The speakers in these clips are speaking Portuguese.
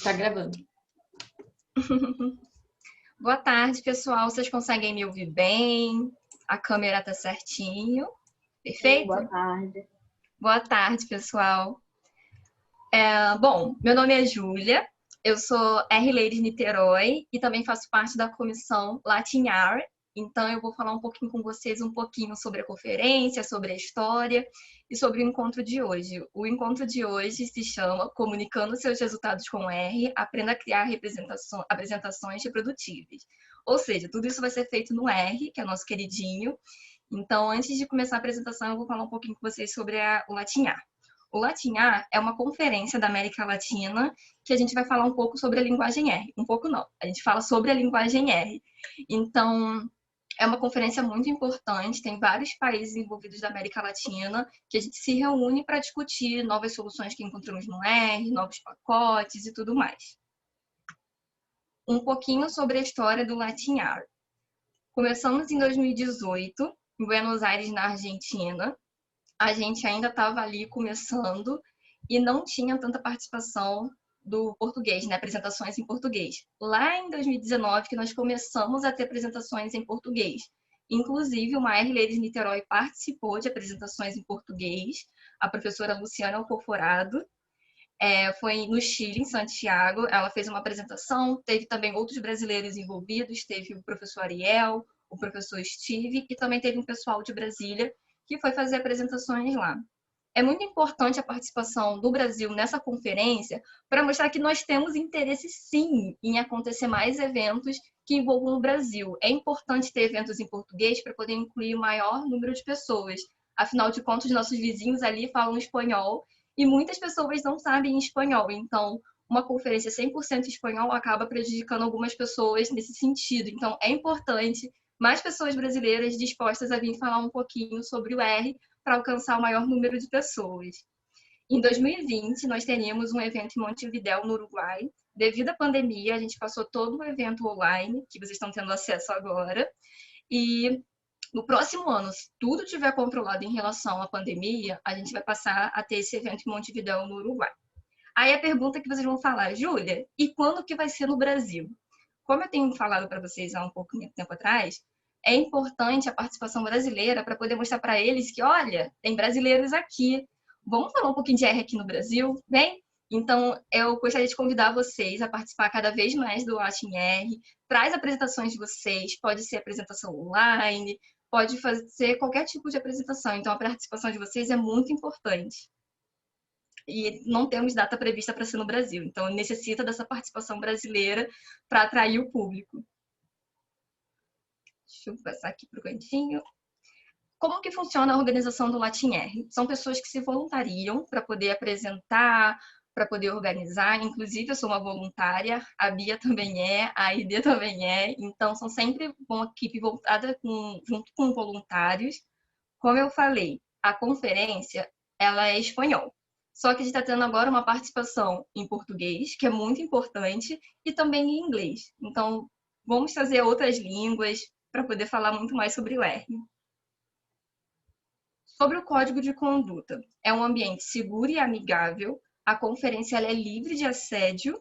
Tá gravando. Boa tarde, pessoal. Vocês conseguem me ouvir bem? A câmera tá certinho. Perfeito? Boa tarde. Boa tarde, pessoal. Bom, meu nome é Júlia, eu sou R-Ladies Niterói e também faço parte da comissão Latinhar. Então, eu vou falar um pouquinho com vocês um pouquinho sobre a conferência, sobre a história e sobre o encontro de hoje. O encontro de hoje se chama Comunicando seus resultados com R, aprenda a criar apresentações reprodutíveis. Ou seja, tudo isso vai ser feito no R, que é nosso queridinho. Então, antes de começar a apresentação, eu vou falar um pouquinho com vocês sobre o Latinhar. O Latinhar é uma conferência da América Latina que a gente vai falar um pouco sobre a linguagem R. Um pouco não, a gente fala sobre a linguagem R. Então, é uma conferência muito importante, tem vários países envolvidos da América Latina que a gente se reúne para discutir novas soluções que encontramos no R, novos pacotes e tudo mais. Um pouquinho sobre a história do Latinhar. Começamos em 2018, em Buenos Aires, na Argentina. A gente ainda estava ali começando e não tinha tanta participação do português, né? Apresentações em português. Lá em 2019 que nós começamos a ter apresentações em português. Inclusive, uma R-Ladies Niterói participou de apresentações em português, a professora Luciana Alcoforado. Foi no Chile, em Santiago, ela fez uma apresentação, teve também outros brasileiros envolvidos, teve o professor Ariel, o professor Steve, e também teve um pessoal de Brasília que foi fazer apresentações lá. É muito importante a participação do Brasil nessa conferência para mostrar que nós temos interesse, sim, em acontecer mais eventos que envolvam o Brasil. É importante ter eventos em português para poder incluir o maior número de pessoas. Afinal de contas, nossos vizinhos ali falam espanhol e muitas pessoas não sabem espanhol. Então, uma conferência 100% espanhol acaba prejudicando algumas pessoas nesse sentido. Então, é importante mais pessoas brasileiras dispostas a vir falar um pouquinho sobre o R para alcançar o maior número de pessoas. Em 2020, nós teríamos um evento em Montevidéu, no Uruguai. Devido à pandemia, a gente passou todo o evento online, que vocês estão tendo acesso agora. E no próximo ano, se tudo estiver controlado em relação à pandemia, a gente vai passar a ter esse evento em Montevidéu, no Uruguai. Aí a pergunta que vocês vão falar, Júlia, e quando que vai ser no Brasil? Como eu tenho falado para vocês há um pouco de tempo atrás, é importante a participação brasileira para poder mostrar para eles que, olha, tem brasileiros aqui. Vamos falar um pouquinho de R aqui no Brasil, bem? Então, eu gostaria de convidar vocês a participar cada vez mais do Latin R. Traz apresentações de vocês, pode ser apresentação online, pode fazer qualquer tipo de apresentação. Então, a participação de vocês é muito importante. E não temos data prevista para ser no Brasil. Então, necessita dessa participação brasileira para atrair o público. Deixa eu passar aqui para o cantinho. Como que funciona a organização do Latin R? São pessoas que se voluntariam para poder apresentar, para poder organizar. Inclusive, eu sou uma voluntária, a Bia também é, a Aide também é. Então, são sempre uma equipe voltada junto com voluntários. Como eu falei, a conferência ela é espanhol. Só que a gente está tendo agora uma participação em português, que é muito importante, e também em inglês. Então, vamos trazer outras línguas para poder falar muito mais sobre o R. Sobre o código de conduta, é um ambiente seguro e amigável, a conferência ela é livre de assédio,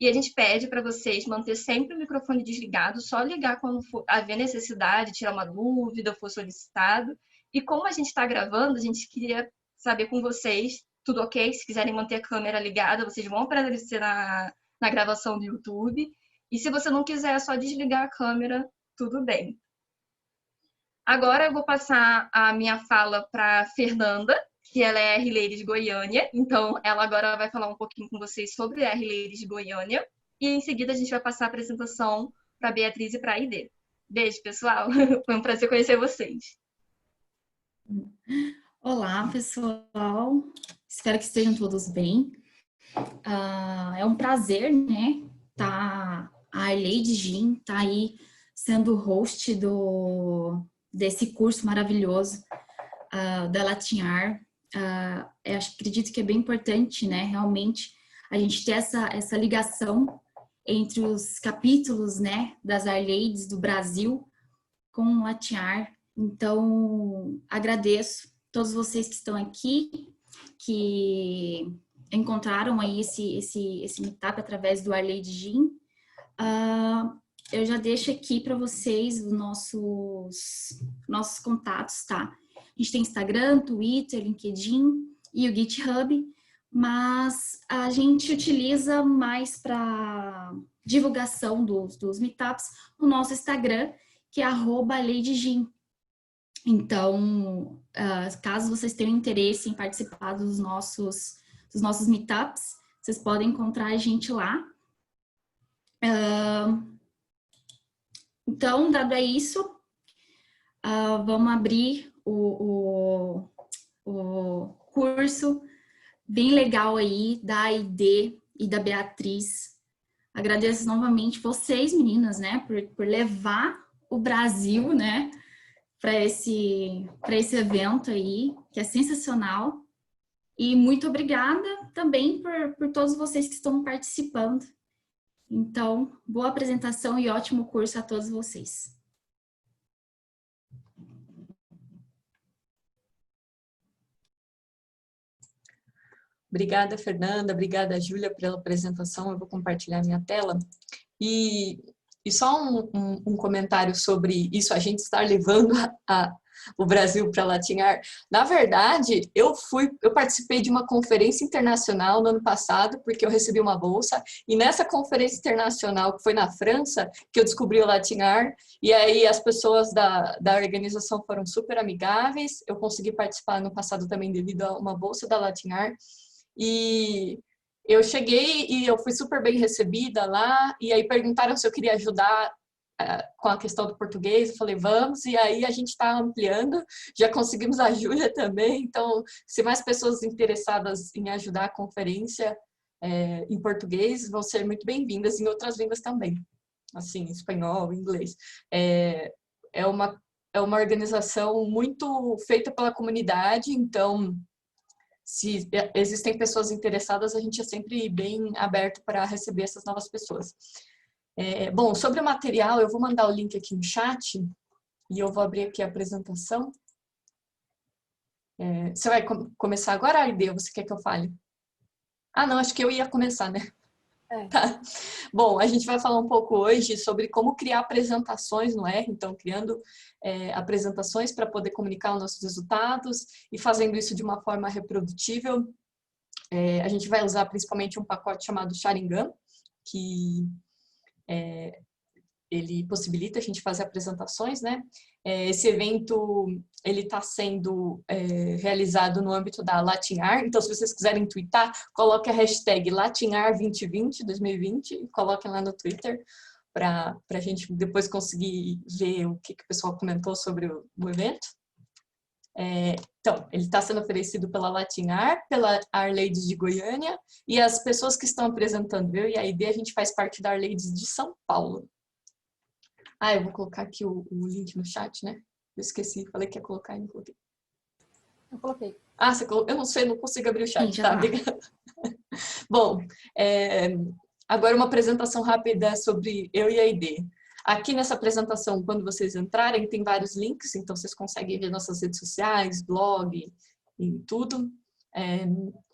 e a gente pede para vocês manter sempre o microfone desligado, só ligar quando for haver necessidade, tirar uma dúvida, for solicitado. E como a gente está gravando, a gente queria saber com vocês, tudo ok? Se quiserem manter a câmera ligada, vocês vão aparecer na gravação do YouTube. E se você não quiser, é só desligar a câmera, tudo bem. Agora eu vou passar a minha fala para Fernanda, que ela é R-Ladies Goiânia. Então, ela agora vai falar um pouquinho com vocês sobre a R-Ladies Goiânia. E em seguida a gente vai passar a apresentação para a Beatriz e para a Aide. Beijo, pessoal. Foi um prazer conhecer vocês. Olá, pessoal. Espero que estejam todos bem. É um prazer, né? A Lady Jean tá aí sendo host desse curso maravilhoso da Latinhar. Acredito que é bem importante, né? Realmente a gente ter essa ligação entre os capítulos, né? Das R-Ladies do Brasil com o Latinhar. Então, agradeço todos vocês que estão aqui, que encontraram aí esse meetup através do Arleide Gin. Eu já deixo aqui para vocês os nossos contatos, tá? A gente tem Instagram, Twitter, LinkedIn e o GitHub, mas a gente utiliza mais para divulgação dos meetups o nosso Instagram, que é @leidegin. Então, caso vocês tenham interesse em participar dos nossos meetups, vocês podem encontrar a gente lá. Então, dado isso, vamos abrir o curso bem legal aí da Aide e da Beatriz. Agradeço novamente vocês, meninas, né, por levar o Brasil, né, para esse evento aí, que é sensacional. E muito obrigada também por todos vocês que estão participando. Então, boa apresentação e ótimo curso a todos vocês. Obrigada, Fernanda. Obrigada, Júlia, pela apresentação. Eu vou compartilhar minha tela. E só um comentário sobre isso, a gente estar levando o Brasil para Latinhar. Na verdade, eu participei de uma conferência internacional no ano passado, porque eu recebi uma bolsa, e nessa conferência internacional, que foi na França, que eu descobri o Latinhar, e aí as pessoas da organização foram super amigáveis, eu consegui participar no passado também devido a uma bolsa da Latinhar, e eu cheguei e eu fui super bem recebida lá, e aí perguntaram se eu queria ajudar com a questão do português, eu falei, vamos, e aí a gente está ampliando, já conseguimos a Júlia também, então, se mais pessoas interessadas em ajudar a conferência em português, vão ser muito bem-vindas, em outras línguas também, assim, espanhol, inglês. É uma organização muito feita pela comunidade, então, se existem pessoas interessadas, a gente é sempre bem aberto para receber essas novas pessoas. Bom, sobre o material, eu vou mandar o link aqui no chat e eu vou abrir aqui a apresentação. Você vai começar agora, Aide, ou você quer que eu fale? Ah, não, acho que eu ia começar, né? Tá. Bom, a gente vai falar um pouco hoje sobre como criar apresentações no R, então criando apresentações para poder comunicar os nossos resultados e fazendo isso de uma forma reprodutível. A gente vai usar principalmente um pacote chamado Sharingan, que ele possibilita a gente fazer apresentações, né? Esse evento, ele está sendo realizado no âmbito da Latinhar, então se vocês quiserem twittar, coloque a hashtag Latinhar2020, 2020, e coloquem lá no Twitter, para a gente depois conseguir ver o que o pessoal comentou sobre o evento. Então, ele está sendo oferecido pela Latinhar, pela Arleides de Goiânia, e as pessoas que estão apresentando, eu e a Aide, a gente faz parte da Arleides de São Paulo. Eu vou colocar aqui o link no chat, né? Eu esqueci, falei que ia colocar e não coloquei. Eu coloquei. Você colocou? Eu não sei, não consigo abrir o chat, Sim, tá? Obrigada. Bom, agora uma apresentação rápida sobre eu e a Aide. Aqui nessa apresentação, quando vocês entrarem, tem vários links, então vocês conseguem ver nossas redes sociais, blog e tudo.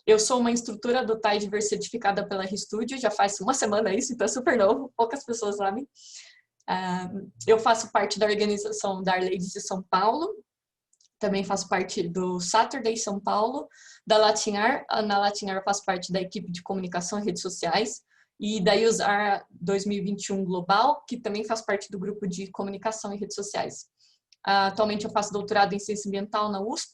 Eu sou uma instrutora do Tidyverse certificada pela RStudio, já faz uma semana isso, então é super novo, poucas pessoas sabem. Eu faço parte da organização da Arleides de São Paulo, também faço parte do Saturday São Paulo, da Latinhar. Na Latinhar eu faço parte da equipe de comunicação e redes sociais, e da UseR 2021 Global, que também faz parte do grupo de comunicação e redes sociais. Atualmente eu faço doutorado em ciência ambiental na USP,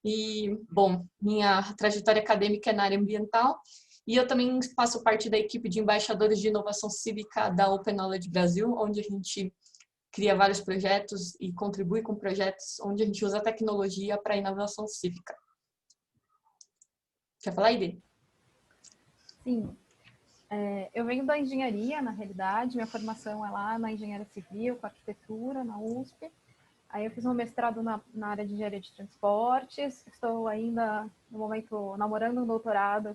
e, bom, minha trajetória acadêmica é na área ambiental, e eu também faço parte da equipe de embaixadores de inovação cívica da Open Knowledge Brasil, onde a gente cria vários projetos e contribui com projetos onde a gente usa a tecnologia para inovação cívica. Quer falar, Aide? Sim. Eu venho da engenharia, na realidade. Minha formação é lá na engenharia civil, com arquitetura, na USP. Aí eu fiz um mestrado na área de engenharia de transportes. Estou ainda, no momento, namorando um doutorado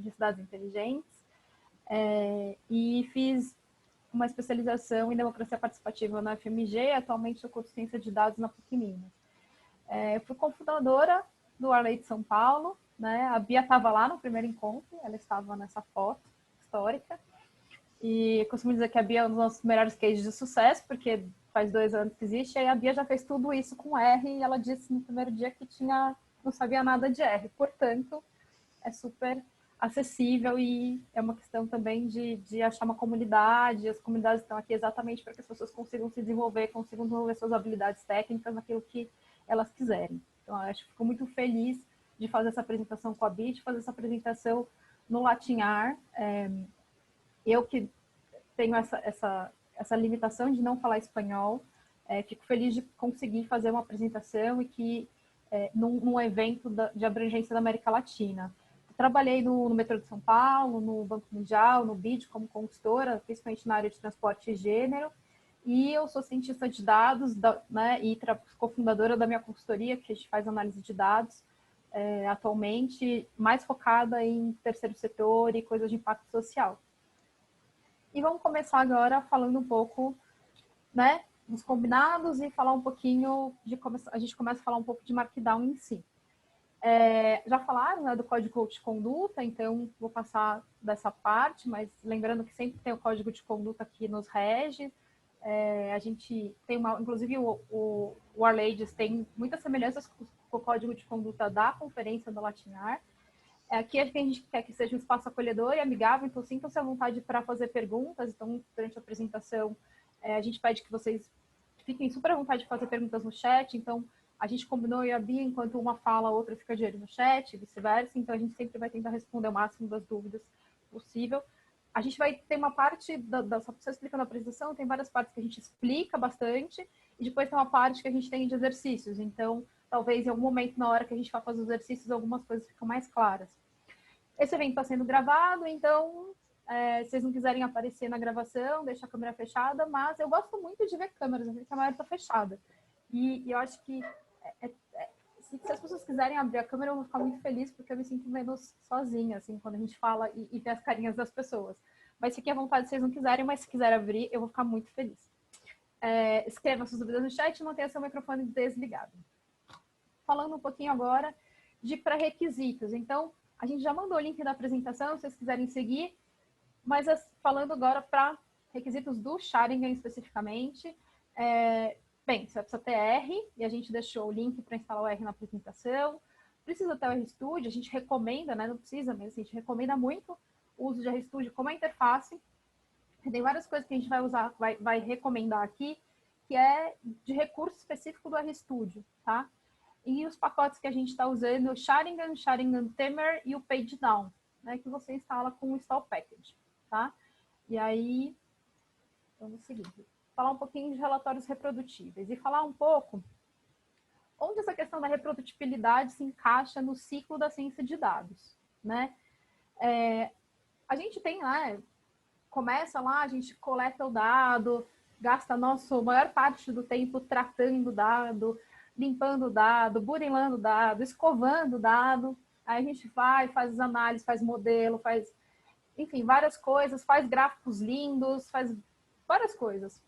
de cidades inteligentes. E fiz uma especialização em democracia participativa na FMG. Atualmente eu curso ciência de dados na PUC Minas. Fui cofundadora do Arleide de São Paulo, né? A Bia estava lá no primeiro encontro, ela estava nessa foto histórica. E costumo dizer que a Bia é um dos nossos melhores cases de sucesso, porque faz 2 anos que existe, e aí a Bia já fez tudo isso com R, e ela disse no primeiro dia que não sabia nada de R. Portanto, é super acessível e é uma questão também de achar uma comunidade. As comunidades estão aqui exatamente para que as pessoas consigam se desenvolver, consigam desenvolver suas habilidades técnicas naquilo que elas quiserem. Então, eu acho que fico muito feliz de fazer essa apresentação com a Bia, de fazer essa apresentação no Latinhar. Eu que tenho essa limitação de não falar espanhol, fico feliz de conseguir fazer uma apresentação e que num evento de abrangência da América Latina. Trabalhei no metrô de São Paulo, no Banco Mundial, no BID como consultora, principalmente na área de transporte e gênero, e eu sou cientista de dados, né, e cofundadora da minha consultoria, que a gente faz análise de dados, atualmente, mais focada em terceiro setor e coisas de impacto social. E vamos começar agora falando um pouco, né, dos combinados e falar um pouquinho a gente começa a falar um pouco de Markdown em si. Já falaram, né, do código de conduta, então vou passar dessa parte, mas lembrando que sempre tem o código de conduta que nos rege. A gente tem inclusive o Warladies tem muitas semelhanças com o código de conduta da conferência do Latinhar. Aqui a gente quer que seja um espaço acolhedor e amigável, então sintam-se à vontade para fazer perguntas. Então, durante a apresentação, a gente pede que vocês fiquem super à vontade de fazer perguntas no chat. Então, a gente combinou, eu e a Bia, enquanto uma fala, a outra fica de olho no chat, vice-versa. Então, a gente sempre vai tentar responder o máximo das dúvidas possível. A gente vai ter uma parte, só explicando a apresentação, tem várias partes que a gente explica bastante, e depois tem uma parte que a gente tem de exercícios. Então, talvez em algum momento, na hora que a gente for fazer os exercícios, algumas coisas ficam mais claras. Esse evento está sendo gravado, então, se vocês não quiserem aparecer na gravação, deixa a câmera fechada, mas eu gosto muito de ver câmeras, a câmera está fechada. E eu acho que se as pessoas quiserem abrir a câmera, eu vou ficar muito feliz, porque eu me sinto menos sozinha, assim, quando a gente fala e vê as carinhas das pessoas. Mas fiquem à vontade se vocês não quiserem, mas se quiserem abrir, eu vou ficar muito feliz. Escreva suas dúvidas no chat e mantenha seu microfone desligado. Falando um pouquinho agora de pré-requisitos. Então, a gente já mandou o link da apresentação, se vocês quiserem seguir, mas falando agora para requisitos do Sharingan especificamente. Bem, você vai precisar ter R, e a gente deixou o link para instalar o R na apresentação. Precisa ter o RStudio, a gente recomenda, né? Não precisa, mas a gente recomenda muito o uso de RStudio como a interface. Tem várias coisas que a gente vai usar, vai recomendar aqui, que é de recurso específico do RStudio, tá? E os pacotes que a gente está usando, o Sharingan, Sharingan Themer e o PageDown, né? Que você instala com o Install Package, tá? E aí, vamos seguir. Falar um pouquinho de relatórios reprodutíveis e falar um pouco onde essa questão da reprodutibilidade se encaixa no ciclo da ciência de dados, né? A gente tem lá, começa lá, a gente coleta o dado, gasta a nossa maior parte do tempo tratando o dado, limpando o dado, burilando o dado, escovando o dado, aí a gente vai, faz as análises, faz modelo, faz, enfim, várias coisas, faz gráficos lindos, faz várias coisas.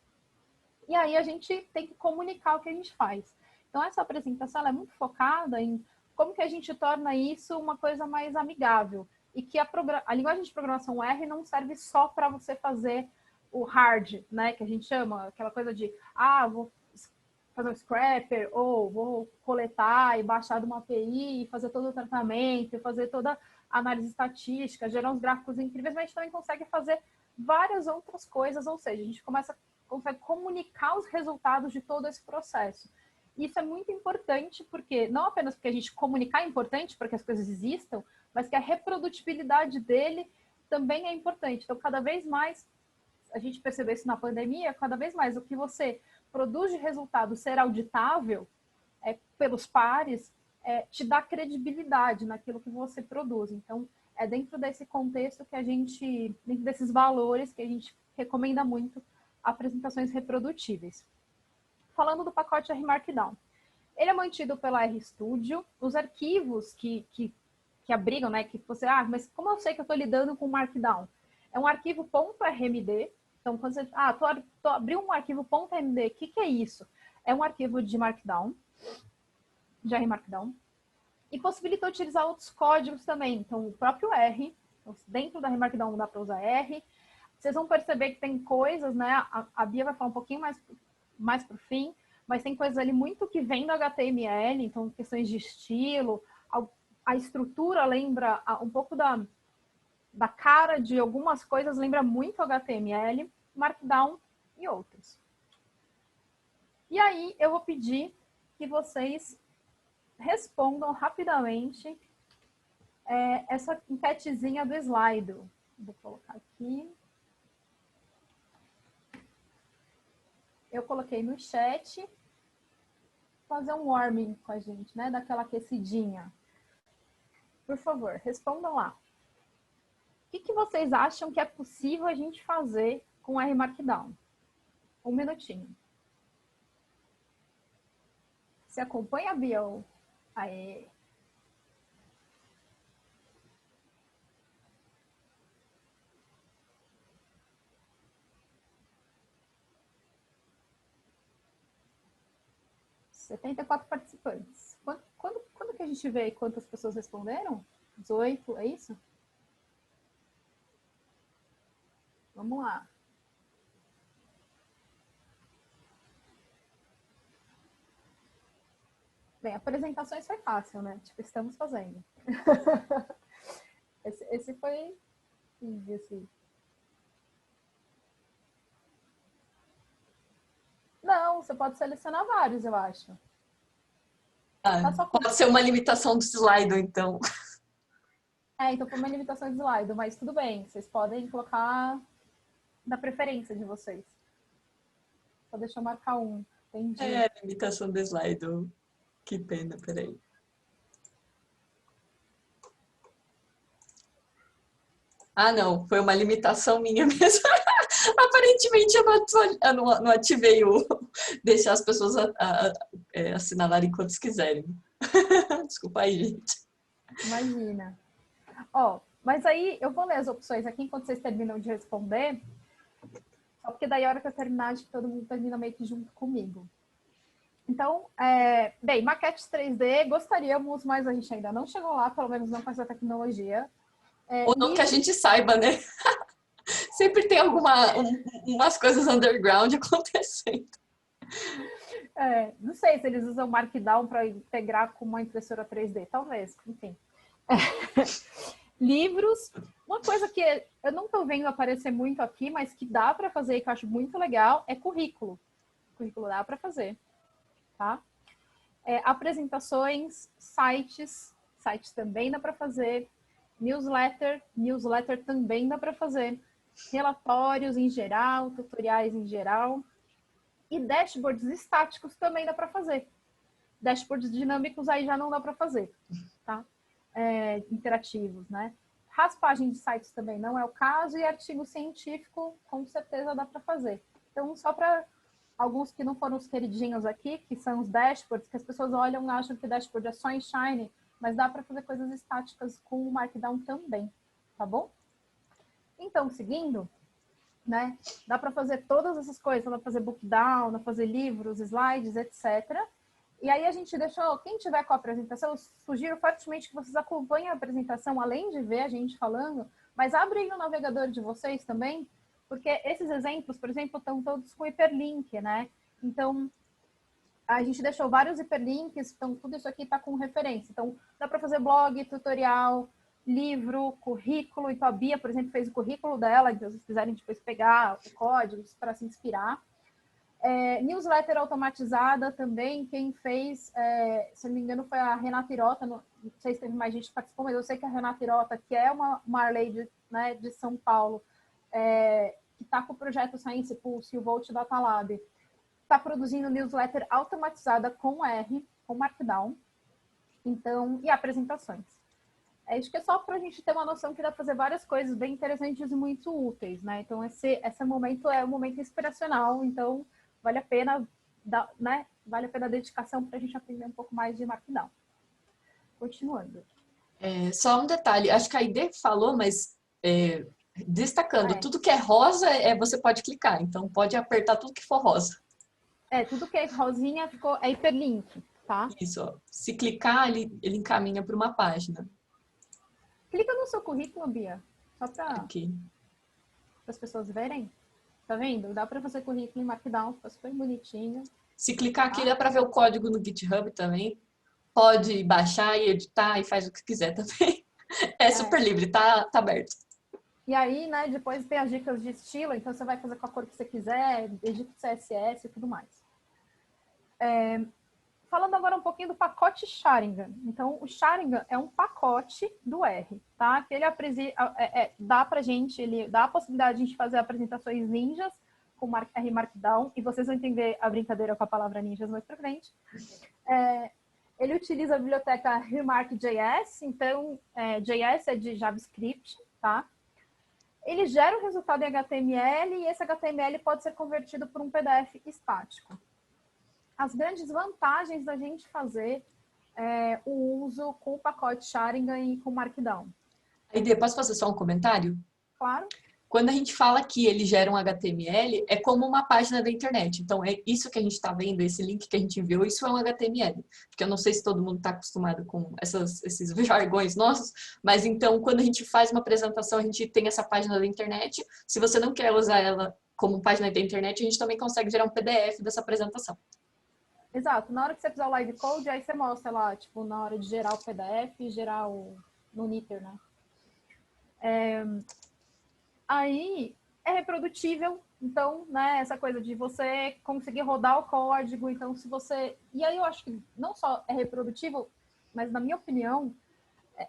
E aí a gente tem que comunicar o que a gente faz. Então, essa apresentação ela é muito focada em como que a gente torna isso uma coisa mais amigável. E que a linguagem de programação R não serve só para você fazer o hard, né? Que a gente chama, aquela coisa de, vou fazer um scrapper, ou vou coletar e baixar de uma API, e fazer todo o tratamento, fazer toda a análise estatística, gerar uns gráficos incríveis, mas a gente também consegue fazer várias outras coisas, ou seja, a gente consegue comunicar os resultados de todo esse processo. Isso é muito importante, porque não apenas porque a gente comunicar é importante para que as coisas existam, mas que a reprodutibilidade dele também é importante. Então, cada vez mais, a gente percebeu isso na pandemia, cada vez mais o que você produz de resultado ser auditável pelos pares, te dá credibilidade naquilo que você produz. Então, é dentro desse contexto que a gente, dentro desses valores que a gente recomenda muito apresentações reprodutíveis. Falando do pacote R Markdown. Ele é mantido pela RStudio. Os arquivos que abrigam, né, que você, mas como eu sei que eu estou lidando com Markdown? É um arquivo .rmd. Então, quando você, abriu um arquivo .rmd, o que é isso? É um arquivo de Markdown, de R Markdown. E possibilita utilizar outros códigos também. Então, o próprio R, dentro da Remarkdown dá para usar R. Vocês vão perceber que tem coisas, né? A Bia vai falar um pouquinho mais para o fim, mas tem coisas ali muito que vem do HTML, então questões de estilo, a estrutura lembra um pouco da cara de algumas coisas, lembra muito HTML, Markdown e outros. E aí eu vou pedir que vocês respondam rapidamente essa enquetezinha do Slido. Vou colocar aqui. Eu coloquei no chat. Fazer um warming com a gente, né? Daquela aquecidinha. Por favor, respondam lá. O que vocês acham que é possível a gente fazer com R Markdown? Um minutinho. Você acompanha a Bio? Aê! (74 participantes. Quando que a gente vê quantas pessoas responderam? 18, é isso? Vamos lá. Bem, apresentações foi fácil, né? Tipo, estamos fazendo. esse foi easy. Não, você pode selecionar vários, eu acho. Pode ser uma limitação do Slido, então. Então foi uma limitação de slide, mas tudo bem. Vocês podem colocar da preferência de vocês. Só deixa eu marcar um. Entendi. Limitação do Slido. Que pena, peraí. Ah, não. Foi uma limitação minha mesmo. Aparentemente eu não ativei o deixar as pessoas assinalarem quantos quiserem. Desculpa aí, gente. Imagina. Mas aí eu vou ler as opções aqui enquanto vocês terminam de responder. Só porque daí a hora que eu terminar, acho que todo mundo termina meio que junto comigo. Então, bem, maquetes 3D, gostaríamos, mas a gente ainda não chegou lá, pelo menos não com essa tecnologia. Ou não que a gente saiba, né? Sempre tem umas coisas underground acontecendo. Não sei se eles usam Markdown para integrar com uma impressora 3D, talvez, enfim. Livros, uma coisa que eu não estou vendo aparecer muito aqui, mas que dá para fazer e que eu acho muito legal, é currículo. Currículo dá para fazer, tá? Apresentações, sites também dá para fazer. Newsletter também dá para fazer. Relatórios em geral, tutoriais em geral. E dashboards estáticos também dá para fazer. Dashboards dinâmicos aí já não dá para fazer, tá? Interativos, né? Raspagem de sites também não é o caso, e artigo científico com certeza dá para fazer. Então, só para alguns que não foram os queridinhos aqui, que são os dashboards, que as pessoas olham e acham que dashboard é só em Shine, mas dá para fazer coisas estáticas com o Markdown também, tá bom? Então, seguindo, né? Dá para fazer todas essas coisas, dá para fazer bookdown, dá para fazer livros, slides, etc. E aí a gente deixou, quem tiver com a apresentação, eu sugiro fortemente que vocês acompanhem a apresentação, além de ver a gente falando, mas abrem no navegador de vocês também, porque esses exemplos, por exemplo, estão todos com hiperlink, né? Então, a gente deixou vários hiperlinks, então tudo isso aqui está com referência. Então, dá para fazer blog, tutorial, livro, currículo. Então, a Bia, por exemplo, fez o currículo dela, então, se vocês quiserem depois pegar o código para se inspirar. Newsletter automatizada também, quem fez, se não me engano, foi a Renata Irota, não sei se teve mais gente que participou, mas eu sei que a Renata Irota, que é uma Marley né, de São Paulo, que está com o projeto Science Pulse e o Volt Data Lab, está produzindo newsletter automatizada com R, com Markdown, então, e apresentações. Acho que é só para a gente ter uma noção que dá para fazer várias coisas bem interessantes e muito úteis, né? Então, esse momento é um momento inspiracional, então vale a pena, né? Vale a pena a dedicação para a gente aprender um pouco mais de Markdown. Continuando. Só um detalhe, acho que a ID falou, mas destacando, tudo que é rosa você pode clicar, então pode apertar tudo que for rosa. Tudo que é rosinha é hiperlink. tá? Isso, ó. Se clicar, ele encaminha para uma página. Clica no seu currículo, Bia, só para Aqui. as pessoas verem. Tá vendo? Dá para fazer currículo em Markdown, fica super bonitinho. Se clicar aqui, dá para ver o código no GitHub também. Pode baixar e editar e faz o que quiser também. É super livre, tá aberto. E aí, né, depois tem as dicas de estilo, então você vai fazer com a cor que você quiser, edita o CSS e tudo mais. Falando agora um pouquinho do pacote Sharingan. Então, o Sharingan é um pacote do R, tá? Que ele dá pra gente, ele dá a possibilidade de a gente fazer apresentações ninjas com R Markdown, e vocês vão entender a brincadeira com a palavra ninjas mais pra frente. Ele utiliza a biblioteca Remark.js, então, JS é de JavaScript, tá? Ele gera um resultado em HTML e esse HTML pode ser convertido por um PDF estático. As grandes vantagens da gente fazer o uso com o pacote Sharingan e com Markdown. Aí, posso fazer só um comentário? Claro. Quando a gente fala que ele gera um HTML, é como uma página da internet. Então, é isso que a gente está vendo, esse link que a gente enviou, isso é um HTML. Porque eu não sei se todo mundo está acostumado com esses jargões nossos, mas então, quando a gente faz uma apresentação, a gente tem essa página da internet. Se você não quer usar ela como página da internet, a gente também consegue gerar um PDF dessa apresentação. Exato. Na hora que você fizer o live code, aí você mostra lá, tipo, na hora de gerar o PDF e gerar no Knitr, né? Aí é reprodutível, então, né, essa coisa de você conseguir rodar o código, então se você... E aí eu acho que não só é reprodutível, mas na minha opinião,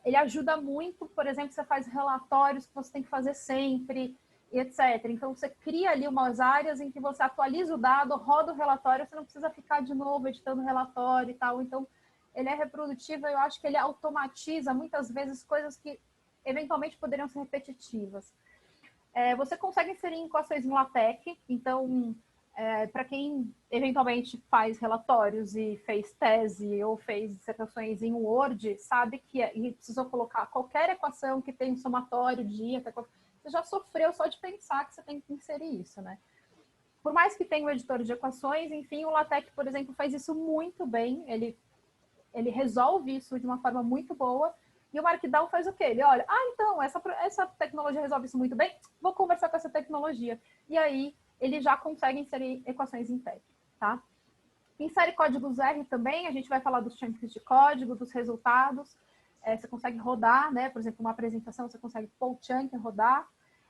ele ajuda muito, por exemplo, você faz relatórios que você tem que fazer sempre, e etc. Então você cria ali umas áreas em que você atualiza o dado, roda o relatório, você não precisa ficar de novo editando o relatório e tal. Então ele é reprodutivo, eu acho que ele automatiza muitas vezes coisas que eventualmente poderiam ser repetitivas. Você consegue inserir equações em LaTeX, então, para quem eventualmente faz relatórios e fez tese ou fez dissertações em Word, sabe que precisou colocar qualquer equação que tem um somatório, dia, você já sofreu só de pensar que você tem que inserir isso, né? Por mais que tenha um editor de equações, enfim, o LaTeX, por exemplo, faz isso muito bem, ele resolve isso de uma forma muito boa. E o Markdown faz o quê? Ele olha, então, essa tecnologia resolve isso muito bem, vou conversar com essa tecnologia. E aí, ele já consegue inserir equações em TeX, tá? Insere códigos R também, a gente vai falar dos chunks de código, dos resultados. Você consegue rodar, né? Por exemplo, uma apresentação, você consegue pôr o chunk e rodar.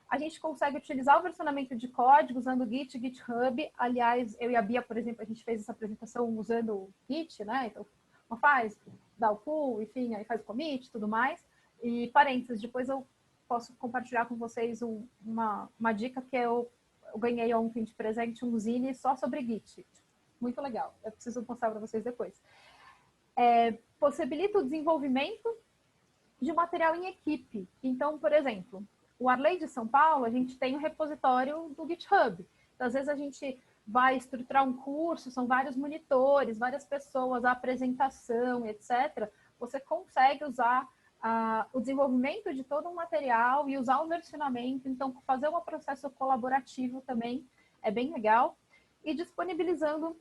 A gente consegue utilizar o versionamento de código usando o Git, GitHub. Aliás, eu e a Bia, por exemplo, a gente fez essa apresentação usando o Git, né? Então, não faz, dá o pull, enfim, aí faz o commit e tudo mais. E parênteses, depois eu posso compartilhar com vocês uma dica que eu ganhei ontem de presente, um zine só sobre Git. Muito legal, eu preciso mostrar para vocês depois. Possibilita o desenvolvimento de material em equipe. Então, por exemplo, o Arley de São Paulo, a gente tem o repositório do GitHub. Então, às vezes a gente vai estruturar um curso, são vários monitores, várias pessoas, a apresentação, etc. Você consegue usar o desenvolvimento de todo um material e usar o versionamento. Então, fazer um processo colaborativo também é bem legal. E disponibilizando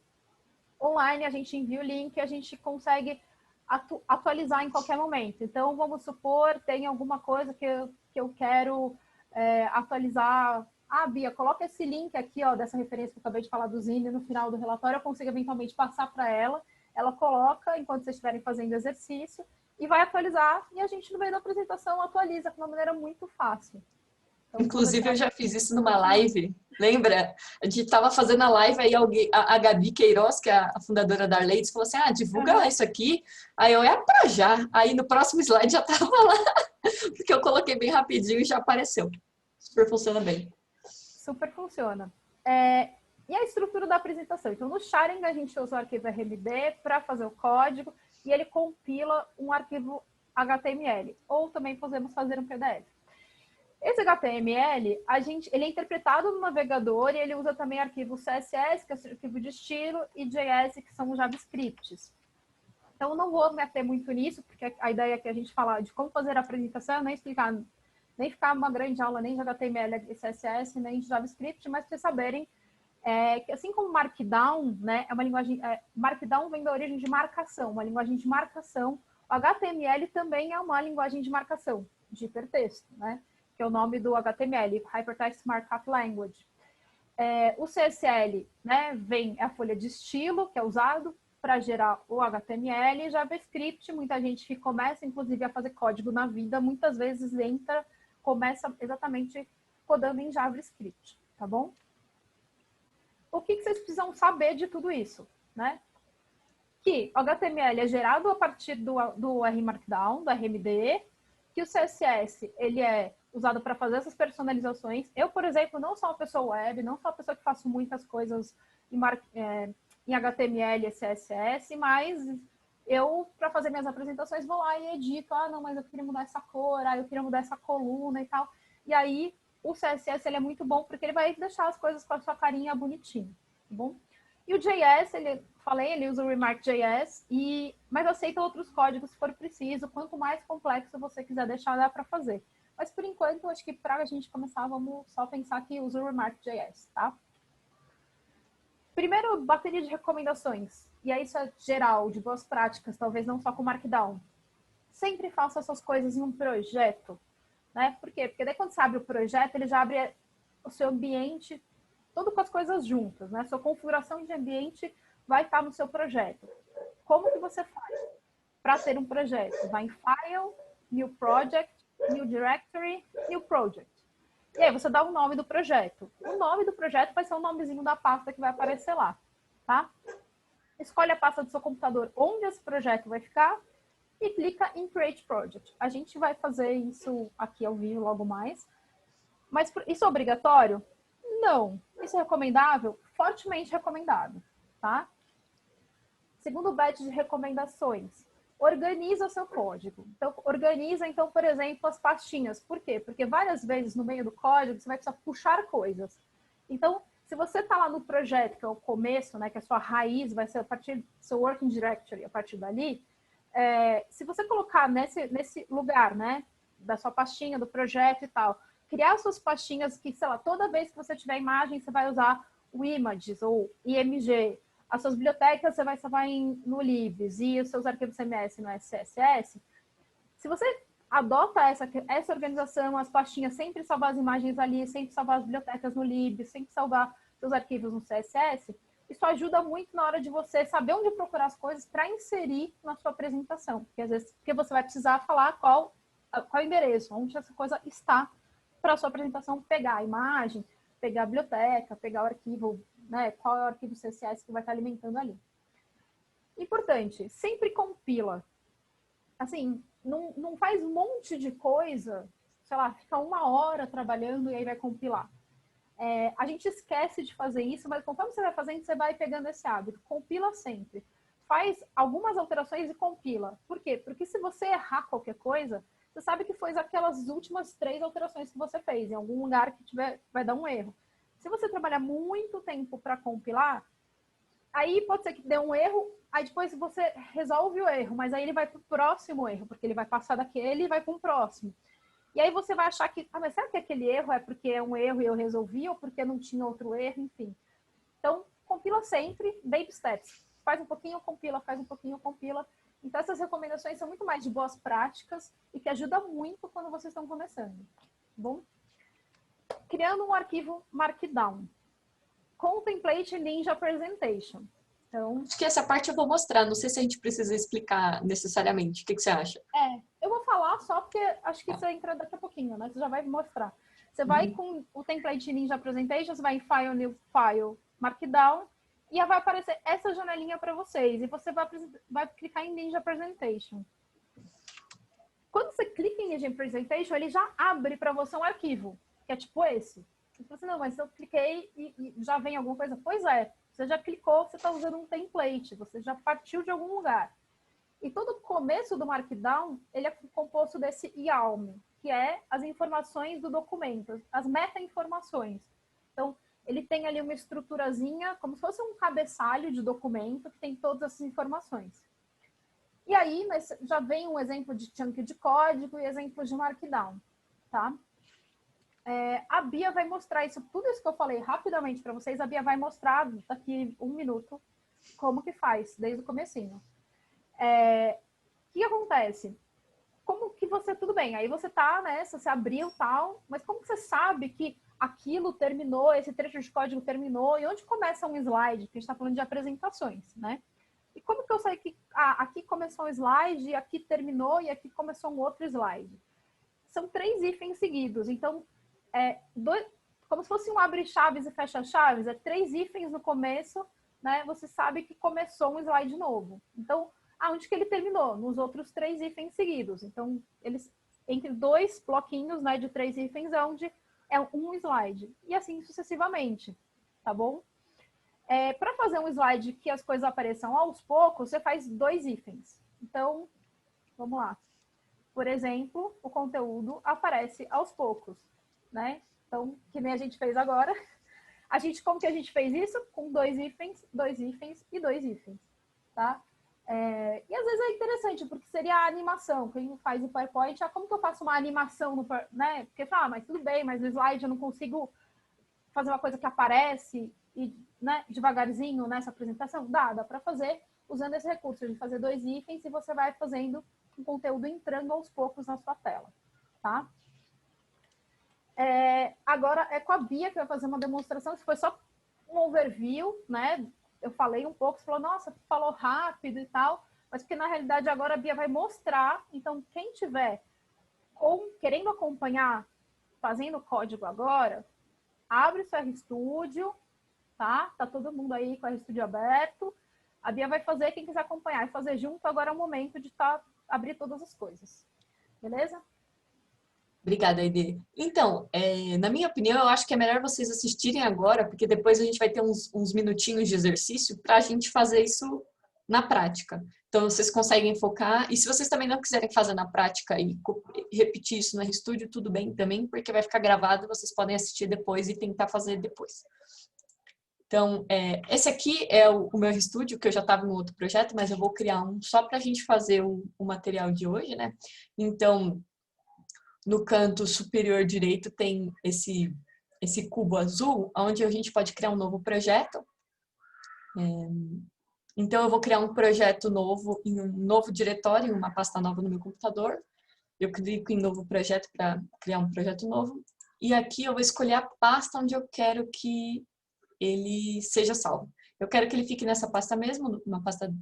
online, a gente envia o link e a gente consegue atualizar em qualquer momento. Então, vamos supor, tem alguma coisa que eu quero atualizar. Bia, coloca esse link aqui, ó, dessa referência que eu acabei de falar do Zine no final do relatório, eu consigo eventualmente passar para ela, ela coloca enquanto vocês estiverem fazendo exercício e vai atualizar, e a gente no meio da apresentação atualiza de uma maneira muito fácil. Então, inclusive, eu já fiz isso numa live, lembra? A gente estava fazendo a live, aí a Gabi Queiroz, que é a fundadora da Arlades, falou assim, divulga isso aqui. Aí eu, pra já. Aí no próximo slide já estava lá, porque eu coloquei bem rapidinho e já apareceu. Super funciona bem. Super funciona. E a estrutura da apresentação? Então, no Sharing, a gente usa o arquivo RMD para fazer o código e ele compila um arquivo HTML. Ou também podemos fazer um PDF. Esse HTML, ele é interpretado no navegador e ele usa também arquivo CSS, que é o arquivo de estilo, e JS, que são os JavaScripts. Então, eu não vou me ater muito nisso, porque a ideia é que a gente falar de como fazer a apresentação, nem ficar uma grande aula nem de HTML, CSS, nem de JavaScript, mas para vocês saberem que assim como Markdown, né, é uma linguagem, Markdown vem da origem de marcação, uma linguagem de marcação. O HTML também é uma linguagem de marcação, de hipertexto, né, que é o nome do HTML, Hypertext Markup Language. O CSL, né, é a folha de estilo que é usado para gerar o HTML. JavaScript, muita gente que começa, inclusive, a fazer código na vida, muitas vezes começa exatamente codando em JavaScript, tá bom? O que vocês precisam saber de tudo isso, né? Que o HTML é gerado a partir do RMarkdown, do RMD, que o CSS ele é usado para fazer essas personalizações. Eu, por exemplo, não sou uma pessoa web, não sou uma pessoa que faço muitas coisas em HTML e CSS, mas eu, para fazer minhas apresentações, vou lá e edito. Ah, não, mas eu queria mudar essa cor, eu queria mudar essa coluna e tal. E aí, o CSS ele é muito bom porque ele vai deixar as coisas com a sua carinha bonitinha, tá bom? E o JS, ele usa o Remark.js, mas aceita outros códigos se for preciso. Quanto mais complexo você quiser deixar, dá para fazer. Mas, por enquanto, acho que para a gente começar, vamos só pensar que usa o Remark.js, tá? Primeiro, bateria de recomendações. E aí, isso é geral, de boas práticas, talvez não só com Markdown. Sempre faça essas coisas em um projeto, né? Por quê? Porque daí, quando você abre o projeto, ele já abre o seu ambiente, tudo com as coisas juntas, né? Sua configuração de ambiente vai estar no seu projeto. Como que você faz para ter um projeto? Vai em File, New Project, New Directory, New Project. E aí você dá o nome do projeto. O nome do projeto vai ser o nomezinho da pasta que vai aparecer lá, tá? Escolhe a pasta do seu computador onde esse projeto vai ficar e clica em Create Project. A gente vai fazer isso aqui ao vivo logo mais. Mas isso é obrigatório? Não. Isso é recomendável? Fortemente recomendado, tá? Segundo batch de recomendações, organiza o seu código. Então, organiza, por exemplo, as pastinhas. Por quê? Porque várias vezes no meio do código você vai precisar puxar coisas. Então, se você está lá no projeto, que é o começo, né, que é a sua raiz, vai ser a partir do seu working directory, a partir dali, se você colocar nesse lugar, né, da sua pastinha, do projeto e tal, criar suas pastinhas que, sei lá, toda vez que você tiver imagem, você vai usar o images ou IMG. As suas bibliotecas você vai salvar no Libs e os seus arquivos CMS no SCSS. Se você adota essa organização, as pastinhas, sempre salvar as imagens ali, sempre salvar as bibliotecas no Libs, sempre salvar seus arquivos no CSS, isso ajuda muito na hora de você saber onde procurar as coisas para inserir na sua apresentação. Porque às vezes você vai precisar falar qual endereço, onde essa coisa está para a sua apresentação pegar a imagem, pegar a biblioteca, pegar o arquivo, né, qual é o arquivo CSS que vai estar alimentando ali. Importante, sempre compila. Assim, não faz um monte de coisa, sei lá, fica 1 hora trabalhando e aí vai compilar. A gente esquece de fazer isso, mas conforme você vai fazendo, você vai pegando esse hábito. Compila sempre. Faz algumas alterações e compila. Por quê? Porque se você errar qualquer coisa, você sabe que foi aquelas últimas 3 alterações que você fez. Em algum lugar que vai dar um erro. Se você trabalhar muito tempo para compilar, aí pode ser que dê um erro, aí depois você resolve o erro, mas aí ele vai para o próximo erro, porque ele vai passar daquele e vai para um próximo. E aí você vai achar que, mas será que aquele erro é porque é um erro e eu resolvi, ou porque não tinha outro erro, enfim. Então, compila sempre, baby steps. Faz um pouquinho, compila, faz um pouquinho, compila. Então, essas recomendações são muito mais de boas práticas e que ajudam muito quando vocês estão começando. Bom? Criando um arquivo Markdown. Com o template Ninja Presentation. Então, acho que essa parte eu vou mostrar. Não sei se a gente precisa explicar necessariamente. O que você acha? Eu vou falar só porque acho que isso entra daqui a pouquinho, né? Você já vai mostrar. Você vai com o template Ninja Presentation, você vai em File, New File, Markdown, e vai aparecer essa janelinha para vocês. E você vai clicar em Ninja Presentation. Quando você clica em Ninja Presentation, ele já abre para você um arquivo, que é tipo esse. Você fala assim, não, mas eu cliquei e já vem alguma coisa. Pois é, você já clicou, você está usando um template, você já partiu de algum lugar. E todo o começo do Markdown, ele é composto desse YALM, que é as informações do documento, as meta-informações. Então, ele tem ali uma estruturazinha, como se fosse um cabeçalho de documento, que tem todas essas informações. E aí, já vem um exemplo de chunk de código e exemplos de Markdown, tá? a Bia vai mostrar isso, tudo isso que eu falei rapidamente para vocês, a Bia vai mostrar daqui 1 minuto como que faz, desde o comecinho. O que acontece? Como que você, tudo bem, aí você tá nessa, você abriu tal, mas como que você sabe que aquilo terminou, esse trecho de código terminou, e onde começa um slide? Porque a gente está falando de apresentações, né? E como que eu sei que aqui começou um slide, aqui terminou e aqui começou um outro slide? São 3 hífens seguidos, então, como se fosse um abre-chaves e fecha-chaves, 3 hífens no começo, né? Você sabe que começou um slide novo. Então, aonde que ele terminou? Nos outros 3 hífens seguidos. Então, eles entre 2 bloquinhos, né, de 3 hífens, é onde é um slide. E assim sucessivamente, tá bom? Para fazer um slide que as coisas apareçam aos poucos, você faz 2 hífens. Então, vamos lá. Por exemplo, o conteúdo aparece aos poucos, né? Então, que nem a gente fez agora. Como que a gente fez isso? Com 2 hífens, 2 hífens e 2 hífens, tá? E às vezes é interessante, porque seria a animação. Quem faz o PowerPoint, como que eu faço uma animação, né? Porque fala, mas tudo bem, mas no slide eu não consigo fazer uma coisa que aparece e, né, devagarzinho nessa apresentação. Dá para fazer usando esse recurso de fazer 2 hífens e você vai fazendo um conteúdo entrando aos poucos na sua tela, tá? Agora é com a Bia que vai fazer uma demonstração. Isso foi só um overview, né? Eu falei um pouco, você falou, nossa, falou rápido e tal, mas porque na realidade agora a Bia vai mostrar. Então, quem tiver querendo acompanhar, fazendo código agora, abre o seu RStudio, tá? Tá todo mundo aí com o RStudio aberto. A Bia vai fazer, quem quiser acompanhar e fazer junto, agora é o momento de abrir todas as coisas. Beleza? Obrigada, Aide. Então, na minha opinião, eu acho que é melhor vocês assistirem agora, porque depois a gente vai ter uns minutinhos de exercício para a gente fazer isso na prática. Então, vocês conseguem focar. E se vocês também não quiserem fazer na prática e repetir isso no RStudio, tudo bem também, porque vai ficar gravado, vocês podem assistir depois e tentar fazer depois. Então, esse aqui é o meu RStudio, que eu já estava no outro projeto, mas eu vou criar um só para a gente fazer o material de hoje, né? Então, no canto superior direito tem esse cubo azul, onde a gente pode criar um novo projeto. Então, eu vou criar um projeto novo, em um novo diretório, em uma pasta nova no meu computador. Eu clico em novo projeto para criar um projeto novo. E aqui eu vou escolher a pasta onde eu quero que ele seja salvo. Eu quero que ele fique nessa pasta mesmo, uma pasta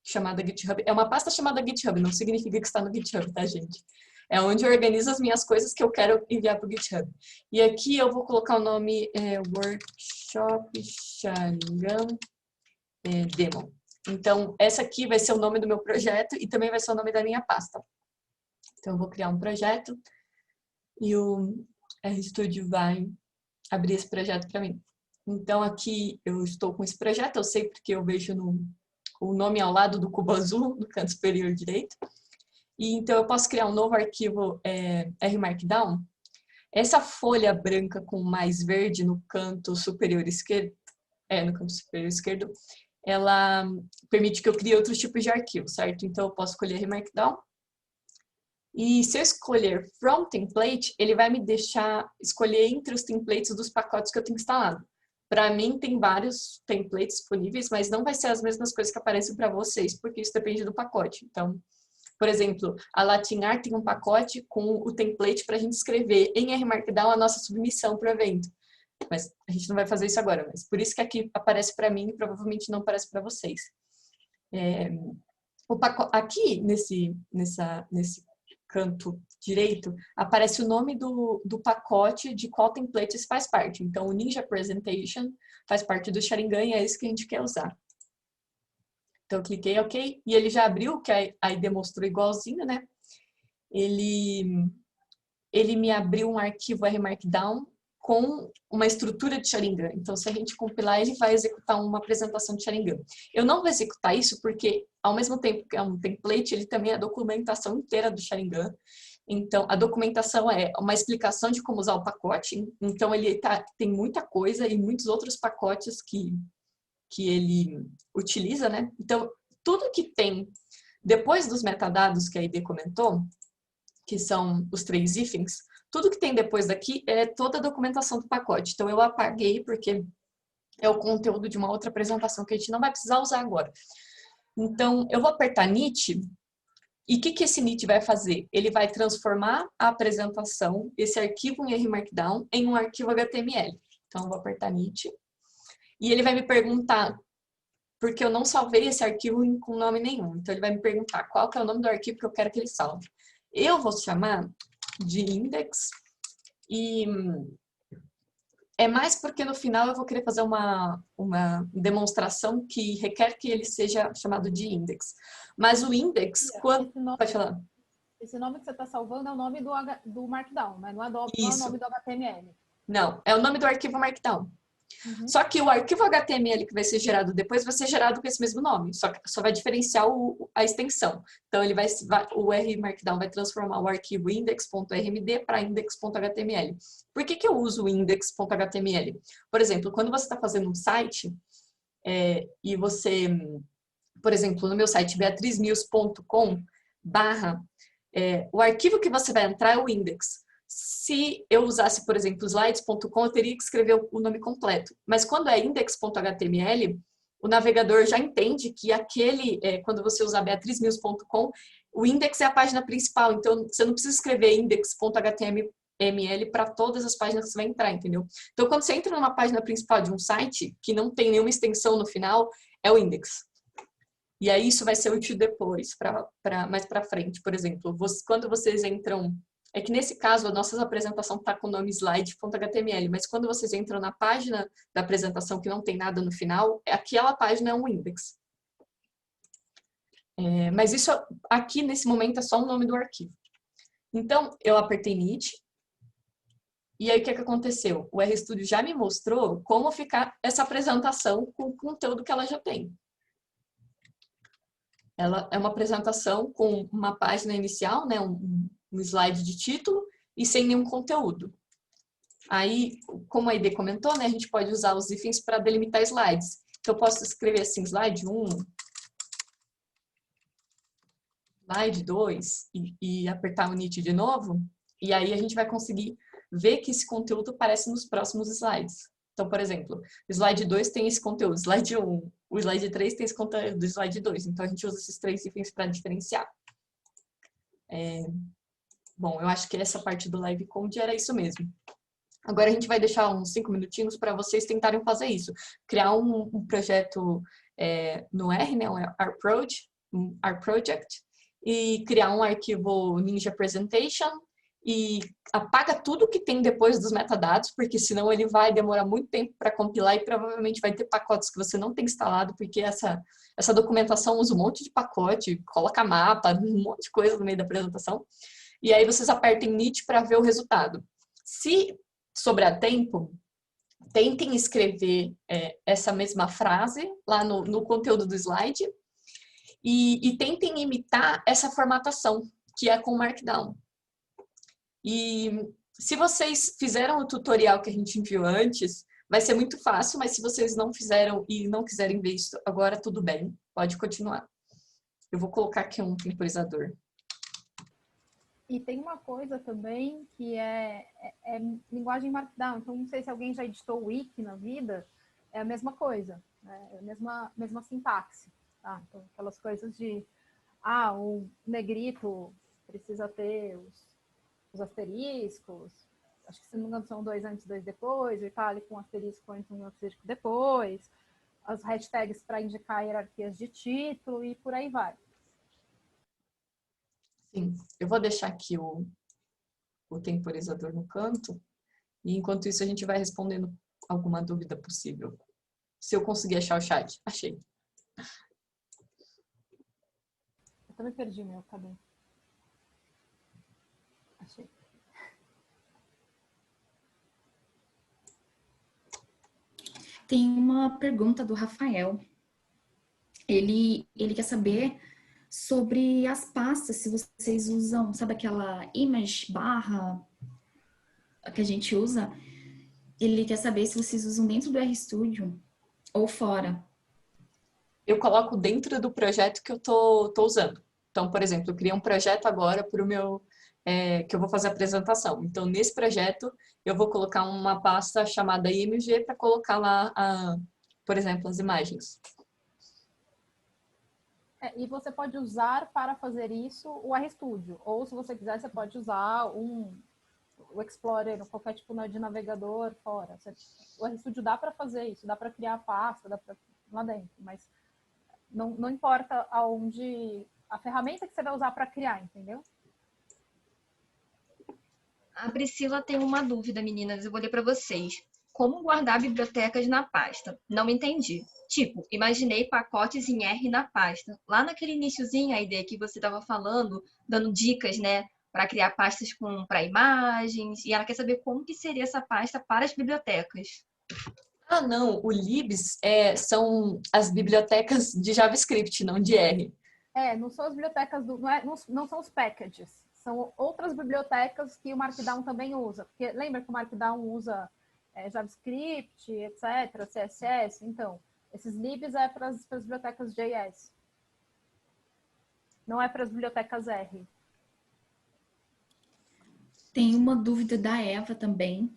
chamada GitHub. É uma pasta chamada GitHub, não significa que está no GitHub, tá, gente? É onde eu organizo as minhas coisas que eu quero enviar para o GitHub. E aqui eu vou colocar o nome Workshop Sharingan Demo. Então, essa aqui vai ser o nome do meu projeto e também vai ser o nome da minha pasta. Então, eu vou criar um projeto e o RStudio vai abrir esse projeto para mim. Então, aqui eu estou com esse projeto, eu sei porque eu vejo o nome ao lado do cubo azul, no canto superior direito. E então, eu posso criar um novo arquivo RMarkdown. Essa folha branca com mais verde no canto superior esquerdo, ela permite que eu crie outros tipos de arquivos, certo? Então, eu posso escolher RMarkdown. E se eu escolher From Template, ele vai me deixar escolher entre os templates dos pacotes que eu tenho instalado. Para mim, tem vários templates disponíveis, mas não vai ser as mesmas coisas que aparecem para vocês, porque isso depende do pacote. Então, por exemplo, a LatinArt tem um pacote com o template para a gente escrever em RMarkdown a nossa submissão para o evento. Mas a gente não vai fazer isso agora, mas por isso que aqui aparece para mim e provavelmente não aparece para vocês. Aqui, nesse canto direito, aparece o nome do pacote de qual template isso faz parte. Então, o Ninja Presentation faz parte do Sharingan e é esse que a gente quer usar. Então, eu cliquei OK, e ele já abriu, que aí demonstrou igualzinho, né? Ele me abriu um arquivo RMarkdown com uma estrutura de Sharingan. Então, se a gente compilar, ele vai executar uma apresentação de Sharingan. Eu não vou executar isso porque, ao mesmo tempo que é um template, ele também é a documentação inteira do Sharingan. Então, a documentação é uma explicação de como usar o pacote. Então, ele tem muita coisa e muitos outros pacotes que ele utiliza, né? Então, tudo que tem depois dos metadados que a Aide comentou, que são os 3 hífens, Tudo que tem depois daqui é toda a documentação do pacote. Então, eu apaguei porque é o conteúdo de uma outra apresentação que a gente não vai precisar usar agora. Então, eu vou apertar Init. E o que esse init vai fazer? Ele vai transformar a apresentação, esse arquivo em R Markdown, em um arquivo HTML. Então, eu vou apertar init. E ele vai me perguntar, porque eu não salvei esse arquivo com nome nenhum. Então, ele vai me perguntar qual que é o nome do arquivo que eu quero que ele salve. Eu vou chamar de index. E é mais porque no final eu vou querer fazer uma demonstração que requer que ele seja chamado de index. Mas o index, quando... Pode falar. Esse nome que você está salvando é o nome do Markdown, né? Não é o nome do HTML. Não, é o nome do arquivo Markdown. Uhum. Só que o arquivo HTML que vai ser gerado depois vai ser gerado com esse mesmo nome, só vai diferenciar a extensão. Então, o R Markdown vai transformar o arquivo index.rmd para index.html. Por que eu uso o index.html? Por exemplo, quando você está fazendo um site, e você, por exemplo, no meu site beatriznews.com, o arquivo que você vai entrar é o index. Se eu usasse, por exemplo, slides.com, eu teria que escrever o nome completo. Mas quando é index.html, o navegador já entende que quando você usar beatriznews.com, o index é a página principal. Então, você não precisa escrever index.html para todas as páginas que você vai entrar, entendeu? Então, quando você entra numa página principal de um site que não tem nenhuma extensão no final, é o index. E aí, isso vai ser útil depois, mais para frente. Por exemplo, quando vocês entram... É que nesse caso a nossa apresentação está com o nome slide.html, mas quando vocês entram na página da apresentação que não tem nada no final, aquela página é um index. Mas isso aqui nesse momento é só o nome do arquivo. Então eu apertei init. E aí o que aconteceu? O RStudio já me mostrou como ficar essa apresentação com o conteúdo que ela já tem. Ela é uma apresentação com uma página inicial, né, um slide de título e sem nenhum conteúdo. Aí, como a ID comentou, né, a gente pode usar os hífens para delimitar slides. Então, eu posso escrever assim, slide 1, slide 2 e apertar o init de novo. E aí a gente vai conseguir ver que esse conteúdo aparece nos próximos slides. Então, por exemplo, o slide 2 tem esse conteúdo, slide 1, o slide 3 tem esse conteúdo do slide 2. Então, a gente usa esses três hífens para diferenciar. Bom, eu acho que essa parte do Live Code era isso mesmo. Agora a gente vai deixar uns 5 minutinhos para vocês tentarem fazer isso. Criar um projeto no R, né, um R Project, e criar um arquivo Ninja Presentation e apaga tudo que tem depois dos metadados, porque senão ele vai demorar muito tempo para compilar e provavelmente vai ter pacotes que você não tem instalado, porque essa documentação usa um monte de pacote, coloca mapa, um monte de coisa no meio da apresentação. E aí vocês apertem init para ver o resultado. Se sobrar tempo, tentem escrever essa mesma frase lá no conteúdo do slide e tentem imitar essa formatação, que é com Markdown. E se vocês fizeram o tutorial que a gente enviou antes, vai ser muito fácil, mas se vocês não fizeram e não quiserem ver isso agora, tudo bem, pode continuar. Eu vou colocar aqui um temporizador. E tem uma coisa também que é linguagem Markdown. Então, não sei se alguém já editou o Wiki na vida, é a mesma coisa, né? É a mesma sintaxe. Tá? Então, aquelas coisas de, o negrito precisa ter os asteriscos, acho que se não me engano são 2 antes, 2 depois, o itálico com asterisco antes, um asterisco depois, as hashtags para indicar hierarquias de título e por aí vai. Sim, eu vou deixar aqui o temporizador no canto e enquanto isso a gente vai respondendo alguma dúvida possível. Se eu conseguir achar o chat. Achei. Eu também perdi meu, cadê? Achei. Tem uma pergunta do Rafael. Ele quer saber sobre as pastas, se vocês usam, sabe aquela image barra que a gente usa? Ele quer saber se vocês usam dentro do RStudio ou fora. Eu coloco dentro do projeto que eu tô usando. Então, por exemplo, eu criei um projeto agora para o meu que eu vou fazer a apresentação. Então, nesse projeto, eu vou colocar uma pasta chamada IMG para colocar lá, por exemplo, as imagens. E você pode usar para fazer isso o RStudio, ou se você quiser, você pode usar o Explorer, ou qualquer tipo de navegador fora. O RStudio dá para fazer isso, dá para criar a pasta, dá para lá dentro, mas não importa aonde a ferramenta que você vai usar para criar, entendeu? A Priscila tem uma dúvida, meninas, eu vou ler para vocês. Como guardar bibliotecas na pasta? Não entendi. Tipo, imaginei pacotes em R na pasta. Lá naquele iniciozinho, a ideia que você estava falando, dando dicas, né, para criar pastas para imagens, e ela quer saber como que seria essa pasta para as bibliotecas. Ah, não, o libs são as bibliotecas de JavaScript, não de R. Não são as bibliotecas não são os packages, são outras bibliotecas que o Markdown também usa. Porque lembra que o Markdown usa JavaScript, etc., CSS? Então, esses libs é para as bibliotecas JS. Não é para as bibliotecas R. Tem uma dúvida da Eva também.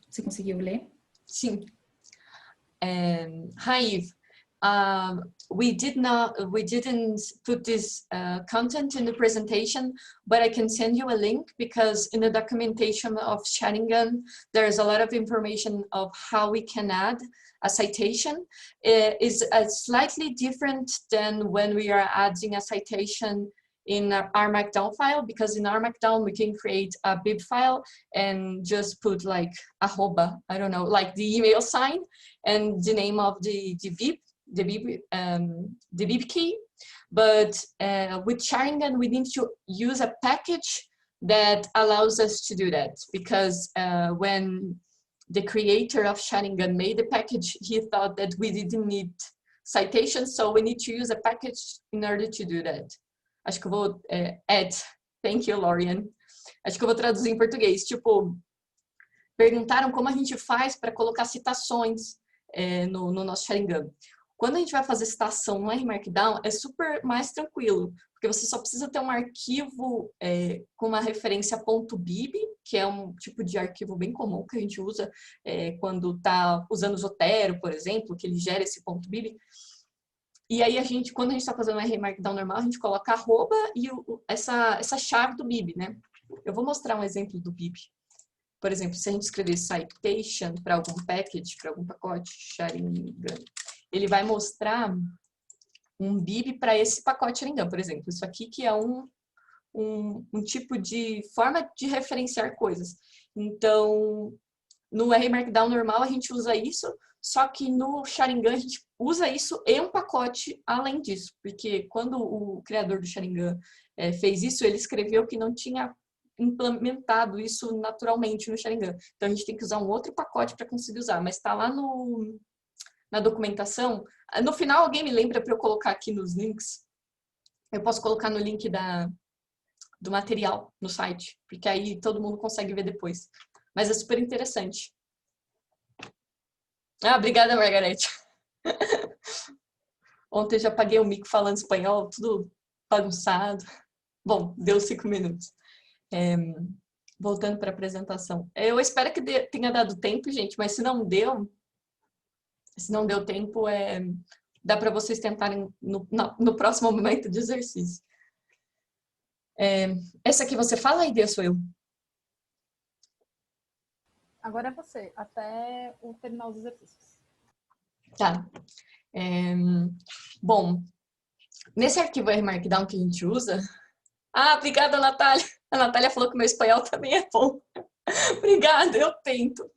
Você conseguiu ler? Sim. Hi, Eve. We didn't put this content in the presentation, but I can send you a link because in the documentation of Sharingan, there's a lot of information of how we can add a citation. It is slightly different than when we are adding a citation in our Markdown file, because in our Markdown we can create a bib file and just put like arroba, I don't know, like the email sign and the name of the bib key. But with Sharingan, we need to use a package that allows us to do that, because when the creator of Sharingan made the package, he thought that we didn't need citations, so we need to use a package in order to do that. Acho que eu vou thank you, Lorian. Acho que eu vou traduzir em português. Tipo, perguntaram como a gente faz para colocar citações no nosso Sharingan. Quando a gente vai fazer citação no R-Markdown, é super mais tranquilo, porque você só precisa ter um arquivo com uma referência .bib, que é um tipo de arquivo bem comum que a gente usa quando está usando o Zotero, por exemplo, que ele gera esse .bib. E aí, quando a gente está fazendo um R-Markdown normal, a gente coloca arroba e essa chave do bib, né? Eu vou mostrar um exemplo do bib. Por exemplo, se a gente escrever citation para algum package, para algum pacote, Sharingan, ele vai mostrar um bib para esse pacote Sharingan, por exemplo. Isso aqui que é um tipo de forma de referenciar coisas. Então, no R-Markdown normal, a gente usa isso, só que no Sharingan a gente usa isso em um pacote além disso, porque quando o criador do Sharingan fez isso, ele escreveu que não tinha implementado isso naturalmente no Sharingan. Então a gente tem que usar um outro pacote para conseguir usar, mas está lá na documentação. No final, alguém me lembra para eu colocar aqui nos links. Eu posso colocar no link do material no site, porque aí todo mundo consegue ver depois. Mas é super interessante. Obrigada, Margarete. Ontem eu já paguei o mico falando espanhol, tudo bagunçado. Bom, deu 5 minutos. Voltando para a apresentação. Eu espero que tenha dado tempo, gente, mas se não deu tempo, dá para vocês tentarem no próximo momento de exercício. Essa aqui você fala, Aide, sou eu? Agora é você, até o terminar os exercícios. Tá. Bom, nesse arquivo R-Markdown que a gente usa... obrigada, Natália. A Natália falou que meu espanhol também é bom. Obrigada, eu tento.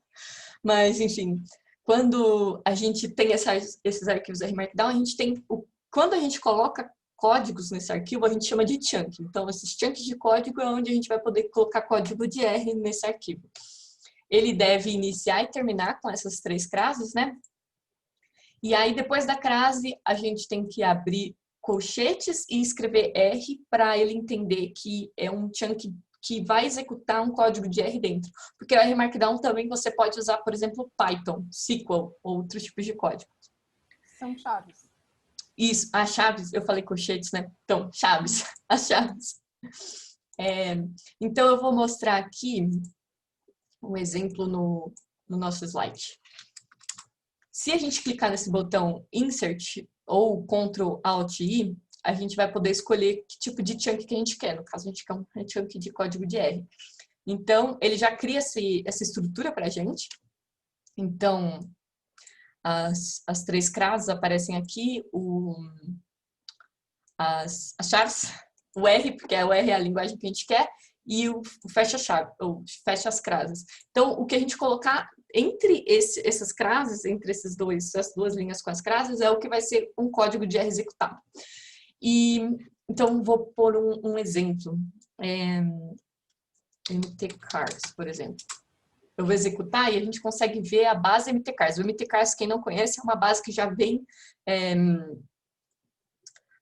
Mas, enfim, quando a gente tem esses arquivos R-Markdown, a gente tem... Quando a gente coloca códigos nesse arquivo, a gente chama de chunk. Então, esses chunks de código é onde a gente vai poder colocar código de R nesse arquivo. Ele deve iniciar e terminar com essas 3 crases, né? E aí, depois da crase, a gente tem que abrir colchetes e escrever R para ele entender que é um chunk que vai executar um código de R dentro. Porque o R-Markdown também você pode usar, por exemplo, Python, SQL, outros tipos de código. São chaves. Isso, as chaves, eu falei colchetes, né? Então, chaves, as chaves. Então, eu vou mostrar aqui um exemplo no nosso slide. Se a gente clicar nesse botão Insert ou Ctrl Alt I, a gente vai poder escolher que tipo de chunk que a gente quer. No caso, a gente quer um chunk de código de R. Então, ele já cria essa estrutura para a gente. Então, as 3 classes aparecem aqui, as chaves, o R, porque o R é a linguagem que a gente quer, e o fecha-chave, ou fecha as classes. Então, o que a gente colocar entre essas classes, entre essas duas linhas com as classes, é o que vai ser um código de R executado. Então, vou pôr um exemplo. mtcars, por exemplo. Eu vou executar e a gente consegue ver a base mtcars. O mtcars, quem não conhece, é uma base que já vem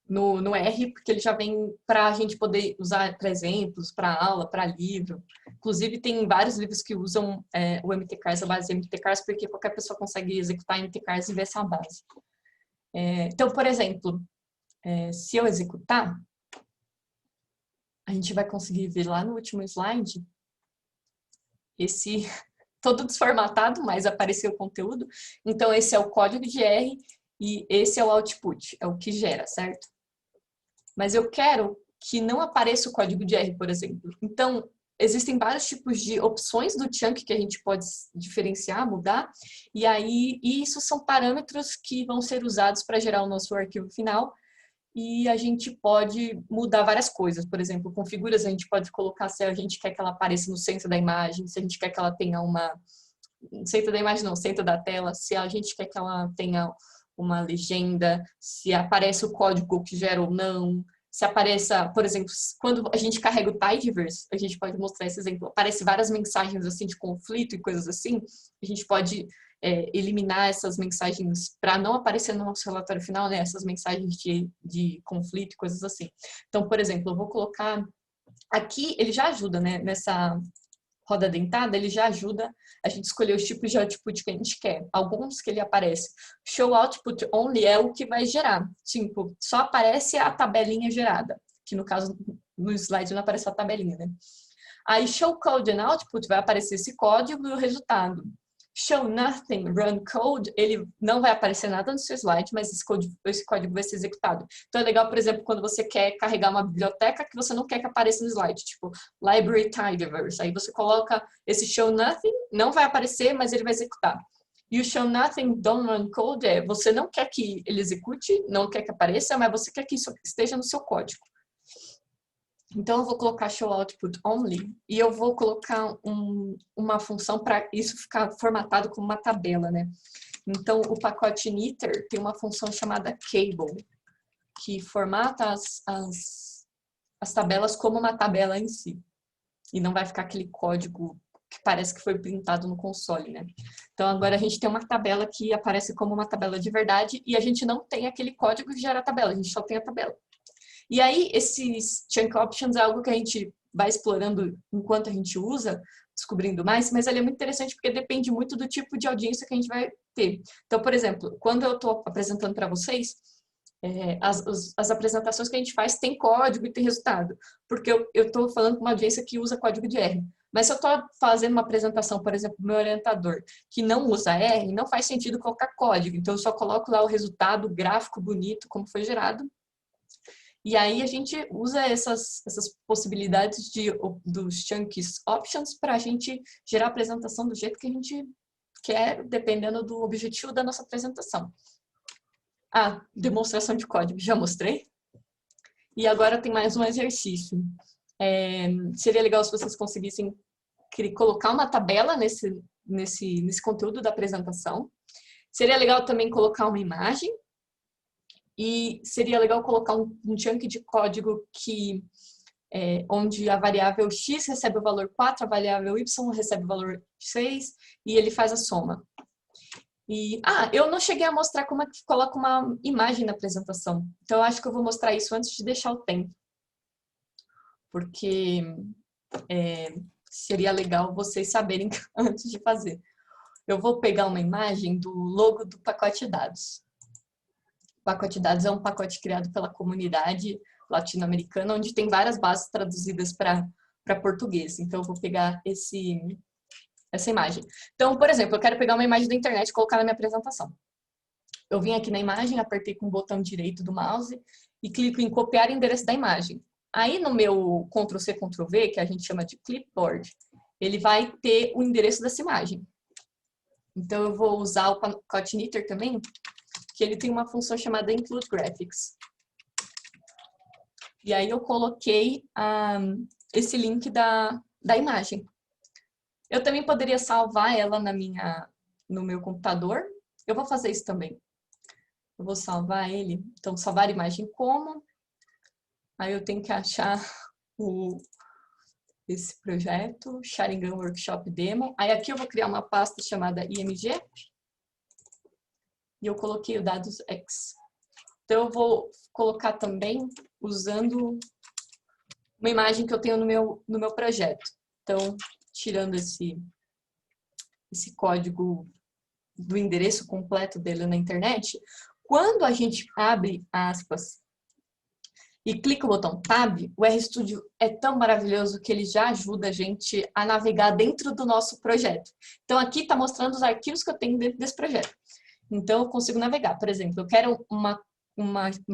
no R, porque ele já vem para a gente poder usar para exemplos, para aula, para livro. Inclusive, tem vários livros que usam o mtcars, a base mtcars, porque qualquer pessoa consegue executar mtcars e ver essa base. Então, por exemplo, se eu executar, a gente vai conseguir ver lá no último slide esse todo desformatado, mas apareceu o conteúdo. Então, esse é o código de R e esse é o output, é o que gera, certo? Mas eu quero que não apareça o código de R, por exemplo. Então, existem vários tipos de opções do chunk que a gente pode diferenciar, mudar, e isso são parâmetros que vão ser usados para gerar o nosso arquivo final, e a gente pode mudar várias coisas. Por exemplo, com figuras a gente pode colocar se a gente quer que ela apareça no centro da imagem, se a gente quer que ela tenha centro da imagem não, centro da tela, se a gente quer que ela tenha uma legenda, se aparece o código que gera ou não, se apareça, por exemplo, quando a gente carrega o Tidyverse, a gente pode mostrar esse exemplo, aparece várias mensagens assim de conflito e coisas assim, a gente pode eliminar essas mensagens para não aparecer no nosso relatório final, né? Essas mensagens de conflito e coisas assim. Então, por exemplo, eu vou colocar aqui, ele já ajuda, né? Nessa roda dentada, ele já ajuda a gente escolher os tipos de output que a gente quer. Alguns que ele aparece. Show output only é o que vai gerar. Tipo, só aparece a tabelinha gerada. Que no caso, no slide não aparece a tabelinha, né? Aí, show code and output vai aparecer esse código e o resultado. Show nothing, run code, ele não vai aparecer nada no seu slide, mas esse código vai ser executado. Então é legal, por exemplo, quando você quer carregar uma biblioteca que você não quer que apareça no slide, tipo library tidyverse. Aí você coloca esse show nothing, não vai aparecer, mas ele vai executar. E o show nothing, don't run code você não quer que ele execute, não quer que apareça, mas você quer que isso esteja no seu código. Então, eu vou colocar show output only e eu vou colocar uma função para isso ficar formatado como uma tabela, né? Então, o pacote knitr tem uma função chamada cable, que formata as tabelas como uma tabela em si. E não vai ficar aquele código que parece que foi printado no console, né? Então, agora a gente tem uma tabela que aparece como uma tabela de verdade e a gente não tem aquele código que gera a tabela, a gente só tem a tabela. E aí, esses chunk options é algo que a gente vai explorando enquanto a gente usa, descobrindo mais, mas ele é muito interessante porque depende muito do tipo de audiência que a gente vai ter. Então, por exemplo, quando eu estou apresentando para vocês, as apresentações que a gente faz tem código e tem resultado, porque eu estou falando com uma audiência que usa código de R. Mas se eu estou fazendo uma apresentação, por exemplo, do meu orientador, que não usa R, não faz sentido colocar código. Então, eu só coloco lá o resultado gráfico bonito, como foi gerado. E aí a gente usa essas possibilidades dos chunks options para a gente gerar a apresentação do jeito que a gente quer, dependendo do objetivo da nossa apresentação. Demonstração de código, já mostrei. E agora tem mais um exercício. Seria legal se vocês conseguissem colocar uma tabela nesse conteúdo da apresentação. Seria legal também colocar uma imagem. E seria legal colocar um chunk de código onde a variável x recebe o valor 4, a variável y recebe o valor 6 e ele faz a soma. Eu não cheguei a mostrar como é que coloca uma imagem na apresentação. Então, eu acho que eu vou mostrar isso antes de deixar o tempo. Porque seria legal vocês saberem antes de fazer. Eu vou pegar uma imagem do logo do pacote de dados. pacote de dados é um pacote criado pela comunidade latino-americana, onde tem várias bases traduzidas para português. Então, eu vou pegar essa imagem. Então, por exemplo, eu quero pegar uma imagem da internet e colocar na minha apresentação. Eu vim aqui na imagem, apertei com o botão direito do mouse e clico em copiar o endereço da imagem. Aí, no meu Ctrl+C, Ctrl+V, que a gente chama de clipboard, ele vai ter o endereço dessa imagem. Então, eu vou usar o pacote knitr também, que ele tem uma função chamada include graphics. E aí eu coloquei esse link da imagem. Eu também poderia salvar ela no meu computador. Eu vou fazer isso também. Eu vou salvar ele. Então, salvar imagem como. Aí eu tenho que achar esse projeto, Sharingan Workshop Demo. Aí aqui eu vou criar uma pasta chamada IMG. E eu coloquei o dados X. Então, eu vou colocar também usando uma imagem que eu tenho no meu projeto. Então, tirando esse código do endereço completo dele na internet, quando a gente abre aspas e clica o botão Tab, o RStudio é tão maravilhoso que ele já ajuda a gente a navegar dentro do nosso projeto. Então, aqui está mostrando os arquivos que eu tenho dentro desse projeto. Então, eu consigo navegar. Por exemplo, eu quero uma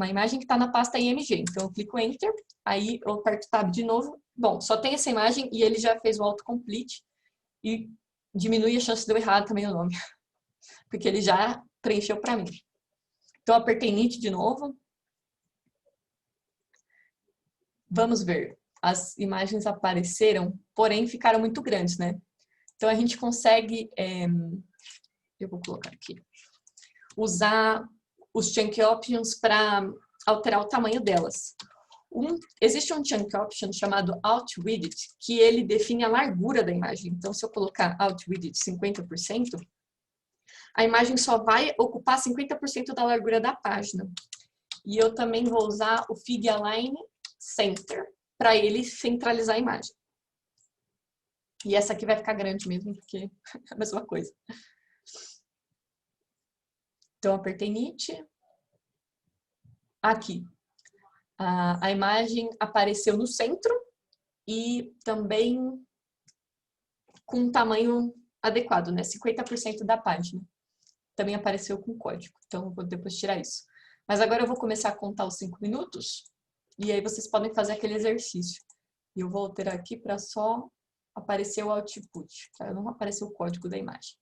imagem que está na pasta IMG. Então, eu clico Enter, aí eu aperto Tab de novo. Bom, só tem essa imagem e ele já fez o autocomplete e diminui a chance de eu errar também o nome, porque ele já preencheu para mim. Então, eu apertei Init de novo. Vamos ver. As imagens apareceram, porém ficaram muito grandes, né? Então, a gente consegue... eu vou colocar aqui. Usar os chunk options para alterar o tamanho delas. Existe um chunk option chamado Alt Widget, que ele define a largura da imagem. Então, se eu colocar Alt Widget 50%, a imagem só vai ocupar 50% da largura da página. E eu também vou usar o Fig Align Center para ele centralizar a imagem. E essa aqui vai ficar grande mesmo, porque é a mesma coisa. Então, apertei Init. Aqui. A imagem apareceu no centro e também com um tamanho adequado, né? 50% da página. Também apareceu com código. Então, eu vou depois tirar isso. Mas agora eu vou começar a contar os 5 minutos. E aí vocês podem fazer aquele exercício. E eu vou alterar aqui para só aparecer o output. Para não aparecer o código da imagem.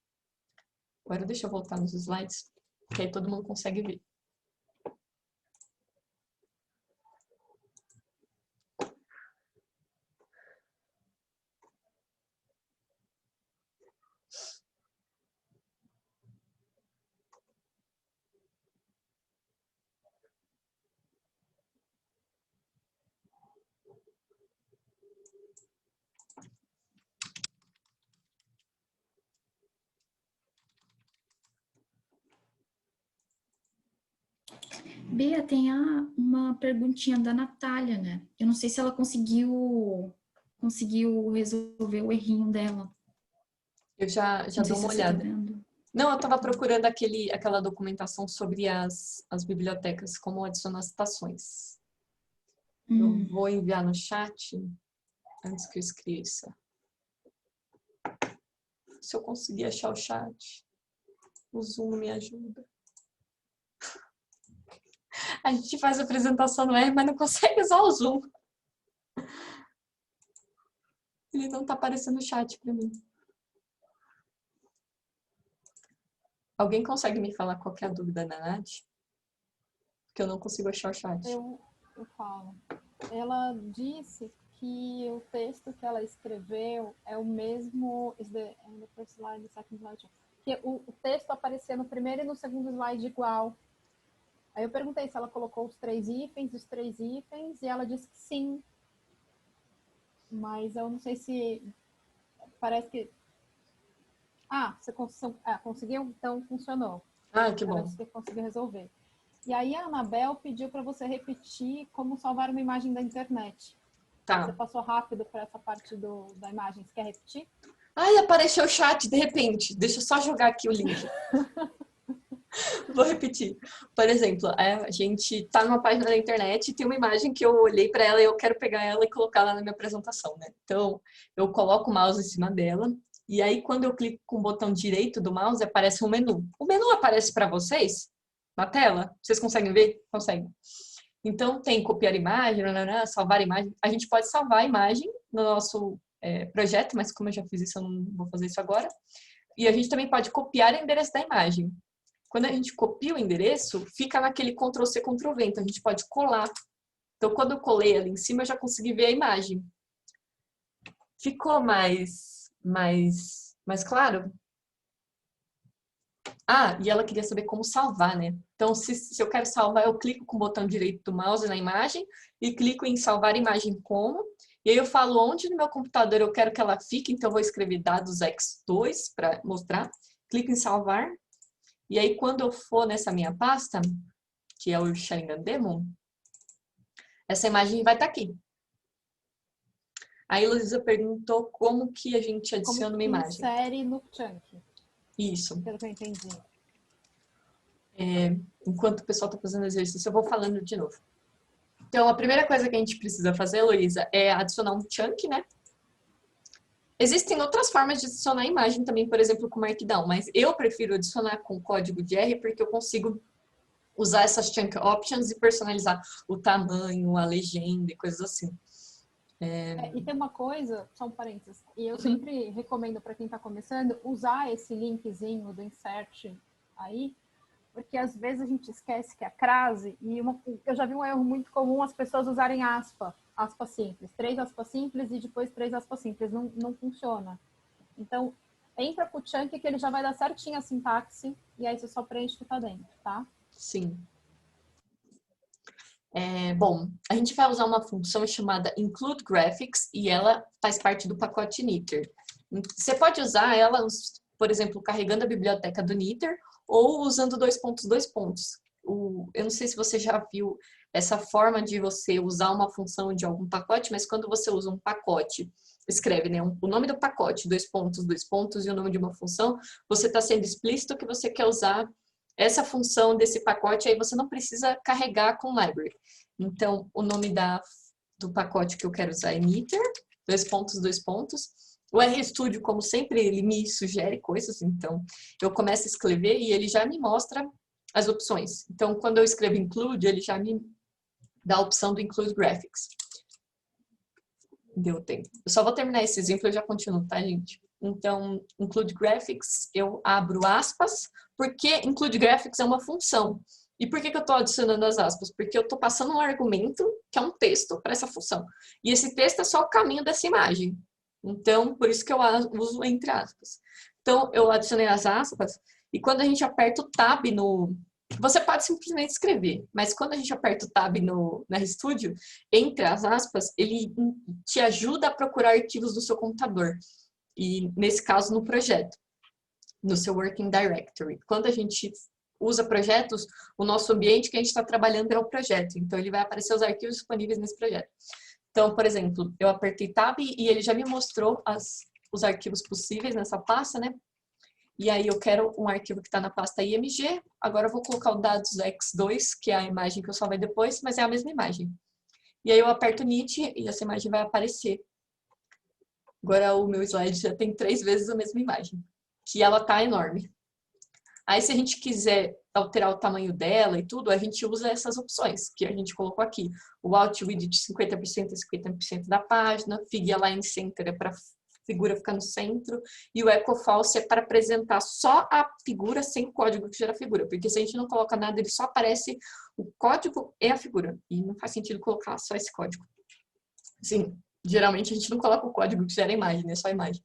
Agora deixa eu voltar nos slides. Que aí todo mundo consegue ver. Bea, tem uma perguntinha da Natália, né? Eu não sei se ela conseguiu resolver o errinho dela. Eu já Não sei dou se uma você tá olhada. vendo. Não, eu estava procurando aquela documentação sobre as bibliotecas, como adicionar citações. Eu vou enviar no chat antes que eu esqueça. Se eu conseguir achar o chat, o Zoom me ajuda. A gente faz a apresentação no R, mas não consegue usar o Zoom. Ele não está aparecendo no chat para mim. Alguém consegue me falar qual que é a dúvida da Nath? Porque eu não consigo achar o chat. Eu falo. Ela disse que o texto que ela escreveu é o mesmo... the first slide, the second slide. Que o texto aparecia no primeiro e no segundo slide igual. Aí eu perguntei se ela colocou os 3 hífens, e ela disse que sim. Mas eu não sei se... Parece que... você conseguiu? Então funcionou. Ah, que bom. Parece que conseguiu resolver. E aí a Anabel pediu para você repetir como salvar uma imagem da internet. Tá. Você passou rápido para essa parte da imagem. Você quer repetir? Ai, apareceu o chat de repente. Deixa eu só jogar aqui o link. Vou repetir. Por exemplo, a gente tá numa página da internet e tem uma imagem que eu olhei para ela e eu quero pegar ela e colocar lá na minha apresentação, né? Então, eu coloco o mouse em cima dela e aí quando eu clico com o botão direito do mouse, aparece um menu. O menu aparece para vocês na tela? Vocês conseguem ver? Conseguem. Então, tem copiar imagem, nananã, salvar imagem. A gente pode salvar a imagem no nosso projeto, mas como eu já fiz isso, eu não vou fazer isso agora. E a gente também pode copiar o endereço da imagem. Quando a gente copia o endereço, fica naquele Ctrl+C, Ctrl+V, então a gente pode colar. Então, quando eu colei ali em cima, eu já consegui ver a imagem. Ficou mais claro? Ah, e ela queria saber como salvar, né? Então, se eu quero salvar, eu clico com o botão direito do mouse na imagem e clico em salvar imagem como. E aí eu falo onde no meu computador eu quero que ela fique, então eu vou escrever dados x2 para mostrar. Clico em salvar. E aí, quando eu for nessa minha pasta, que é o Sharingan Demo, essa imagem vai estar aqui. A Heloísa perguntou como que a gente adiciona uma imagem. Insere no chunk. Isso. Pelo que eu entendi. Enquanto o pessoal está fazendo exercício, eu vou falando de novo. Então, a primeira coisa que a gente precisa fazer, Heloísa, é adicionar um chunk, né? Existem outras formas de adicionar imagem também, por exemplo, com Markdown, mas eu prefiro adicionar com código de R porque eu consigo usar essas chunk options e personalizar o tamanho, a legenda e coisas assim. E tem uma coisa, só um parênteses, e eu sempre recomendo para quem está começando usar esse linkzinho do insert aí, porque às vezes a gente esquece que a crase, e eu já vi um erro muito comum as pessoas usarem aspa simples, 3 aspas simples e depois 3 aspas simples, não funciona. Então, entra com o chunk que ele já vai dar certinho a sintaxe, e aí você só preenche o que está dentro, tá? Sim. Bom, a gente vai usar uma função chamada include graphics e ela faz parte do pacote Knitr. Você pode usar ela, por exemplo, carregando a biblioteca do Knitr ou usando 2 pontos, 2 pontos. Eu não sei se você já viu essa forma de você usar uma função de algum pacote, mas quando você usa um pacote, escreve, né, o nome do pacote, 2 pontos e o nome de uma função, você está sendo explícito que você quer usar essa função desse pacote, aí você não precisa carregar com library. Então, o nome do pacote que eu quero usar é knitr, 2 pontos, 2 pontos. O RStudio, como sempre, ele me sugere coisas, então eu começo a escrever e ele já me mostra as opções. Então, quando eu escrevo include, ele já me dá a opção do include graphics. Deu tempo. Eu só vou terminar esse exemplo e eu já continuo, tá, gente? Então, include graphics, eu abro aspas, porque include graphics é uma função. E por que eu estou adicionando as aspas? Porque eu estou passando um argumento, que é um texto, para essa função. E esse texto é só o caminho dessa imagem. Então, por isso que eu uso entre aspas. Então, eu adicionei as aspas, e quando a gente aperta o Tab no... Você pode simplesmente escrever, mas quando a gente aperta o Tab no RStudio, entre as aspas, ele te ajuda a procurar arquivos do seu computador. E, nesse caso, no projeto, no seu Working Directory. Quando a gente usa projetos, o nosso ambiente que a gente está trabalhando é o projeto. Então, ele vai aparecer os arquivos disponíveis nesse projeto. Então, por exemplo, eu apertei Tab e ele já me mostrou os arquivos possíveis nessa pasta, né? E aí eu quero um arquivo que está na pasta IMG. Agora eu vou colocar o dados x2, que é a imagem que eu salvei depois, mas é a mesma imagem. E aí eu aperto Knit e essa imagem vai aparecer. Agora o meu slide já tem 3 vezes a mesma imagem, que ela tá enorme. Aí se a gente quiser alterar o tamanho dela e tudo, a gente usa essas opções que a gente colocou aqui. O Alt Width 50% a 50% da página, Fig Align Center é para figura ficar no centro, e o Echo False é para apresentar só a figura sem o código que gera a figura, porque se a gente não coloca nada, ele só aparece o código e a figura, e não faz sentido colocar só esse código. Sim, geralmente a gente não coloca o código que gera a imagem, é só a imagem.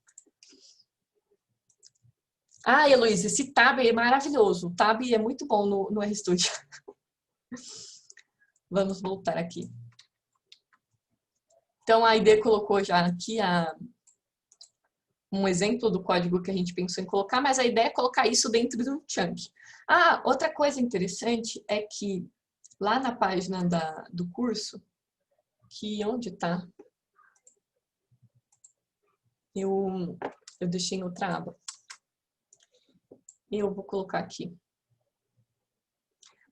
Ah, Heloísa, esse Tab é maravilhoso. O Tab é muito bom no RStudio. Vamos voltar aqui. Então, a ID colocou já aqui um exemplo do código que a gente pensou em colocar, mas a ideia é colocar isso dentro do chunk. Ah, outra coisa interessante é que lá na página do curso, que onde está? Eu deixei em outra aba. Eu vou colocar aqui.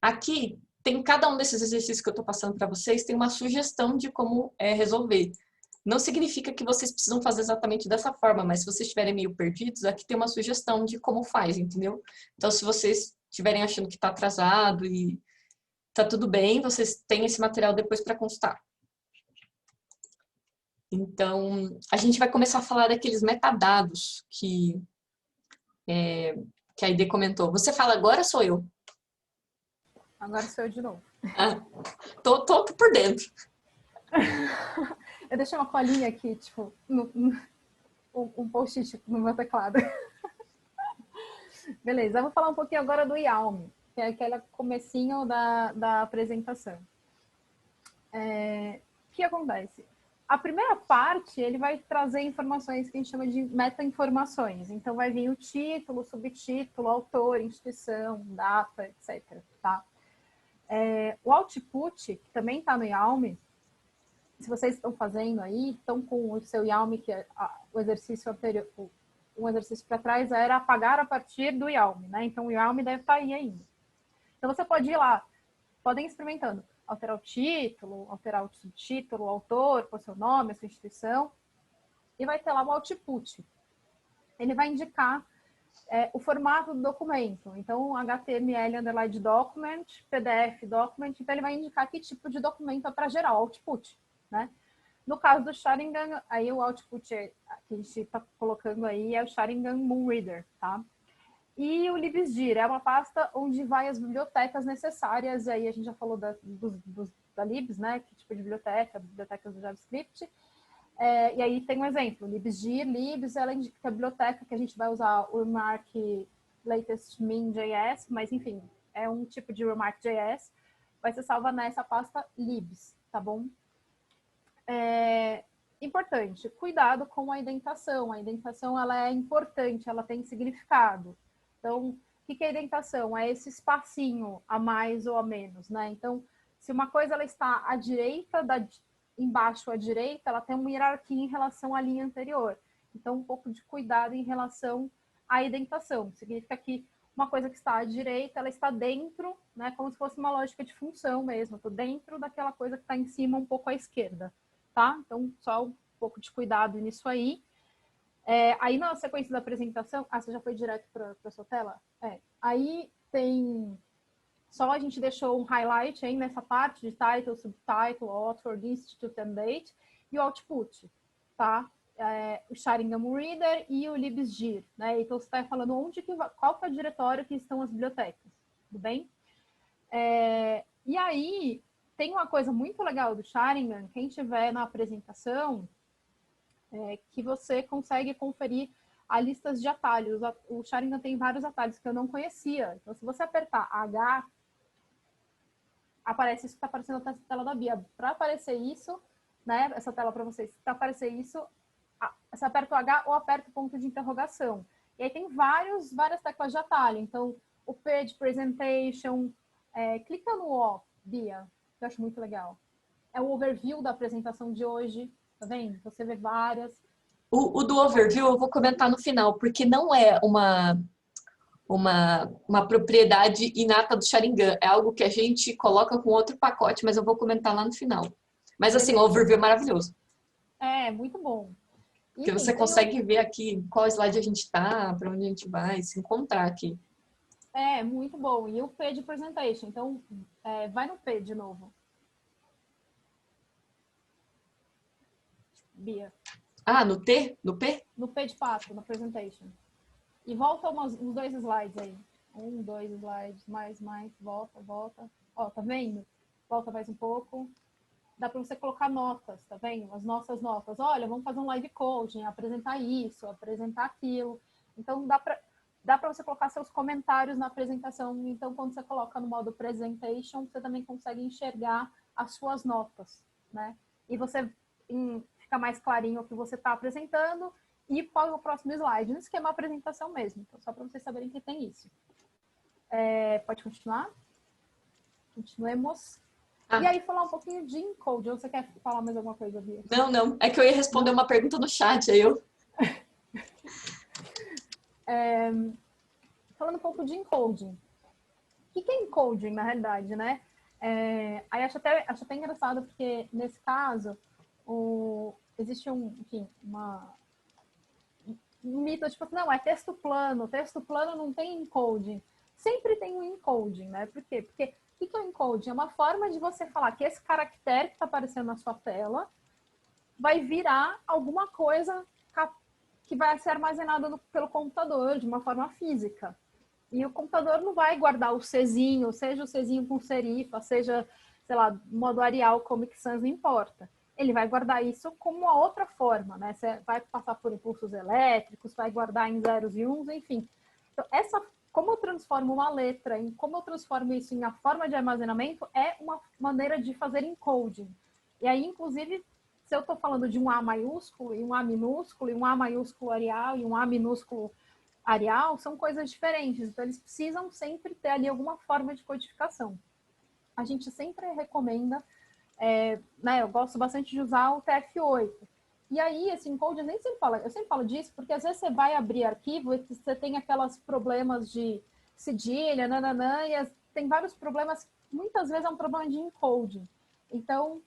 Aqui, tem cada um desses exercícios que eu estou passando para vocês, tem uma sugestão de como resolver. Não significa que vocês precisam fazer exatamente dessa forma, mas se vocês estiverem meio perdidos, aqui tem uma sugestão de como faz, entendeu? Então, se vocês estiverem achando que está atrasado e está tudo bem, vocês têm esse material depois para consultar. Então, a gente vai começar a falar daqueles metadados que a Aide comentou. Você fala agora ou sou eu? Agora sou eu de novo. Ah, tô por dentro. Eu deixei uma colinha aqui, tipo, um post-it no meu teclado. Beleza, eu vou falar um pouquinho agora do IALM, que é aquele comecinho da apresentação. O que acontece? A primeira parte, ele vai trazer informações que a gente chama de meta-informações. Então, vai vir o título, subtítulo, autor, instituição, data, etc. Tá? O output, que também está no IALM, se vocês estão fazendo aí, estão com o seu IALM, que é o exercício anterior, um exercício para trás era apagar a partir do IALM, né? Então, o IALM deve estar aí ainda. Então, você pode ir lá, podem ir experimentando. Alterar o título, alterar o subtítulo, o autor, pôr seu nome, a sua instituição, e vai ter lá o output. Ele vai indicar o formato do documento. Então, HTML underline document, PDF document, então ele vai indicar que tipo de documento é para gerar o output, né? No caso do Sharingan, aí o output que a gente está colocando aí é o Sharingan Moonreader, tá? E o libsdir é uma pasta onde vai as bibliotecas necessárias, e aí a gente já falou da libs, né? Que tipo de biblioteca, bibliotecas do JavaScript. E aí tem um exemplo, libsdir, libs, ela indica a biblioteca que a gente vai usar o remark latest min.js, mas enfim, é um tipo de remark.js, vai ser salva nessa pasta libs, tá bom? Importante, cuidado com a indentação. A indentação, ela é importante, ela tem significado. Então, o que é indentação? É esse espacinho a mais ou a menos, né? Então, se uma coisa ela está à direita, embaixo à direita, ela tem uma hierarquia em relação à linha anterior. Então, um pouco de cuidado em relação à indentação. Significa que uma coisa que está à direita, ela está dentro, né? Como se fosse uma lógica de função mesmo. Estou dentro daquela coisa que está em cima, um pouco à esquerda, tá? Então, só um pouco de cuidado nisso aí. Aí na sequência da apresentação, você já foi direto para a sua tela? Aí tem, só a gente deixou um highlight aí nessa parte de title, subtitle, author, institute and date, e o output, tá? O Sharingan Reader e o libsdir, né? Então você está falando qual que é o diretório que estão as bibliotecas, tudo bem? E aí tem uma coisa muito legal do Sharingan, quem tiver na apresentação, que você consegue conferir a listas de atalhos. O Sharingan tem vários atalhos que eu não conhecia. Então, se você apertar H, aparece isso que está aparecendo na tela da Bia. Para aparecer isso, né, essa tela para vocês, para aparecer isso, você aperta o H ou aperta o ponto de interrogação. E aí tem várias teclas de atalho. Então, o Page Presentation, clica no O, Bia, que eu acho muito legal. É o overview da apresentação de hoje. Tá vendo? Você vê várias. O do overview eu vou comentar no final, porque não é uma propriedade inata do Sharingan. É algo que a gente coloca com outro pacote, mas eu vou comentar lá no final. Mas assim, o overview é maravilhoso. Muito bom. Porque você consegue ver aqui qual slide a gente está, para onde a gente vai, se encontrar aqui. Muito bom. E o Page Presentation. Então, vai no P de novo. Bia. No T? No P? No P de pato, na Presentation. E volta uns 2 slides aí. 1, 2 slides, mais, volta. Ó, tá vendo? Volta mais um pouco. Dá para você colocar notas, tá vendo? As nossas notas. Olha, vamos fazer um live coaching, apresentar isso, apresentar aquilo. Então, dá para você colocar seus comentários na apresentação. Então, quando você coloca no modo Presentation, você também consegue enxergar as suas notas, né? E você fica mais clarinho o que você está apresentando e qual é o próximo slide. No esquema apresentação mesmo. Então, só para vocês saberem que tem isso. Pode continuar? Continuemos. E aí, falar um pouquinho de encode. Ou você quer falar mais alguma coisa, Bia? Não. É que eu ia responder uma pergunta no chat, aí eu... Falando um pouco de encoding. que é encoding, na realidade, né? Aí acho até engraçado, porque nesse caso, existe enfim, um mito, tipo assim, não, é texto plano não tem encoding. Sempre tem um encoding, né? Por quê? Porque o que é o encoding? É uma forma de você falar que esse caractere que está aparecendo na sua tela vai virar alguma coisa que vai ser armazenada pelo computador de uma forma física. E o computador não vai guardar o Czinho, seja o Czinho com serifa, seja, sei lá, modo Arial, Comic Sans, não importa. Ele vai guardar isso como uma outra forma, né? Você vai passar por impulsos elétricos, vai guardar em zeros e uns, enfim. Então, como eu transformo uma letra, como eu transformo isso em a forma de armazenamento, é uma maneira de fazer encoding. E aí, inclusive, se eu estou falando de um A maiúsculo e um A minúsculo, e um A maiúsculo Arial e um A minúsculo Arial, são coisas diferentes. Então, eles precisam sempre ter ali alguma forma de codificação. A gente sempre recomenda, né, eu gosto bastante de usar o TF8. E aí, esse encode, eu sempre falo disso, porque às vezes você vai abrir arquivo e você tem aqueles problemas de cedilha, nananã, e tem vários problemas, muitas vezes é um problema de encoding. Então,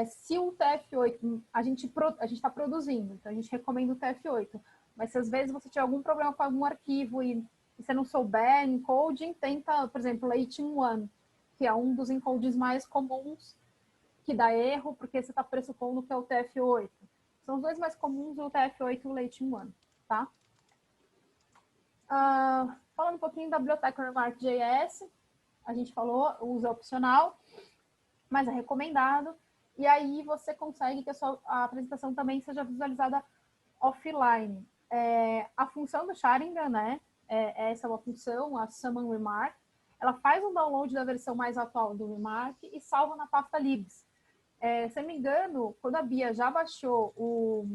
se o TF8, a gente está produzindo, então a gente recomenda o TF8, mas se às vezes você tiver algum problema com algum arquivo e você não souber encoding, tenta, por exemplo, Latin1, que é um dos encodes mais comuns que dá erro, porque você está pressupondo que é o TF8. São os dois mais comuns, o TF8 e o Latin1, tá? Falando um pouquinho da biblioteca Remark.js, a gente falou, o uso é opcional, mas é recomendado. E aí você consegue que a apresentação também seja visualizada offline. A função do Sharingan, né? Essa é uma função, a Summon Remark. Ela faz um download da versão mais atual do Remark e salva na pasta libs. Se eu não me engano, quando a Bia já baixou o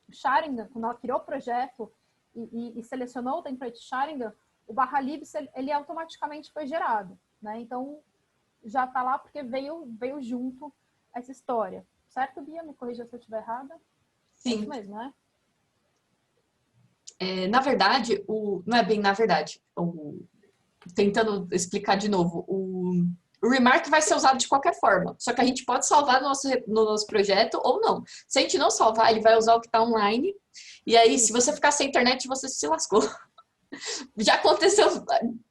Sharingan, quando ela criou o projeto e selecionou o template Sharingan, o /libs ele automaticamente foi gerado, né? Então já está lá porque veio junto essa história. Certo, Bia? Me corrija se eu estiver errada. Sim. É isso mesmo, né? Na verdade, não é bem na verdade. Tentando explicar de novo, o Remark vai ser usado de qualquer forma, só que a gente pode salvar no nosso projeto ou não. Se a gente não salvar, ele vai usar o que está online, e aí, se você ficar sem internet, você se lascou. Já aconteceu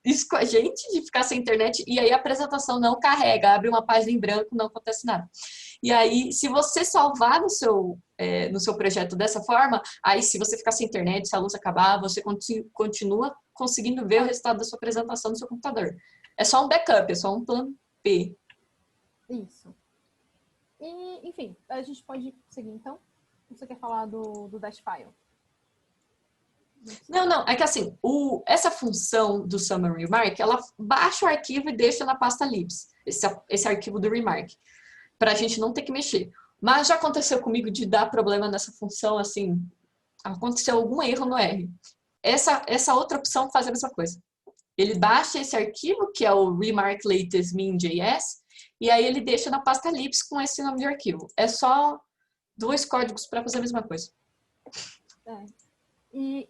isso com a gente, de ficar sem internet, e aí a apresentação não carrega, abre uma página em branco, não acontece nada. E aí, se você salvar no seu projeto dessa forma, aí se você ficar sem internet, se a luz acabar, você continua conseguindo ver o resultado da sua apresentação no seu computador. É só um backup, é só um plano B. Isso. E, enfim, a gente pode seguir, então. Você quer falar do Dash File? Não, é que assim, essa função do Summary Remark, ela baixa o arquivo e deixa na pasta libs, esse arquivo do Remark, para a gente não ter que mexer. Mas já aconteceu comigo de dar problema nessa função, assim, aconteceu algum erro no R. Essa outra opção faz a mesma coisa. Ele baixa esse arquivo, que é o Remark Latest Min.js, e aí ele deixa na pasta libs com esse nome de arquivo. É só 2 códigos para fazer a mesma coisa. E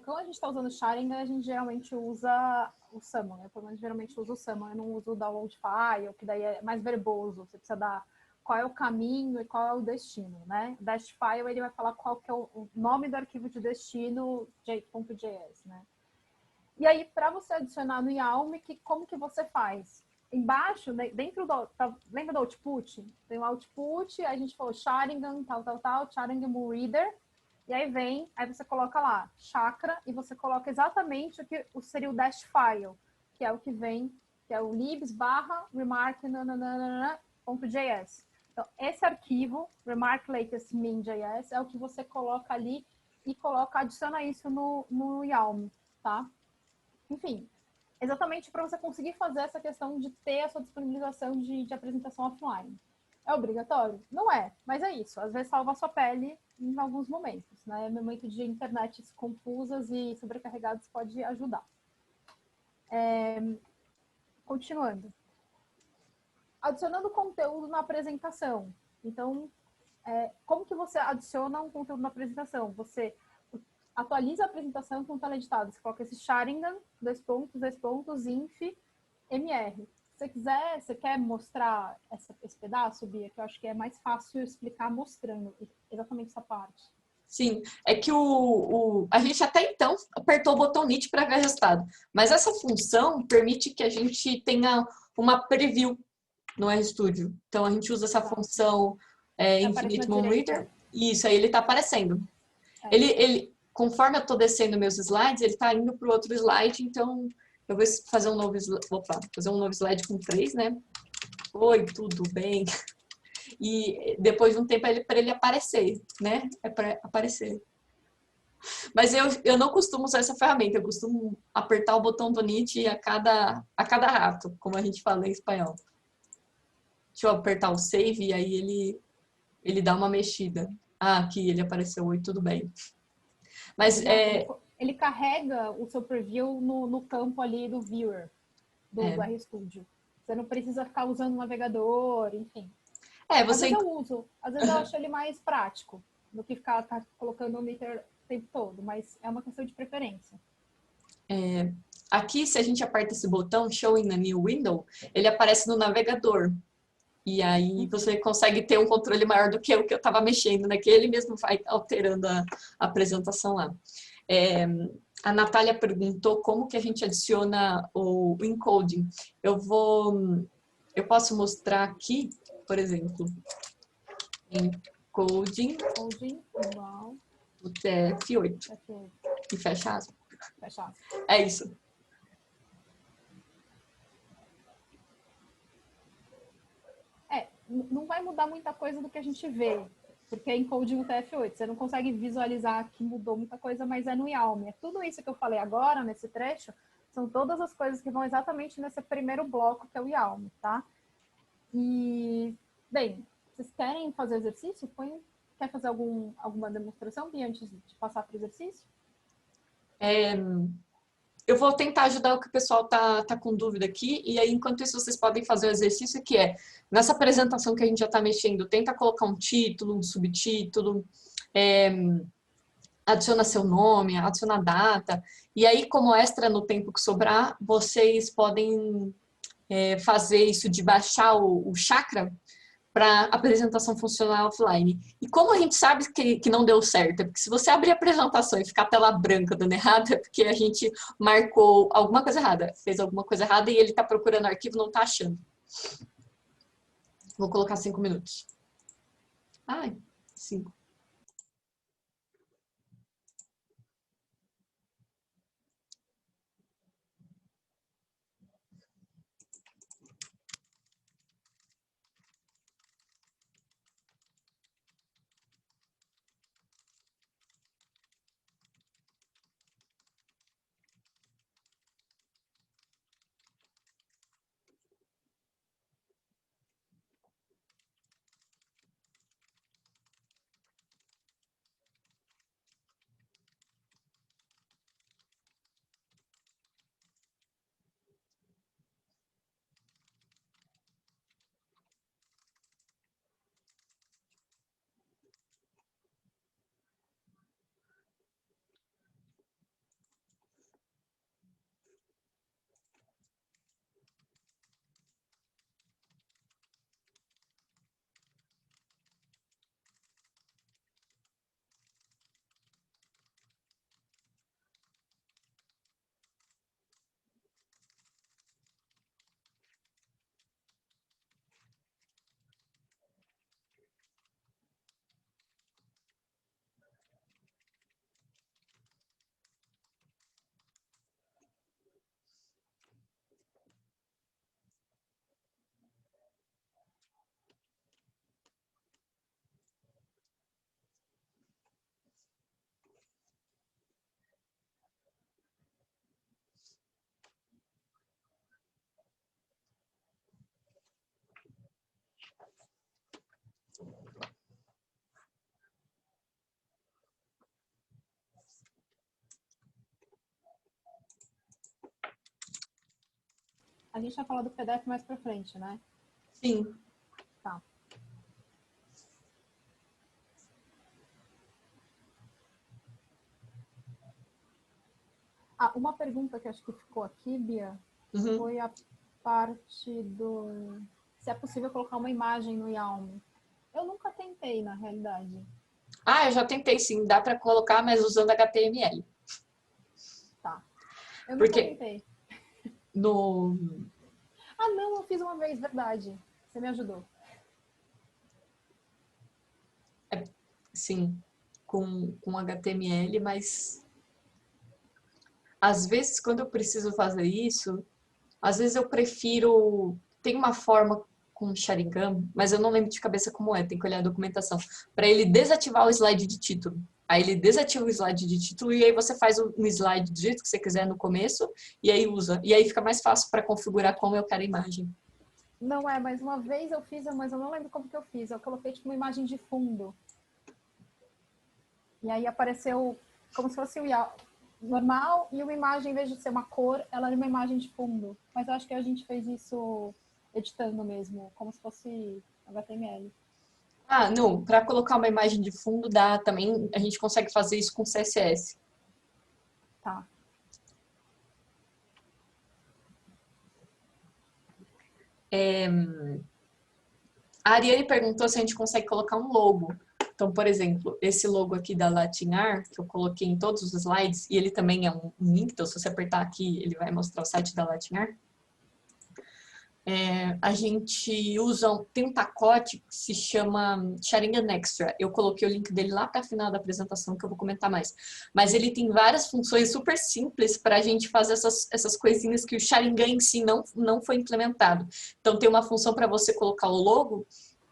quando a gente está usando o Sharingan, a gente geralmente usa o Summon, né? Pelo menos geralmente uso o Summon, eu não uso o download file, que daí é mais verboso, você precisa dar qual é o caminho e qual é o destino, né? O Dash File, ele vai falar qual que é o nome do arquivo de destino .js, né? E aí, para você adicionar no Yalm, como que você faz? Embaixo, dentro lembra do output? Tem o output, aí a gente falou Sharingan, tal, Sharingan Moon Reader, e aí você coloca lá, chakra, e você coloca exatamente o que seria o Dash File, que é o que vem, que é o libs/remark.js. Então, esse arquivo, remark latest min.js, é o que você coloca ali e adiciona isso no Yalm, tá? Enfim, exatamente para você conseguir fazer essa questão de ter a sua disponibilização de apresentação offline. É obrigatório? Não é, mas é isso. Às vezes salva a sua pele em alguns momentos, né? Momento de internet confusas e sobrecarregados pode ajudar. Continuando. Adicionando conteúdo na apresentação. Então, como que você adiciona um conteúdo na apresentação? atualiza a apresentação com o teleeditado. Você coloca esse Sharingan, dois pontos, inf, mr. Se você quiser, você quer mostrar esse pedaço, Bia, que eu acho que é mais fácil explicar mostrando exatamente essa parte. Sim, é que a gente até então apertou o botão Knit para ver o resultado, mas essa função permite que a gente tenha uma preview no RStudio. Então a gente usa essa função Infinite Moon Reader, e isso aí ele está aparecendo. Conforme eu estou descendo meus slides, ele está indo para o outro slide, então eu vou fazer um novo slide com 3, né? Oi, tudo bem? E depois de um tempo para ele aparecer, né? É para aparecer. Mas eu não costumo usar essa ferramenta, eu costumo apertar o botão do Knit a cada rato, como a gente fala em espanhol. Deixa eu apertar o save e aí ele dá uma mexida. Ah, aqui ele apareceu, oi, tudo bem. Mas ele carrega o seu preview no campo ali do viewer do RStudio. Você não precisa ficar usando o navegador, enfim. Às vezes eu uso, às vezes eu acho ele mais prático do que ficar colocando o meter o tempo todo, mas é uma questão de preferência. Aqui, se a gente aperta esse botão, Show in a New Window, ele aparece no navegador. E aí você consegue ter um controle maior do que o que eu estava mexendo, né? Que ele mesmo vai alterando a apresentação lá. A Natália perguntou como que a gente adiciona o encoding. Eu posso mostrar aqui, por exemplo, encoding igual o TF8 e fecha aspas. É isso. Não vai mudar muita coisa do que a gente vê, porque é encoding no TF8. Você não consegue visualizar que mudou muita coisa, mas é no YAWM. É tudo isso que eu falei agora, nesse trecho, são todas as coisas que vão exatamente nesse primeiro bloco, que é o YAWM, tá? E, bem, vocês querem fazer exercício? Quer fazer alguma demonstração, Bia, antes de passar para o exercício? Eu vou tentar ajudar o que o pessoal tá com dúvida aqui, e aí, enquanto isso, vocês podem fazer o exercício que é, nessa apresentação que a gente já está mexendo, tenta colocar um título, um subtítulo, adiciona seu nome, adiciona data, e aí, como extra no tempo que sobrar, vocês podem fazer isso de baixar o chakra para a apresentação funcionar offline. E como a gente sabe que não deu certo? É porque se você abrir a apresentação e ficar a tela branca dando errado, é porque a gente marcou alguma coisa errada, fez alguma coisa errada e ele está procurando o arquivo e não está achando. Vou colocar 5 minutos. Ai, 5. A gente vai falar do PDF mais para frente, né? Sim. Tá. Ah, uma pergunta que acho que ficou aqui, Bia, Uhum. foi a parte se é possível colocar uma imagem no Yalm. Eu nunca tentei, na realidade. Ah, eu já tentei sim, dá para colocar, mas usando HTML. Tá. Eu nunca Porque tentei. no, Ah, não, eu fiz uma vez, verdade. Você me ajudou. sim, com HTML, mas às vezes quando eu preciso fazer isso, às vezes eu prefiro. Tem uma forma com Sharingan, mas eu não lembro de cabeça como é, tem que olhar a documentação. Para ele desativar o slide de título. Aí ele desativa o slide de título e aí você faz um slide do jeito que você quiser no começo e aí usa. E aí fica mais fácil para configurar como eu quero a imagem. Não é, mas uma vez eu fiz, mas eu não lembro como que eu fiz. Eu coloquei tipo uma imagem de fundo. E aí apareceu como se fosse o normal e uma imagem, em vez de ser uma cor, ela era uma imagem de fundo. Mas eu acho que a gente fez isso editando mesmo, como se fosse HTML. Ah, não, para colocar uma imagem de fundo dá também, a gente consegue fazer isso com CSS. Tá. A Ariane perguntou se a gente consegue colocar um logo. Então, por exemplo, esse logo aqui da Latinar, que eu coloquei em todos os slides, e ele também é um link, então se você apertar aqui, ele vai mostrar o site da Latinar. A gente usa, tem um pacote que se chama Sharingan Extra. Eu coloquei o link dele lá para a final da apresentação, que eu vou comentar mais. Mas ele tem várias funções super simples para a gente fazer essas coisinhas que o Sharingan em si não foi implementado. Então, tem uma função para você colocar o logo,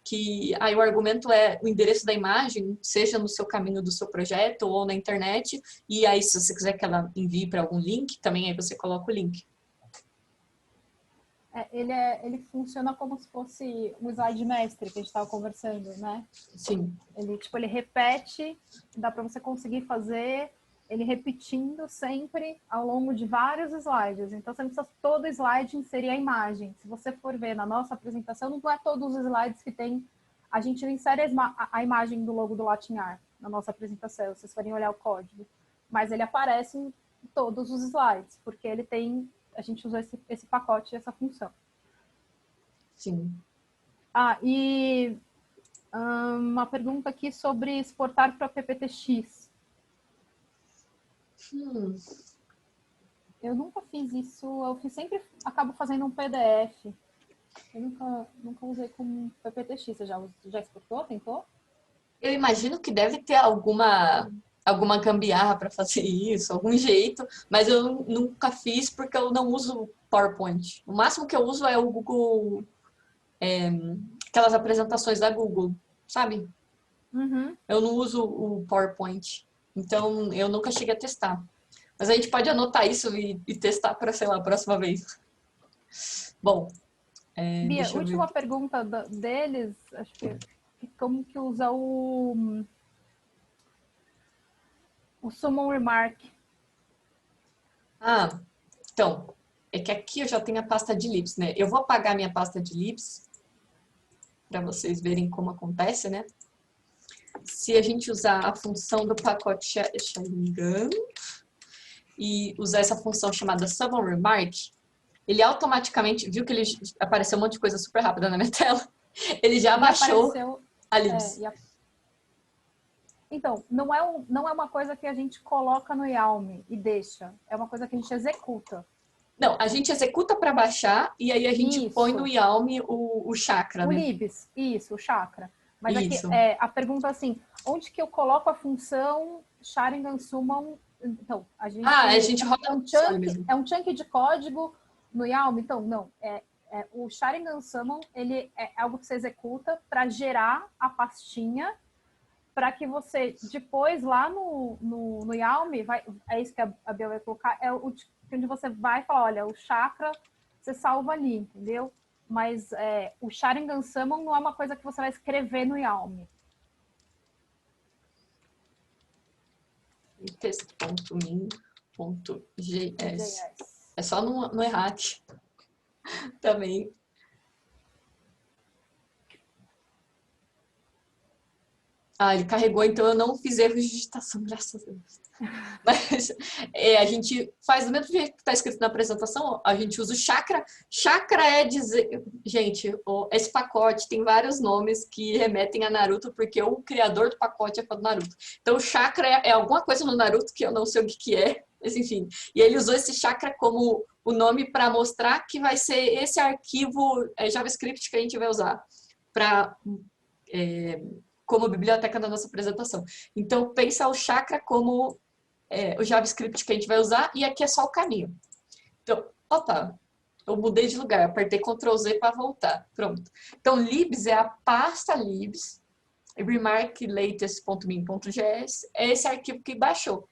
que aí o argumento é o endereço da imagem, seja no seu caminho do seu projeto ou na internet, e aí se você quiser que ela envie para algum link, também aí você coloca o link. Ele funciona como se fosse um slide mestre que a gente estava conversando, né? Sim. Ele repete, dá para você conseguir fazer ele repetindo sempre ao longo de vários slides. Então, você não precisa todo slide inserir a imagem. Se você for ver na nossa apresentação, não é todos os slides que tem. A gente não insere a imagem do logo do Latinar na nossa apresentação, se vocês forem olhar o código. Mas ele aparece em todos os slides, porque ele tem. A gente usou esse pacote, essa função. Sim. Ah, e uma pergunta aqui sobre exportar para PPTX. Eu nunca fiz isso, sempre acabo fazendo um PDF. Eu nunca usei como PPTX. Você já exportou? Tentou? Eu imagino que deve ter alguma gambiarra para fazer isso, algum jeito, mas eu nunca fiz porque eu não uso PowerPoint. O máximo que eu uso é o Google, aquelas apresentações da Google, sabe? Uhum. Eu não uso o PowerPoint, então eu nunca cheguei a testar. Mas a gente pode anotar isso e testar para, sei lá, a próxima vez. Bom, Bia, deixa eu ver. última pergunta deles, acho que como que usa o Summon Remark. Ah, então, é que aqui eu já tenho a pasta de Libs, né? Eu vou apagar minha pasta de Libs para vocês verem como acontece, né? Se a gente usar a função do pacote Sharingan e usar essa função chamada Summon Remark, ele automaticamente, viu que ele apareceu um monte de coisa super rápida na minha tela? Ele já baixou a Libs. Então, não é uma coisa que a gente coloca no Yalm e deixa. É uma coisa que a gente executa. Não, a gente executa para baixar e aí a gente põe no Yalm o chakra, o né? Libs, isso, o chakra. Mas isso. aqui a pergunta é assim, onde que eu coloco a função Sharingan Summon? Então, a gente roda é um chunk de código no Yalm? Então, não. O Sharingan Summon, ele é algo que você executa para gerar a pastinha para que você, depois, lá no Yalm, é isso que a Bia vai colocar, é onde você vai falar, olha, o chakra, você salva ali, entendeu? Mas o Sharingan Summon não é uma coisa que você vai escrever no Yalm. Test.min.js. É só não errar aqui. Também. Ah, ele carregou, então eu não fiz erro de digitação, graças a Deus. Mas a gente faz do mesmo jeito que está escrito na apresentação, a gente usa o chakra. Chakra é dizer... Gente, esse pacote tem vários nomes que remetem a Naruto, porque o criador do pacote é fã do Naruto. Então, o chakra é alguma coisa no Naruto que eu não sei o que é, mas enfim. E ele usou esse chakra como o nome para mostrar que vai ser esse arquivo JavaScript que a gente vai usar como biblioteca da nossa apresentação. Então, pensa o chakra como o JavaScript que a gente vai usar, e aqui é só o caminho. Então, opa, eu mudei de lugar, apertei Ctrl Z para voltar. Pronto. Então, libs é a pasta libs, remarklatest.min.js é esse arquivo que baixou.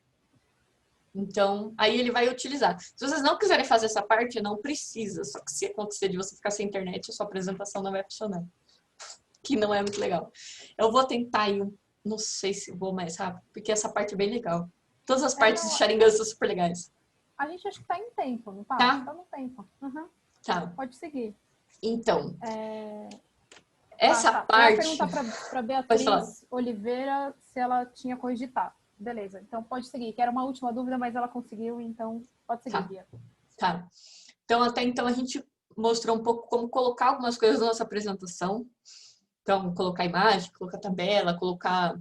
Então, aí ele vai utilizar. Se vocês não quiserem fazer essa parte, não precisa. Só que se acontecer de você ficar sem internet, a sua apresentação não vai funcionar. Que não é muito legal. Eu vou tentar ir, não sei se vou mais rápido, porque essa parte é bem legal. Todas as partes de Sharingan são super legais. A gente acho que tá em tempo, não tá? Tá. Tá no tempo. Uhum. Tá. Pode seguir. Então, essa parte... Eu ia perguntar para Beatriz Oliveira se ela tinha cogitado. Beleza, então pode seguir. Que era uma última dúvida, mas ela conseguiu, então pode seguir, Bia. Tá. Então, até então, a gente mostrou um pouco como colocar algumas coisas na nossa apresentação. Então, colocar imagem, colocar tabela, colocar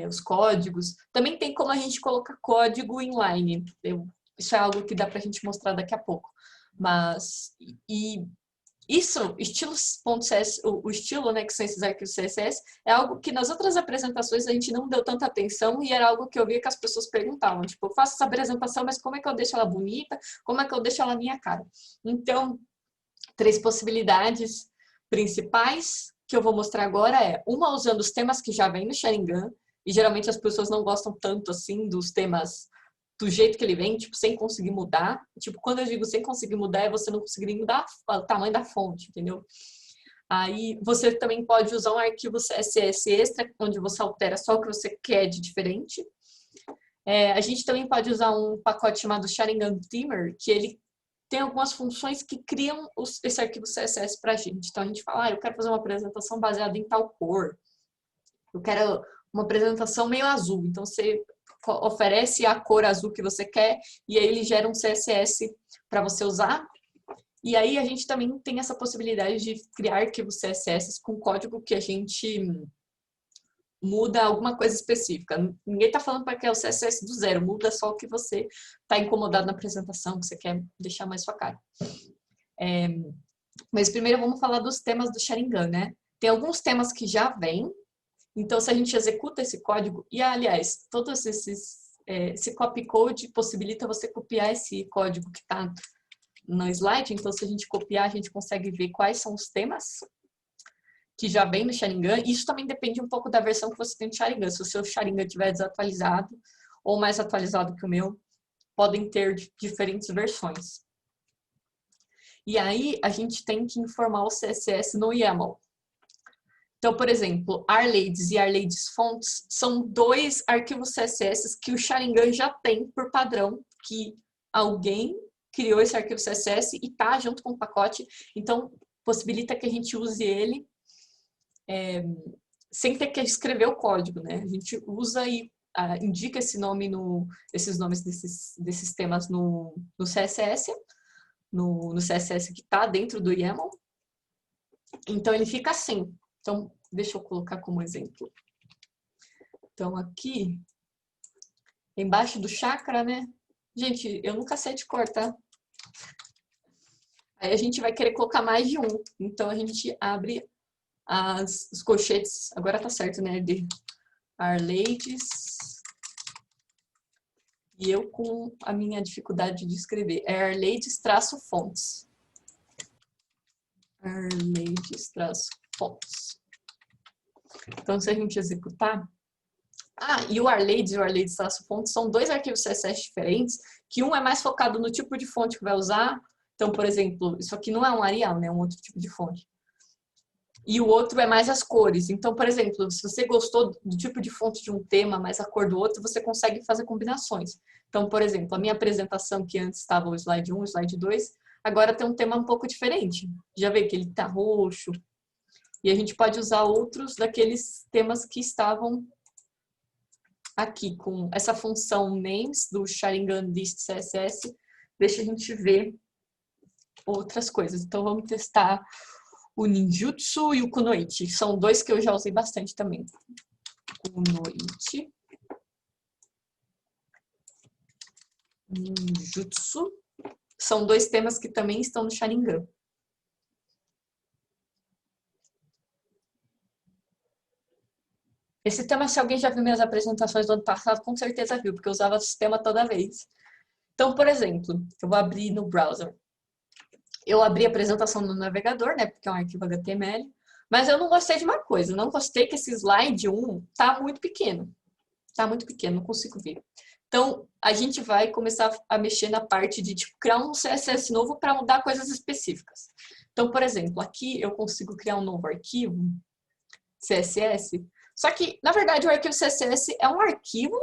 os códigos. Também tem como a gente colocar código inline. Isso é algo que dá pra gente mostrar daqui a pouco. Mas, isso, estilos.cs, o estilo, né, que são esses arquivos CSS, é algo que nas outras apresentações a gente não deu tanta atenção e era algo que eu via que as pessoas perguntavam. Tipo, eu faço essa apresentação, mas como é que eu deixo ela bonita? Como é que eu deixo ela minha cara? Então, 3 possibilidades principais que eu vou mostrar agora uma usando os temas que já vem no Sharingan, e geralmente as pessoas não gostam tanto assim dos temas do jeito que ele vem, tipo, sem conseguir mudar. Tipo, quando eu digo sem conseguir mudar, é você não conseguir mudar o tamanho da fonte, entendeu? Aí você também pode usar um arquivo CSS extra, onde você altera só o que você quer de diferente. A gente também pode usar um pacote chamado Sharingan Themer, que ele tem algumas funções que criam esse arquivo CSS pra gente. Então, a gente fala, eu quero fazer uma apresentação baseada em tal cor. Eu quero uma apresentação meio azul. Então, você oferece a cor azul que você quer e aí ele gera um CSS para você usar. E aí, a gente também tem essa possibilidade de criar arquivos CSS com código que a gente muda alguma coisa específica. Ninguém está falando para criar o CSS do zero, muda só o que você está incomodado na apresentação, que você quer deixar mais sua cara. Mas primeiro vamos falar dos temas do Sharingan, né? Tem alguns temas que já vêm, então se a gente executa esse código, e aliás, todos esse copy code possibilita você copiar esse código que está no slide, então se a gente copiar, a gente consegue ver quais são os temas que já vem no Sharingan. Isso também depende um pouco da versão que você tem de Sharingan. Se o seu Sharingan estiver desatualizado ou mais atualizado que o meu, podem ter diferentes versões. E aí, a gente tem que informar o CSS no YAML. Então, por exemplo, RLadies e RLadies Fonts são 2 arquivos CSS que o Sharingan já tem por padrão, que alguém criou esse arquivo CSS e está junto com o pacote. Então, possibilita que a gente use ele sem ter que escrever o código, né? A gente usa e indica esses nomes desses temas no CSS, no CSS que está dentro do YAML. Então, ele fica assim. Então, deixa eu colocar como exemplo. Então, aqui, embaixo do chakra, né? Gente, eu nunca sei de cor, tá? Aí a gente vai querer colocar mais de um. Então, a gente abre os colchetes, agora tá certo, né? De RLadies. E eu com a minha dificuldade de escrever. É RLadies-fonts. RLadies-fonts. Então, se a gente executar... e o RLadies e o RLadies-fonts são 2 arquivos CSS diferentes, que um é mais focado no tipo de fonte que vai usar. Então, por exemplo, isso aqui não é um Arial, né? É um outro tipo de fonte. E o outro é mais as cores. Então, por exemplo, se você gostou do tipo de fonte de um tema, mas a cor do outro, você consegue fazer combinações. Então, por exemplo, a minha apresentação que antes estava o slide 1, o slide 2, agora tem um tema um pouco diferente. Já vê que ele está roxo. E a gente pode usar outros daqueles temas que estavam aqui com essa função names do Sharingan List CSS, deixa a gente ver outras coisas. Então, vamos testar o Ninjutsu e o Kunoichi. São dois que eu já usei bastante também. Kunoichi. Ninjutsu. São dois temas que também estão no Sharingan. Esse tema, se alguém já viu minhas apresentações do ano passado, com certeza viu, porque eu usava esse tema toda vez. Então, por exemplo, eu vou abrir no browser. Eu abri a apresentação no navegador, né, porque é um arquivo HTML, mas eu não gostei de uma coisa, não gostei que esse slide 1 tá muito pequeno. Tá muito pequeno, não consigo ver. Então, a gente vai começar a mexer na parte de tipo, criar um CSS novo para mudar coisas específicas. Então, por exemplo, aqui eu consigo criar um novo arquivo, CSS, só que, na verdade, o arquivo CSS é um arquivo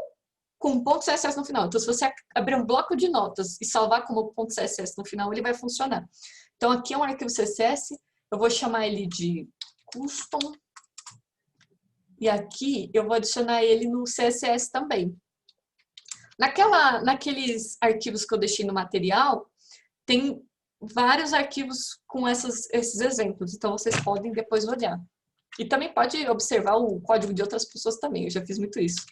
com ponto .css no final. Então, se você abrir um bloco de notas e salvar como ponto .css no final, ele vai funcionar. Então, aqui é um arquivo CSS, eu vou chamar ele de custom, e aqui eu vou adicionar ele no CSS também. Naqueles arquivos que eu deixei no material, tem vários arquivos com esses exemplos, então vocês podem depois olhar. E também pode observar o código de outras pessoas também, eu já fiz muito isso.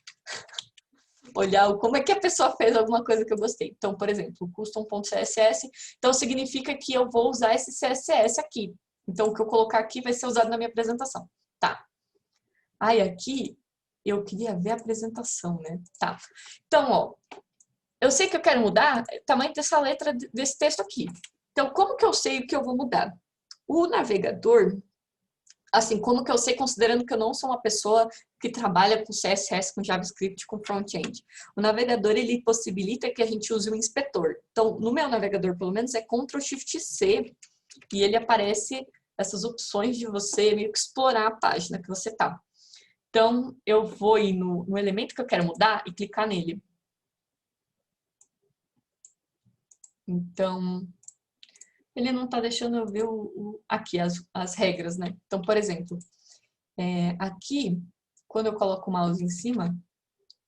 Olhar como é que a pessoa fez alguma coisa que eu gostei. Então, por exemplo, custom.css, então significa que eu vou usar esse CSS aqui. Então, o que eu colocar aqui vai ser usado na minha apresentação. Tá. Aí, aqui, eu queria ver a apresentação, né? Tá. Então, ó, eu sei que eu quero mudar o tamanho dessa letra desse texto aqui. Então, como que eu sei o que eu vou mudar? O navegador, assim, como que eu sei, considerando que eu não sou uma pessoa que trabalha com CSS, com JavaScript, com front-end. O navegador, ele possibilita que a gente use o inspetor. Então, no meu navegador, pelo menos, é Ctrl+Shift+C, e ele aparece essas opções de você meio que explorar a página que você tá. Então, eu vou ir no elemento que eu quero mudar e clicar nele. Então, ele não está deixando eu ver aqui as regras, né? Então, por exemplo, aqui, quando eu coloco o mouse em cima,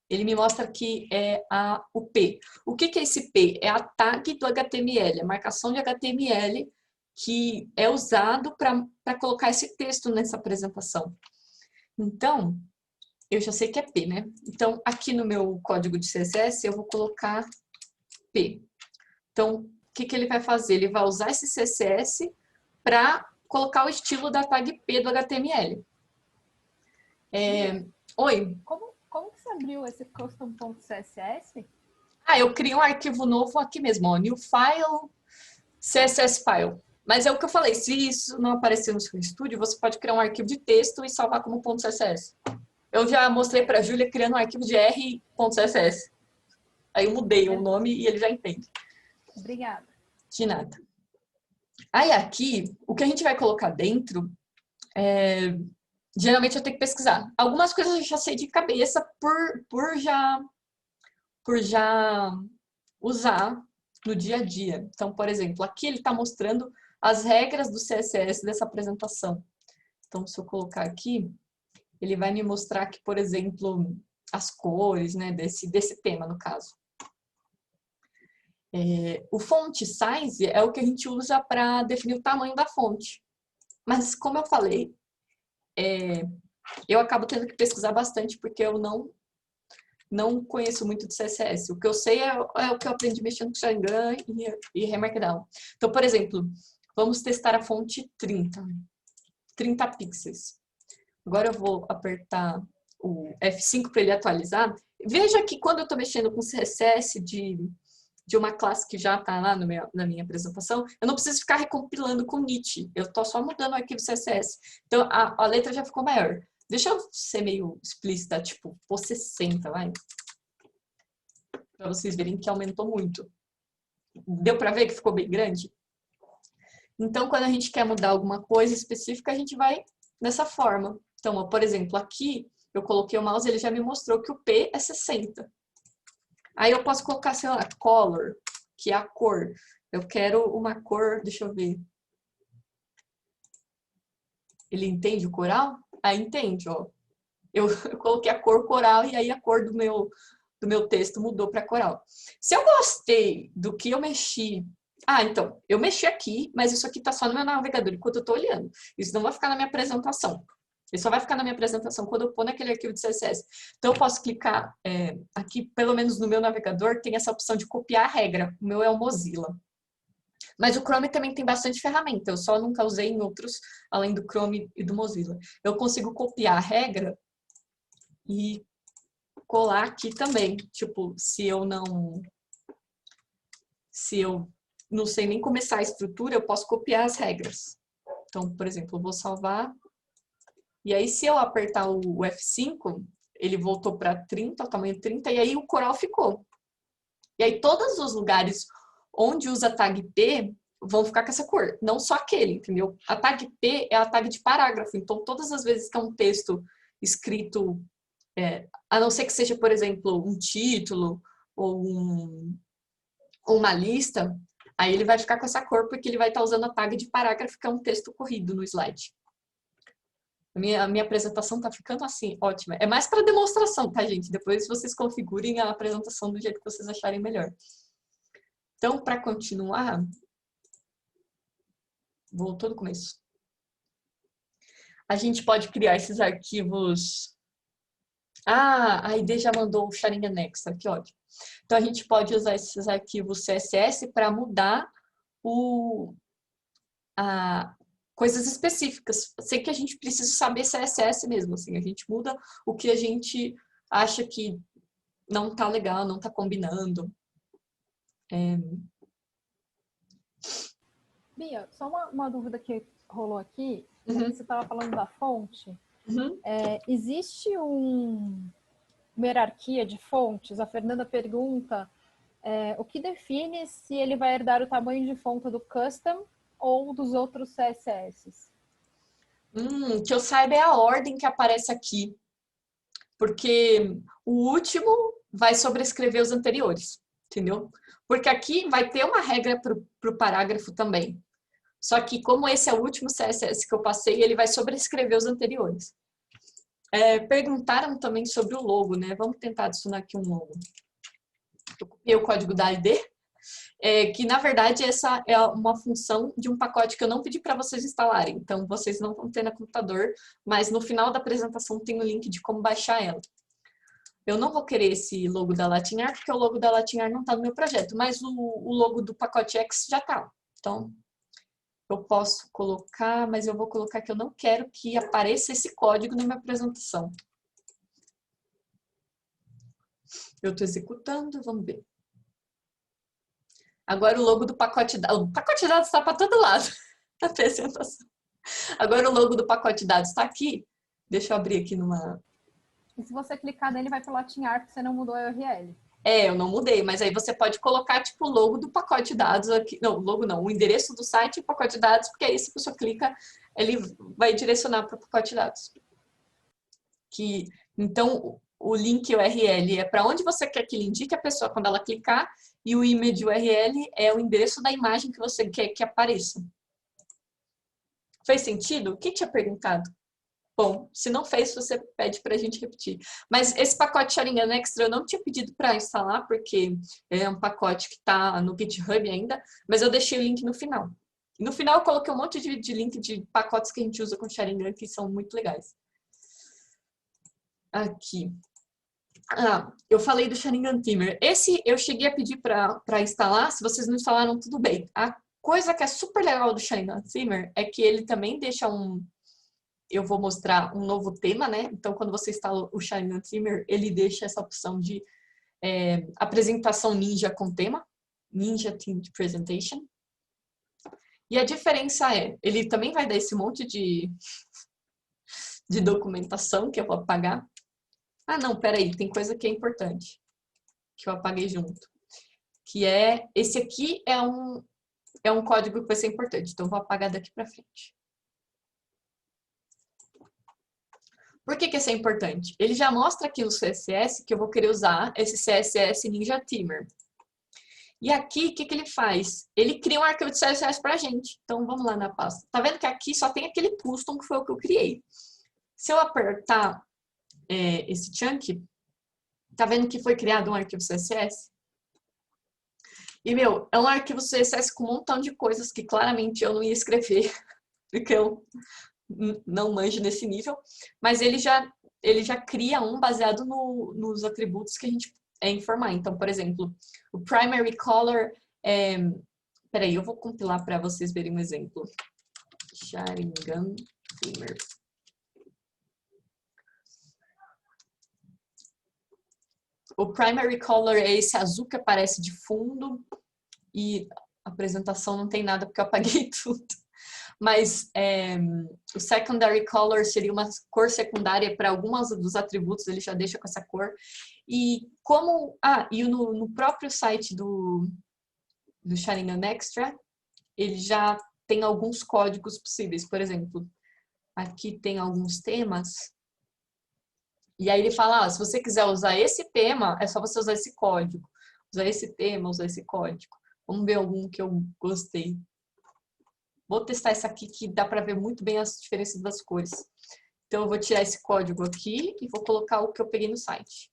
ele me mostra que é o P. O que é esse P? É a tag do HTML, a marcação de HTML que é usado para colocar esse texto nessa apresentação. Então, eu já sei que é P, né? Então, aqui no meu código de CSS, eu vou colocar P. Então, o que ele vai fazer? Ele vai usar esse CSS para colocar o estilo da tag P do HTML. Oi? Como que você abriu esse custom.css? Eu criei um arquivo novo aqui mesmo, ó, new file, CSS file. Mas é o que eu falei, se isso não aparecer no seu estúdio, você pode criar um arquivo de texto e salvar como .css. Eu já mostrei para a Júlia criando um arquivo de r.css. Aí eu mudei o nome e ele já entende. Obrigada. De nada. Aí aqui, o que a gente vai colocar dentro, geralmente eu tenho que pesquisar. Algumas coisas eu já sei de cabeça por já usar no dia a dia. Então, por exemplo, aqui ele está mostrando as regras do CSS dessa apresentação. Então, se eu colocar aqui, ele vai me mostrar que, por exemplo, as cores, né, desse tema, no caso. O font size é o que a gente usa para definir o tamanho da fonte. Mas, como eu falei, eu acabo tendo que pesquisar bastante porque eu não conheço muito de CSS. O que eu sei é o que eu aprendi mexendo com Sharingan e Remarkdown. Então, por exemplo, vamos testar a fonte 30 pixels. Agora eu vou apertar o F5 para ele atualizar. Veja que quando eu estou mexendo com CSS de uma classe que já está lá na minha apresentação, eu não preciso ficar recompilando com init. Eu estou só mudando o arquivo CSS. Então, a letra já ficou maior. Deixa eu ser meio explícita, tipo, pôr 60, vai. Para vocês verem que aumentou muito. Deu para ver que ficou bem grande? Então, quando a gente quer mudar alguma coisa específica, a gente vai dessa forma. Então, ó, por exemplo, aqui eu coloquei o mouse e ele já me mostrou que o P é 60. Aí eu posso colocar, sei lá, color, que é a cor. Eu quero uma cor, deixa eu ver. Ele entende o coral? Entende, ó. eu coloquei a cor coral e aí a cor do meu texto mudou para coral. Se eu gostei do que eu mexi... então, eu mexi aqui, mas isso aqui está só no meu navegador enquanto eu estou olhando. Isso não vai ficar na minha apresentação. Isso só vai ficar na minha apresentação quando eu pôr naquele arquivo de CSS. Então, eu posso clicar aqui, pelo menos no meu navegador, tem essa opção de copiar a regra. O meu é o Mozilla. Mas o Chrome também tem bastante ferramenta. Eu só nunca usei em outros, além do Chrome e do Mozilla. Eu consigo copiar a regra e colar aqui também. Tipo, se eu não sei nem começar a estrutura, eu posso copiar as regras. Então, por exemplo, eu vou salvar. E aí, se eu apertar o F5, ele voltou para 30, o tamanho 30, e aí o coral ficou. E aí, todos os lugares onde usa tag P vão ficar com essa cor. Não só aquele, entendeu? A tag P é a tag de parágrafo. Então, todas as vezes que é um texto escrito, a não ser que seja, por exemplo, um título ou uma lista, aí ele vai ficar com essa cor porque ele vai estar usando a tag de parágrafo, que é um texto corrido no slide. A minha apresentação tá ficando assim, ótima. É mais para demonstração, tá, gente? Depois vocês configurem a apresentação do jeito que vocês acharem melhor. Então, para continuar, voltou do começo. A gente pode criar esses arquivos... a ID já mandou o Sharing Annex, que ótimo. Então, a gente pode usar esses arquivos CSS para mudar coisas específicas. Sei que a gente precisa saber CSS mesmo, assim, a gente muda o que a gente acha que não tá legal, não tá combinando. Bia, só uma dúvida que rolou aqui. Uhum. Você estava falando da fonte. Uhum. Existe uma hierarquia de fontes? A Fernanda pergunta o que define se ele vai herdar o tamanho de fonte do custom ou dos outros CSS? Que eu saiba é a ordem que aparece aqui. Porque o último vai sobrescrever os anteriores, entendeu? Porque aqui vai ter uma regra para o parágrafo também. Só que como esse é o último CSS que eu passei, ele vai sobrescrever os anteriores. Perguntaram também sobre o logo, né? Vamos tentar adicionar aqui um logo. Eu copiei o código da ID, que na verdade essa é uma função de um pacote que eu não pedi para vocês instalarem. Então vocês não vão ter no computador, mas no final da apresentação tem o link de como baixar ela. Eu não vou querer esse logo da Latinhar, porque o logo da Latinhar não está no meu projeto, mas o logo do pacote X já está. Então, eu posso colocar, mas eu vou colocar que eu não quero que apareça esse código na minha apresentação. Eu estou executando, vamos ver. Agora o logo do pacote dados. O pacote dados está para todo lado na apresentação. Agora o logo do pacote dados está aqui. Deixa eu abrir aqui numa... E se você clicar nele, vai para o Latinhar, porque você não mudou a URL. Eu não mudei, mas aí você pode colocar, tipo, o logo do pacote de dados aqui. Não, o logo não, o endereço do site e o pacote de dados, porque aí se a pessoa clica, ele vai direcionar para o pacote de dados. Então, o link URL é para onde você quer que ele indique a pessoa quando ela clicar, e o image URL é o endereço da imagem que você quer que apareça. Fez sentido? O que tinha perguntado? Bom, se não fez, você pede para a gente repetir. Mas esse pacote Sharing Extra eu não tinha pedido para instalar, porque é um pacote que está no GitHub ainda, mas eu deixei o link no final. No final eu coloquei um monte de link de pacotes que a gente usa com Sharing que são muito legais. Aqui. Eu falei do Sharing Themer. Esse eu cheguei a pedir para instalar, se vocês não instalaram, tudo bem. A coisa que é super legal do Sharing Themer é que ele também deixa eu vou mostrar um novo tema, né? Então, quando você instala o Sharing Themer, ele deixa essa opção de apresentação ninja com tema, Ninja Themed Presentation. E a diferença ele também vai dar esse monte de documentação que eu vou apagar. Não, peraí, tem coisa que é importante, que eu apaguei junto. Que esse aqui é um código que vai ser importante, então eu vou apagar daqui para frente. Por que esse é importante? Ele já mostra aqui no CSS que eu vou querer usar esse CSS Ninja Themer. E aqui, o que ele faz? Ele cria um arquivo de CSS para a gente. Então, vamos lá na pasta. Tá vendo que aqui só tem aquele custom que foi o que eu criei. Se eu apertar esse chunk, tá vendo que foi criado um arquivo CSS? E, meu, é um arquivo CSS com um montão de coisas que claramente eu não ia escrever, porque eu não manjo nesse nível, mas ele já cria um baseado nos atributos que a gente informar. Então, por exemplo, o primary color peraí, eu vou compilar para vocês verem um exemplo. Sharingan Themer. O primary color é esse azul que aparece de fundo e a apresentação não tem nada porque eu apaguei tudo. Mas o secondary color seria uma cor secundária para alguns dos atributos, ele já deixa com essa cor. E como... e no próprio site do Sharingan Extra, ele já tem alguns códigos possíveis. Por exemplo, aqui tem alguns temas. E aí ele fala, se você quiser usar esse tema, é só você usar esse código. Usar esse tema, usar esse código. Vamos ver algum que eu gostei. Vou testar esse aqui que dá para ver muito bem as diferenças das cores. Então eu vou tirar esse código aqui e vou colocar o que eu peguei no site.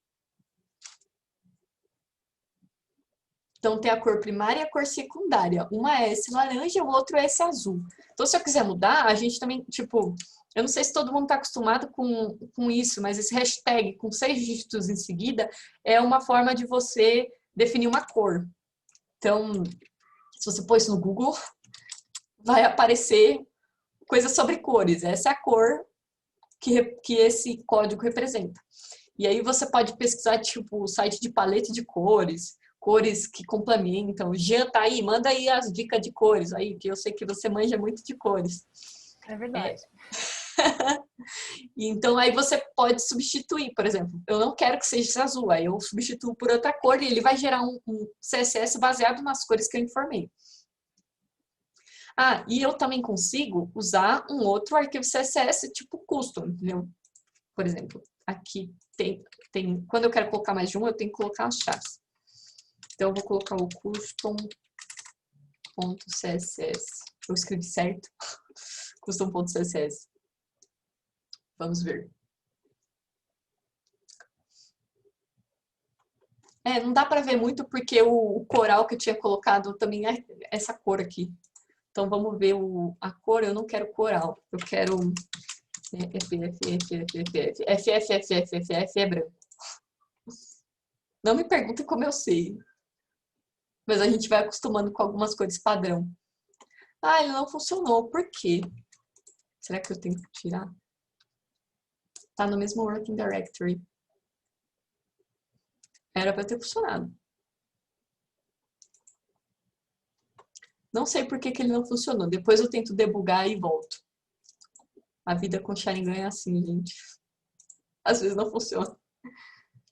Então tem a cor primária e a cor secundária. Uma é esse laranja, o outro é esse azul. Então se eu quiser mudar, a gente também, tipo... Eu não sei se todo mundo está acostumado com isso, mas esse hashtag com 6 dígitos em seguida é uma forma de você definir uma cor. Então, se você pôr isso no Google, vai aparecer coisas sobre cores. Essa é a cor que esse código representa. E aí você pode pesquisar, tipo, o site de paleta de cores, cores que complementam. O Jean tá aí, manda aí as dicas de cores, aí, que eu sei que você manja muito de cores. É verdade. Então aí você pode substituir, por exemplo, eu não quero que seja azul, aí eu substituo por outra cor e ele vai gerar um CSS baseado nas cores que eu informei. E eu também consigo usar um outro arquivo CSS tipo custom, entendeu? Por exemplo, aqui tem quando eu quero colocar mais de um, eu tenho que colocar as chaves. Então eu vou colocar o custom.css. Eu escrevi certo? Custom.css. Vamos ver. Não dá para ver muito porque o coral que eu tinha colocado também é essa cor aqui. Então vamos ver a cor. Eu não quero coral. Eu quero FFFFFFF é branco. Não me perguntem como eu sei. Mas a gente vai acostumando com algumas cores padrão. Ele não funcionou. Por quê? Será que eu tenho que tirar? Tá no mesmo working directory. Era para ter funcionado. Não sei por que ele não funcionou. Depois eu tento debugar e volto. A vida com Sharingan é assim, gente. Às vezes não funciona.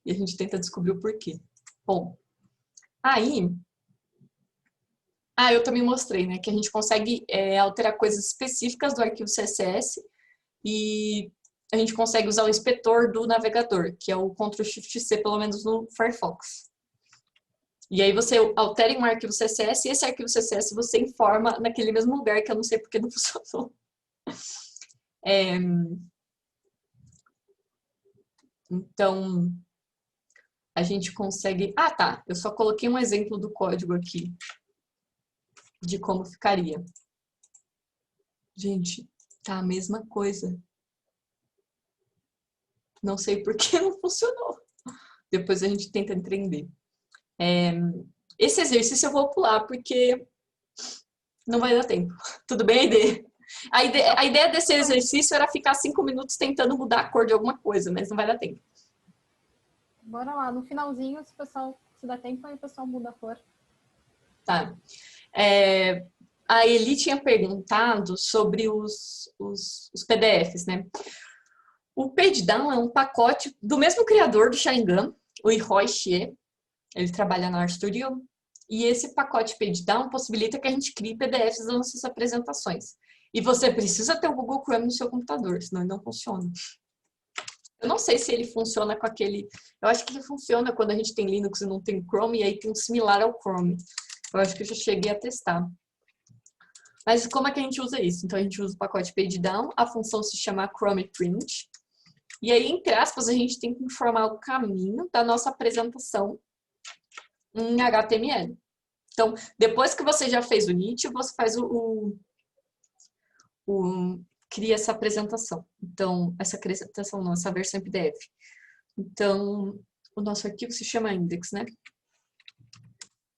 E a gente tenta descobrir o porquê. Bom, aí... eu também mostrei, né? Que a gente consegue alterar coisas específicas do arquivo CSS e a gente consegue usar o inspetor do navegador, que é o Ctrl+Shift+C, pelo menos no Firefox. E aí você altera em um arquivo CSS e esse arquivo CSS você informa naquele mesmo lugar que eu não sei porque não funcionou. Então, a gente consegue... tá. Eu só coloquei um exemplo do código aqui de como ficaria. Gente, tá a mesma coisa. Não sei por que não funcionou. Depois a gente tenta entender. Esse exercício eu vou pular porque não vai dar tempo. Tudo bem a ideia? A ideia desse exercício era ficar 5 minutos tentando mudar a cor de alguma coisa, mas não vai dar tempo. Bora lá, no finalzinho, se dá tempo, aí o pessoal muda a cor. Tá. A Eli tinha perguntado sobre os PDFs, né? O Pagedown é um pacote do mesmo criador do Sharingan, o Ihoi Xie. Ele trabalha na RStudio. E esse pacote Pagedown possibilita que a gente crie PDFs das nossas apresentações. E você precisa ter o Google Chrome no seu computador, senão ele não funciona. Eu não sei se ele funciona com aquele... Eu acho que ele funciona quando a gente tem Linux e não tem Chrome, e aí tem um similar ao Chrome. Eu acho que eu já cheguei a testar. Mas como é que a gente usa isso? Então a gente usa o pacote Pagedown, a função se chama Chrome Print. E aí, entre aspas, a gente tem que informar o caminho da nossa apresentação em HTML. Então, depois que você já fez o init, você faz cria essa apresentação. Então, essa apresentação não, essa versão em PDF. Então, o nosso arquivo se chama index, né?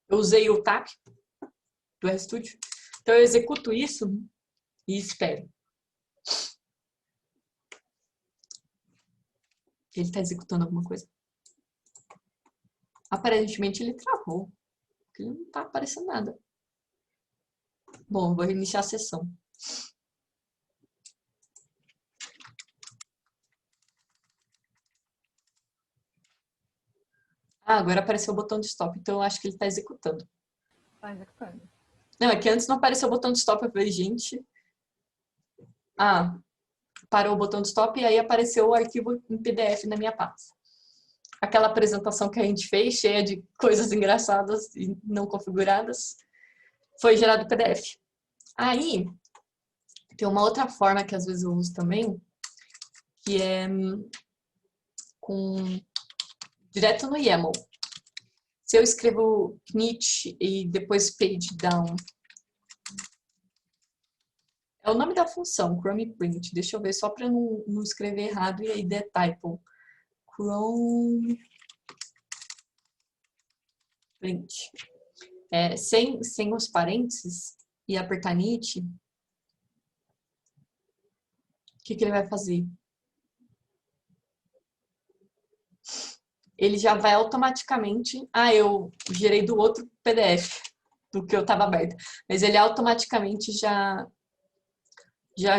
Eu usei o tab do RStudio. Então, eu executo isso e espero. Ele está executando alguma coisa. Aparentemente, ele travou. Porque não está aparecendo nada. Bom, vou reiniciar a sessão. Ah, agora apareceu o botão de stop, então eu acho que ele está executando. Tá executando. Não, é que antes não apareceu o botão de stop, eu falei, gente... Ah, parou o botão de stop e aí apareceu o arquivo em PDF na minha pasta. Aquela apresentação que a gente fez, cheia de coisas engraçadas e não configuradas, foi gerado em PDF. Aí, tem uma outra forma que às vezes eu uso também, que é direto no YAML. Se eu escrevo init e depois page down, é o nome da função, Chrome print. Deixa eu ver, só para não escrever errado e aí der typo. Chrome print. Sem os parênteses e apertar init, o que ele vai fazer? Ele já vai automaticamente... Ah, eu gerei do outro PDF, do que eu estava aberto. Mas ele automaticamente já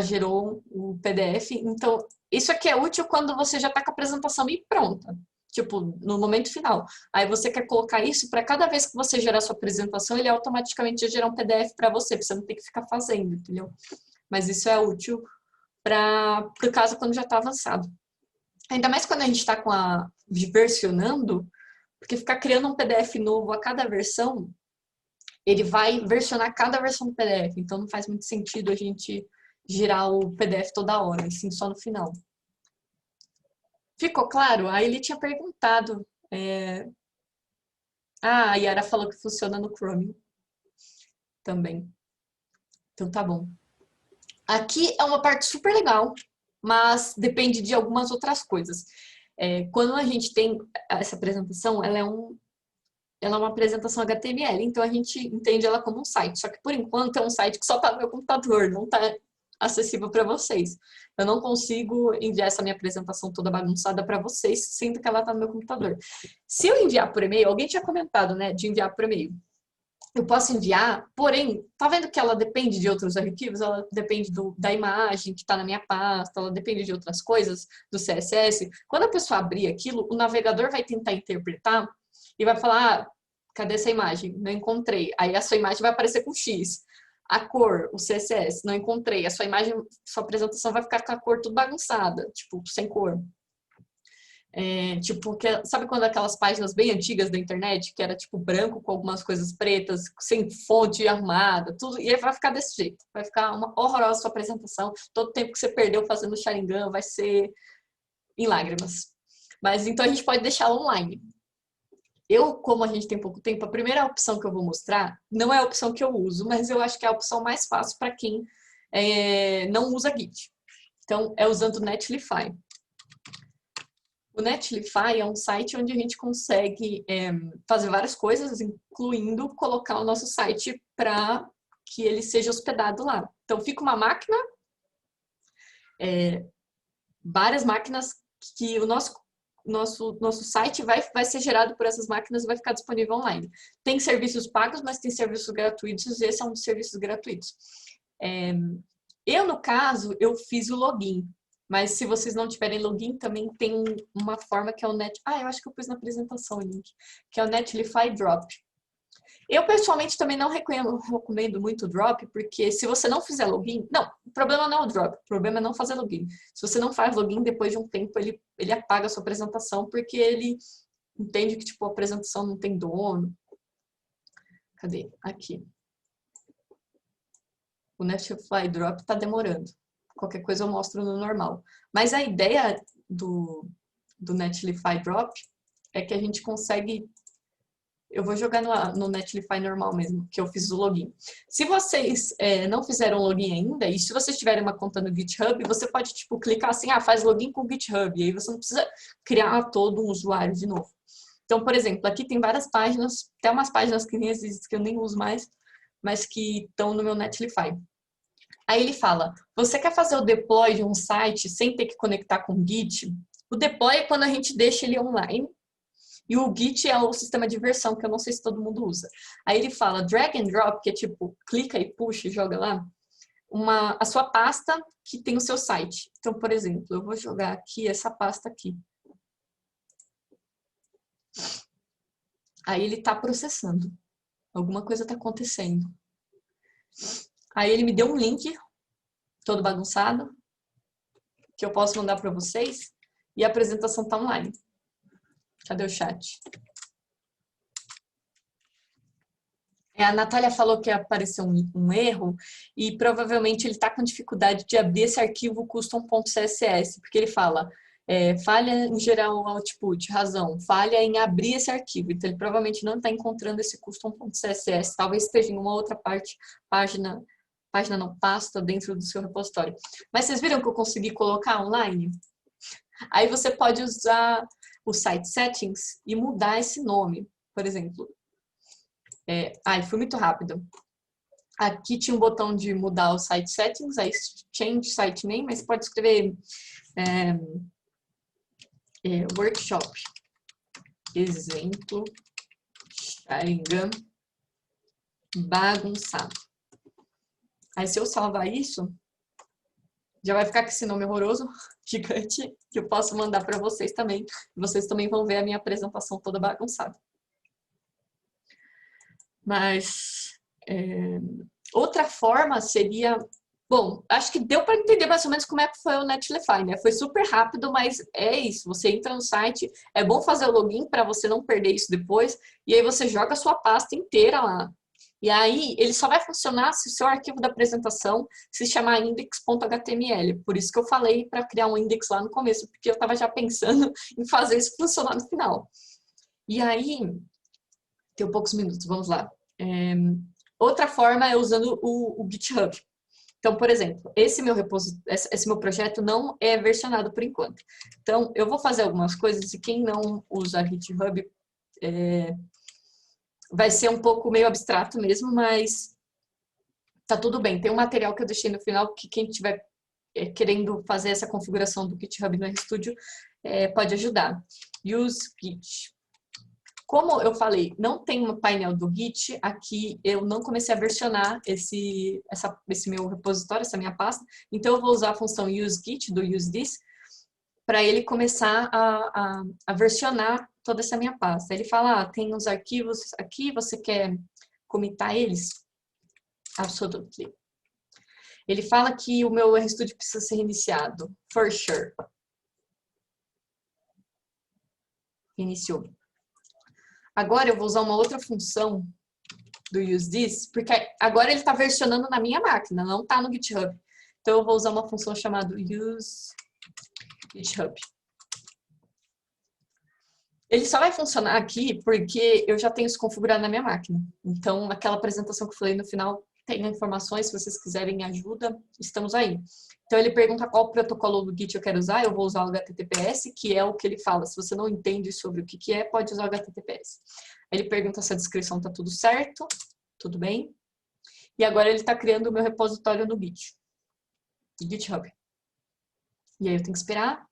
gerou o PDF. Então, isso aqui é útil quando você já está com a apresentação pronta. Tipo, no momento final. Aí você quer colocar isso para cada vez que você gerar sua apresentação, ele automaticamente já gerar um PDF para você não ter que ficar fazendo, entendeu? Mas isso é útil para o caso quando já está avançado. Ainda mais quando a gente está versionando, porque ficar criando um PDF novo a cada versão, ele vai versionar cada versão do PDF. Então não faz muito sentido a gente girar o PDF toda hora, assim, só no final. Ficou claro? Aí ele tinha perguntado. A Yara falou que funciona no Chrome também. Então tá bom. Aqui é uma parte super legal, mas depende de algumas outras coisas. Quando a gente tem essa apresentação, ela é uma apresentação HTML, então a gente entende ela como um site. Só que por enquanto é um site que só está no meu computador, não está acessível para vocês. Eu não consigo enviar essa minha apresentação toda bagunçada para vocês, sendo que ela está no meu computador. Se eu enviar por e-mail, alguém tinha comentado, né, de enviar por e-mail. Eu posso enviar, porém, tá vendo que ela depende de outros arquivos? Ela depende da imagem que está na minha pasta, ela depende de outras coisas, do CSS. Quando a pessoa abrir aquilo, o navegador vai tentar interpretar e vai falar, ah, cadê essa imagem? Não encontrei. Aí a sua imagem vai aparecer com X. A cor, o CSS, não encontrei. A sua imagem, sua apresentação vai ficar com a cor tudo bagunçada, tipo, sem cor. Sabe quando aquelas páginas bem antigas da internet, que era tipo branco com algumas coisas pretas, sem fonte arrumada, tudo, e aí vai ficar desse jeito. Vai ficar uma horrorosa sua apresentação. Todo o tempo que você perdeu fazendo Sharingan vai ser em lágrimas. Mas então a gente pode deixá-la online. Como a gente tem pouco tempo, a primeira opção que eu vou mostrar não é a opção que eu uso, mas eu acho que é a opção mais fácil para quem não usa Git. Então, é usando o Netlify. O Netlify é um site onde a gente consegue fazer várias coisas, incluindo colocar o nosso site para que ele seja hospedado lá. Então, fica uma máquina, várias máquinas que o nosso site vai ser gerado por essas máquinas e vai ficar disponível online. Tem serviços pagos, mas tem serviços gratuitos, e esse é um dos serviços gratuitos. Eu, no caso, eu fiz o login. Mas se vocês não tiverem login, também tem uma forma que é o eu acho que eu pus na apresentação o link, que é o Netlify Drop. Eu, pessoalmente, também não recomendo muito o Drop, porque se você não fizer login... Não, o problema não é o Drop, o problema é não fazer login. Se você não faz login, depois de um tempo, ele apaga a sua apresentação, porque ele entende que, tipo, a apresentação não tem dono. Cadê? Aqui. O Netlify Drop está demorando. Qualquer coisa eu mostro no normal. Mas a ideia do Netlify Drop é que a gente consegue... Eu vou jogar no Netlify normal mesmo, que eu fiz o login. Se vocês não fizeram login ainda, e se vocês tiverem uma conta no GitHub, você pode, tipo, clicar assim, faz login com o GitHub, e aí você não precisa criar todo um usuário de novo. Então, por exemplo, aqui tem várias páginas, até umas páginas que nem existem, que eu nem uso mais, mas que estão no meu Netlify. Aí ele fala, você quer fazer o deploy de um site sem ter que conectar com o Git? O deploy é quando a gente deixa ele online, e o Git é o sistema de versão, que eu não sei se todo mundo usa. Aí ele fala drag and drop, que é tipo, clica e puxa e joga lá, a sua pasta que tem o seu site. Então, por exemplo, eu vou jogar aqui essa pasta aqui. Aí ele está processando. Alguma coisa está acontecendo. Aí ele me deu um link, todo bagunçado, que eu posso mandar para vocês, e a apresentação está online. Cadê o chat? A Natália falou que apareceu um erro e provavelmente ele está com dificuldade de abrir esse arquivo custom.css, porque ele fala falha em gerar o output, razão, falha em abrir esse arquivo. Então ele provavelmente não está encontrando esse custom.css, talvez esteja em uma outra página não, pasta dentro do seu repositório. Mas vocês viram que eu consegui colocar online? Aí você pode usar o site settings e mudar esse nome, por exemplo. Foi muito rápido. Aqui tinha um botão de mudar o site settings, aí change site name, mas pode escrever workshop, exemplo, Sharingan, bagunçado. Aí se eu salvar isso, já vai ficar com esse nome horroroso, gigante, que eu posso mandar para vocês também. Vocês também vão ver a minha apresentação toda bagunçada. Mas outra forma seria... Bom, acho que deu para entender mais ou menos como é que foi o Netlify, né? Foi super rápido, mas é isso. Você entra no site, é bom fazer o login para você não perder isso depois, e aí você joga a sua pasta inteira lá. E aí, ele só vai funcionar se o seu arquivo da apresentação se chamar index.html. Por isso que eu falei para criar um index lá no começo, porque eu estava já pensando em fazer isso funcionar no final. E aí, tem poucos minutos, vamos lá. Outra forma é usando o GitHub. Então, por exemplo, esse meu projeto não é versionado por enquanto. Então, eu vou fazer algumas coisas e quem não usa GitHub... vai ser um pouco meio abstrato mesmo, mas tá tudo bem. Tem um material que eu deixei no final que quem estiver querendo fazer essa configuração do GitHub no RStudio pode ajudar. Use Git. Como eu falei, não tem um painel do Git, aqui eu não comecei a versionar esse meu repositório, essa minha pasta, então eu vou usar a função useGit, do useThis, para ele começar a versionar toda essa minha pasta. Ele fala, tem uns arquivos aqui, você quer commitar eles? Absolutely. Ele fala que o meu RStudio precisa ser reiniciado. For sure. Iniciou. Agora eu vou usar uma outra função do useThis, porque agora ele está versionando na minha máquina, não está no GitHub. Então eu vou usar uma função chamada useGitHub. Ele só vai funcionar aqui porque eu já tenho isso configurado na minha máquina. Então, naquela apresentação que eu falei no final, tem informações, se vocês quiserem ajuda, estamos aí. Então, ele pergunta qual protocolo do Git eu quero usar, eu vou usar o HTTPS, que é o que ele fala. Se você não entende sobre o que é, pode usar o HTTPS. Ele pergunta se a descrição está tudo certo, tudo bem. E agora ele está criando o meu repositório no Git, no GitHub. E aí eu tenho que esperar.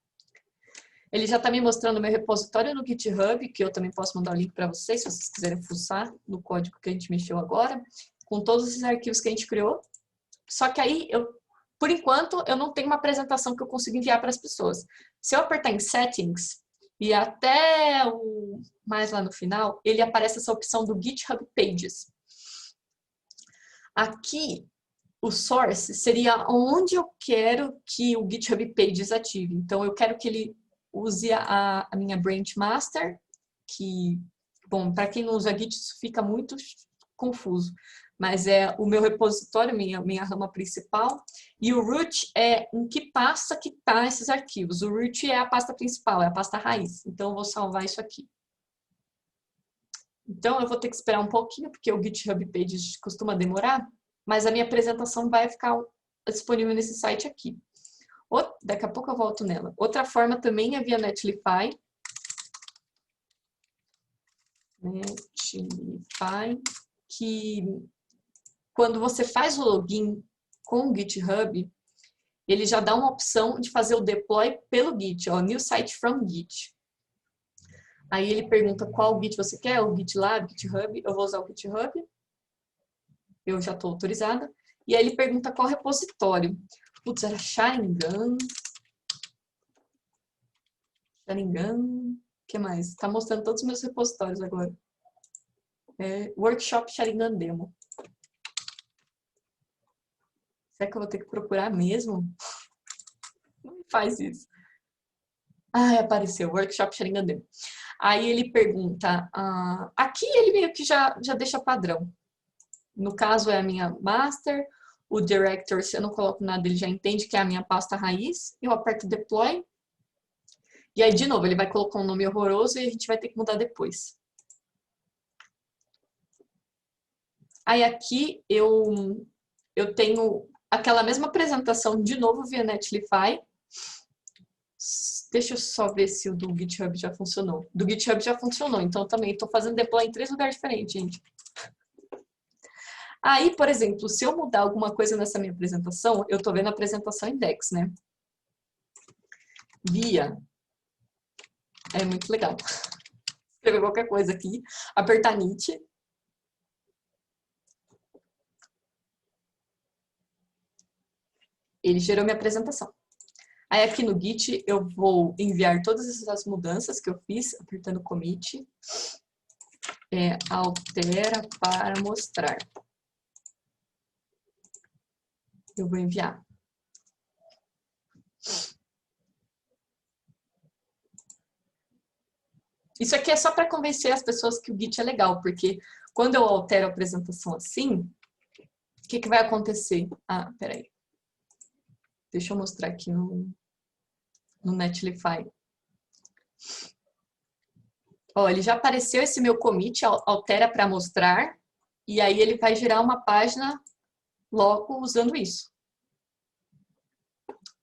Ele já está me mostrando o meu repositório no GitHub, que eu também posso mandar o link para vocês, se vocês quiserem fuçar no código que a gente mexeu agora, com todos esses arquivos que a gente criou. Só que aí, por enquanto, eu não tenho uma apresentação que eu consigo enviar para as pessoas. Se eu apertar em Settings, e até mais lá no final, ele aparece essa opção do GitHub Pages. Aqui, o source seria onde eu quero que o GitHub Pages ative. Então, eu quero que ele use a minha branch master, que, bom, para quem não usa Git, isso fica muito confuso. Mas é o meu repositório, minha rama principal, e o root é em que pasta que tá esses arquivos. O root é a pasta principal, é a pasta raiz. Então, eu vou salvar isso aqui. Então, eu vou ter que esperar um pouquinho, porque o GitHub Pages costuma demorar, mas a minha apresentação vai ficar disponível nesse site aqui. Daqui a pouco eu volto nela. Outra forma também é via Netlify. Netlify, que quando você faz o login com o GitHub, ele já dá uma opção de fazer o deploy pelo Git, ó, New Site from Git. Aí ele pergunta qual Git você quer, o GitLab, GitHub, eu vou usar o GitHub. Eu já estou autorizada. E aí ele pergunta qual repositório. Putz, era Sharingan. O que mais? Está mostrando todos os meus repositórios agora. Workshop Sharingan Demo. Será que eu vou ter que procurar mesmo? Não me faz isso. Ah, apareceu. Workshop Sharingan Demo. Aí ele pergunta... aqui ele meio que já deixa padrão. No caso é a minha master. O director, se eu não coloco nada, ele já entende que é a minha pasta raiz. Eu aperto deploy. E aí, de novo, ele vai colocar um nome horroroso e a gente vai ter que mudar depois. Aí aqui eu tenho aquela mesma apresentação de novo via Netlify. Deixa eu só ver se o do GitHub já funcionou. Do GitHub já funcionou, então também estou fazendo deploy em 3 lugares diferentes, gente. Aí, por exemplo, se eu mudar alguma coisa nessa minha apresentação, eu estou vendo a apresentação index, né? Via. É muito legal. Escrever qualquer coisa aqui, apertar Nit. Ele gerou minha apresentação. Aí aqui no Git eu vou enviar todas essas mudanças que eu fiz, apertando commit. Altera para mostrar. Eu vou enviar. Isso aqui é só para convencer as pessoas que o Git é legal, porque quando eu altero a apresentação assim, o que vai acontecer? Ah, peraí. Deixa eu mostrar aqui no Netlify. Ó, ele já apareceu esse meu commit, altera para mostrar, e aí ele vai gerar uma página logo usando isso.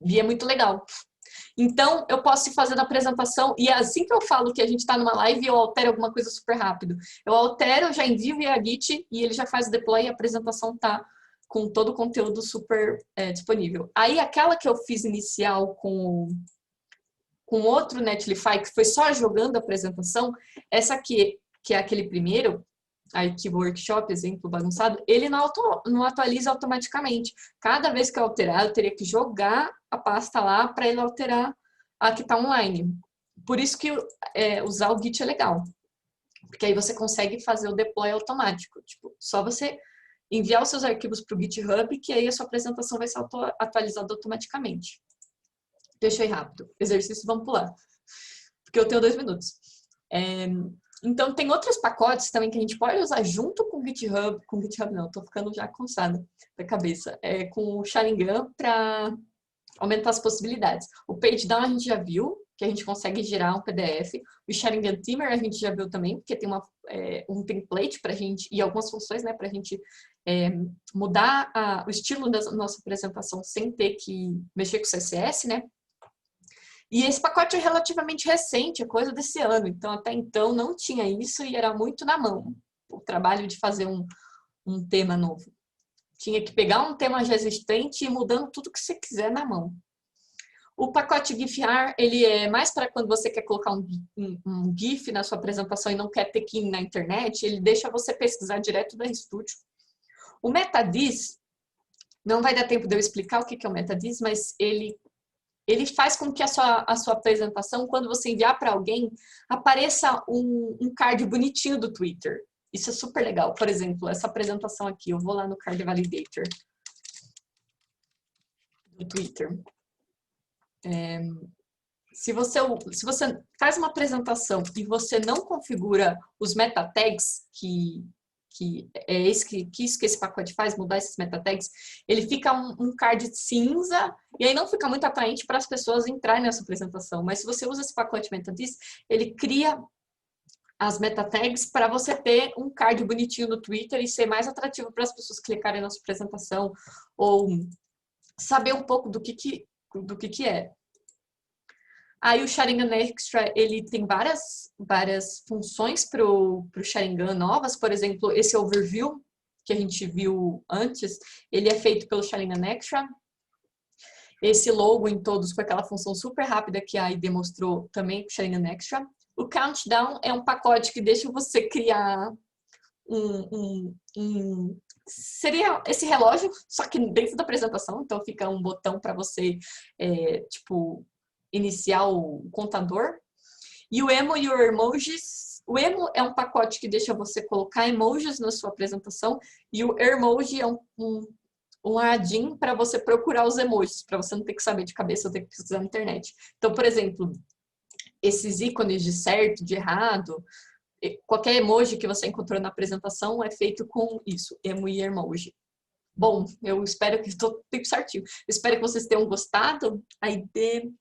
E é muito legal. Então, eu posso ir fazendo a apresentação, e assim que eu falo que a gente está numa live, eu altero alguma coisa super rápido. Eu altero, já envio via Git, e ele já faz o deploy, e a apresentação está com todo o conteúdo super disponível. Aí, aquela que eu fiz inicial com outro Netlify, que foi só jogando a apresentação, essa aqui, que é aquele primeiro, Arquivo Workshop, exemplo bagunçado, ele não atualiza automaticamente. Cada vez que eu alterar, eu teria que jogar a pasta lá para ele alterar a que está online. Por isso que usar o Git é legal. Porque aí você consegue fazer o deploy automático. Tipo, só você enviar os seus arquivos para o GitHub, que aí a sua apresentação vai ser atualizada automaticamente. Deixa eu ir rápido. Exercício, vamos pular. Porque eu tenho 2 minutos. Então, tem outros pacotes também que a gente pode usar junto com o GitHub. Com o GitHub não, tô ficando já cansada da cabeça. Com o Sharingan para aumentar as possibilidades. O PageDown a gente já viu, que a gente consegue gerar um PDF. O Sharingan Themer a gente já viu também, porque tem um template pra gente, e algumas funções, né, pra gente mudar o estilo da nossa apresentação sem ter que mexer com o CSS, né? E esse pacote é relativamente recente, é coisa desse ano. Então, até então, não tinha isso e era muito na mão. O trabalho de fazer um tema novo. Tinha que pegar um tema já existente e ir mudando tudo que você quiser na mão. O pacote GIFAR, ele é mais para quando você quer colocar um GIF na sua apresentação e não quer ter que ir na internet, ele deixa você pesquisar direto da RStudio. O MetaDis, não vai dar tempo de eu explicar o que é o MetaDis, mas ele faz com que a sua apresentação, quando você enviar para alguém, apareça um card bonitinho do Twitter. Isso é super legal. Por exemplo, essa apresentação aqui, eu vou lá no Card Validator do Twitter. Se você faz uma apresentação e você não configura os meta tags, que que é isso que esse pacote faz, mudar esses meta tags, ele fica um card cinza, e aí não fica muito atraente para as pessoas entrarem nessa apresentação. Mas se você usa esse pacote MetaThesis, ele cria as meta tags para você ter um card bonitinho no Twitter e ser mais atrativo para as pessoas clicarem na sua apresentação ou saber um pouco do que é. Aí o Sharingan Extra, ele tem várias funções para o Sharingan novas. Por exemplo, esse overview que a gente viu antes, ele é feito pelo Sharingan Extra. Esse logo em todos com aquela função super rápida que a ID mostrou também com o Sharingan Extra. O Countdown é um pacote que deixa você criar seria esse relógio, só que dentro da apresentação. Então fica um botão para você, tipo, iniciar o contador. E o Emo e o Emojis. O Emo é um pacote que deixa você colocar emojis na sua apresentação. E o Emoji é um add-in para você procurar os emojis, para você não ter que saber de cabeça ou ter que pesquisar na internet. Então, por exemplo, esses ícones de certo, de errado, qualquer emoji que você encontrou na apresentação é feito com isso, Emo e Emoji. Bom, eu espero que estou tudo certinho. Eu espero que vocês tenham gostado. A ID...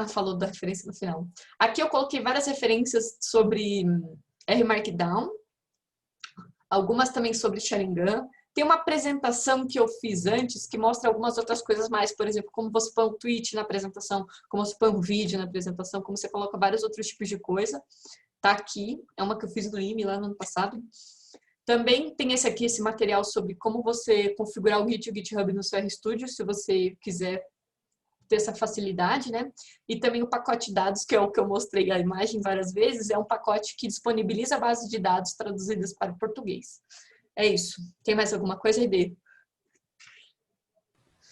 falou da referência no final. Aqui eu coloquei várias referências sobre R Markdown, algumas também sobre Sharingan. Tem uma apresentação que eu fiz antes que mostra algumas outras coisas mais, por exemplo, como você põe um tweet na apresentação, como você põe um vídeo na apresentação, como você coloca vários outros tipos de coisa. Tá aqui, é uma que eu fiz no IME lá no ano passado. Também tem esse material sobre como você configurar o Git e o GitHub no seu RStudio, se você quiser ter essa facilidade, né? E também o pacote de dados, que é o que eu mostrei a imagem várias vezes, é um pacote que disponibiliza a base de dados traduzidas para o português. É isso. Tem mais alguma coisa, ID?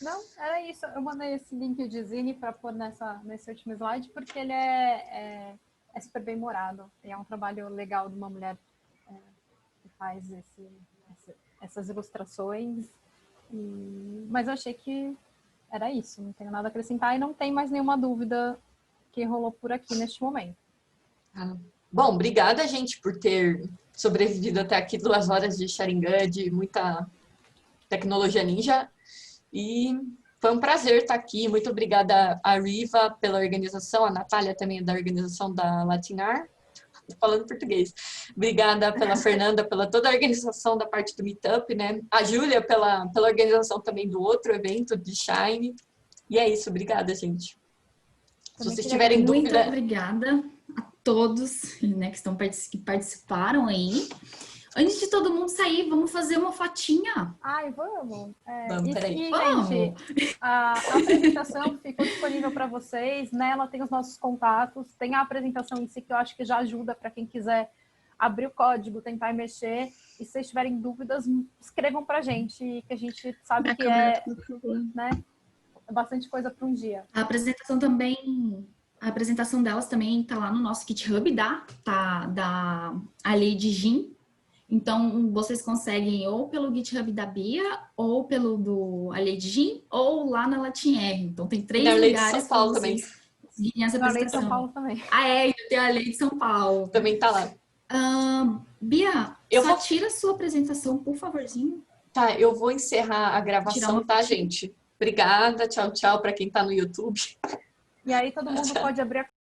Não, era isso. Eu mandei esse link de Zine para pôr nesse último slide, porque ele é super bem morado. E é um trabalho legal de uma mulher que faz essas ilustrações. Mas eu achei que era isso. Não tenho nada a acrescentar e não tem mais nenhuma dúvida que rolou por aqui neste momento. Bom, obrigada, gente, por ter sobrevivido até aqui 2 horas de Sharingan, de muita tecnologia ninja. E foi um prazer estar aqui. Muito obrigada a Riva pela organização, a Natália também é da organização da Latinar. Tô falando português. Obrigada pela Fernanda, pela toda a organização da parte do Meetup, né? A Júlia pela organização também do outro evento, de Shine. E é isso, obrigada, gente. Se vocês tiverem dúvida... Muito obrigada a todos, né, que participaram aí. Antes de todo mundo sair, vamos fazer uma fotinha. Ai, vamos. Vamos, peraí. Gente, a apresentação ficou disponível para vocês. Nela tem os nossos contatos. Tem a apresentação em si, que eu acho que já ajuda para quem quiser abrir o código, tentar mexer. E se vocês tiverem dúvidas, escrevam para a gente, que a gente sabe que né, é bastante coisa para um dia. A apresentação delas também está lá no nosso GitHub da Lady Jin. Então, vocês conseguem ou pelo GitHub da Bia, ou pelo do Lady Jin, ou lá na Latin R. Então, tem 3 lugares para vocês conseguirem essa apresentação. A Lei de São Paulo também. Ainda tem a Lei de São Paulo. Também tá lá. Bia, tira a sua apresentação, por favorzinho. Tá, eu vou encerrar a gravação, tá, gente? Obrigada, tchau, tchau para quem tá no YouTube. E aí todo mundo pode abrir a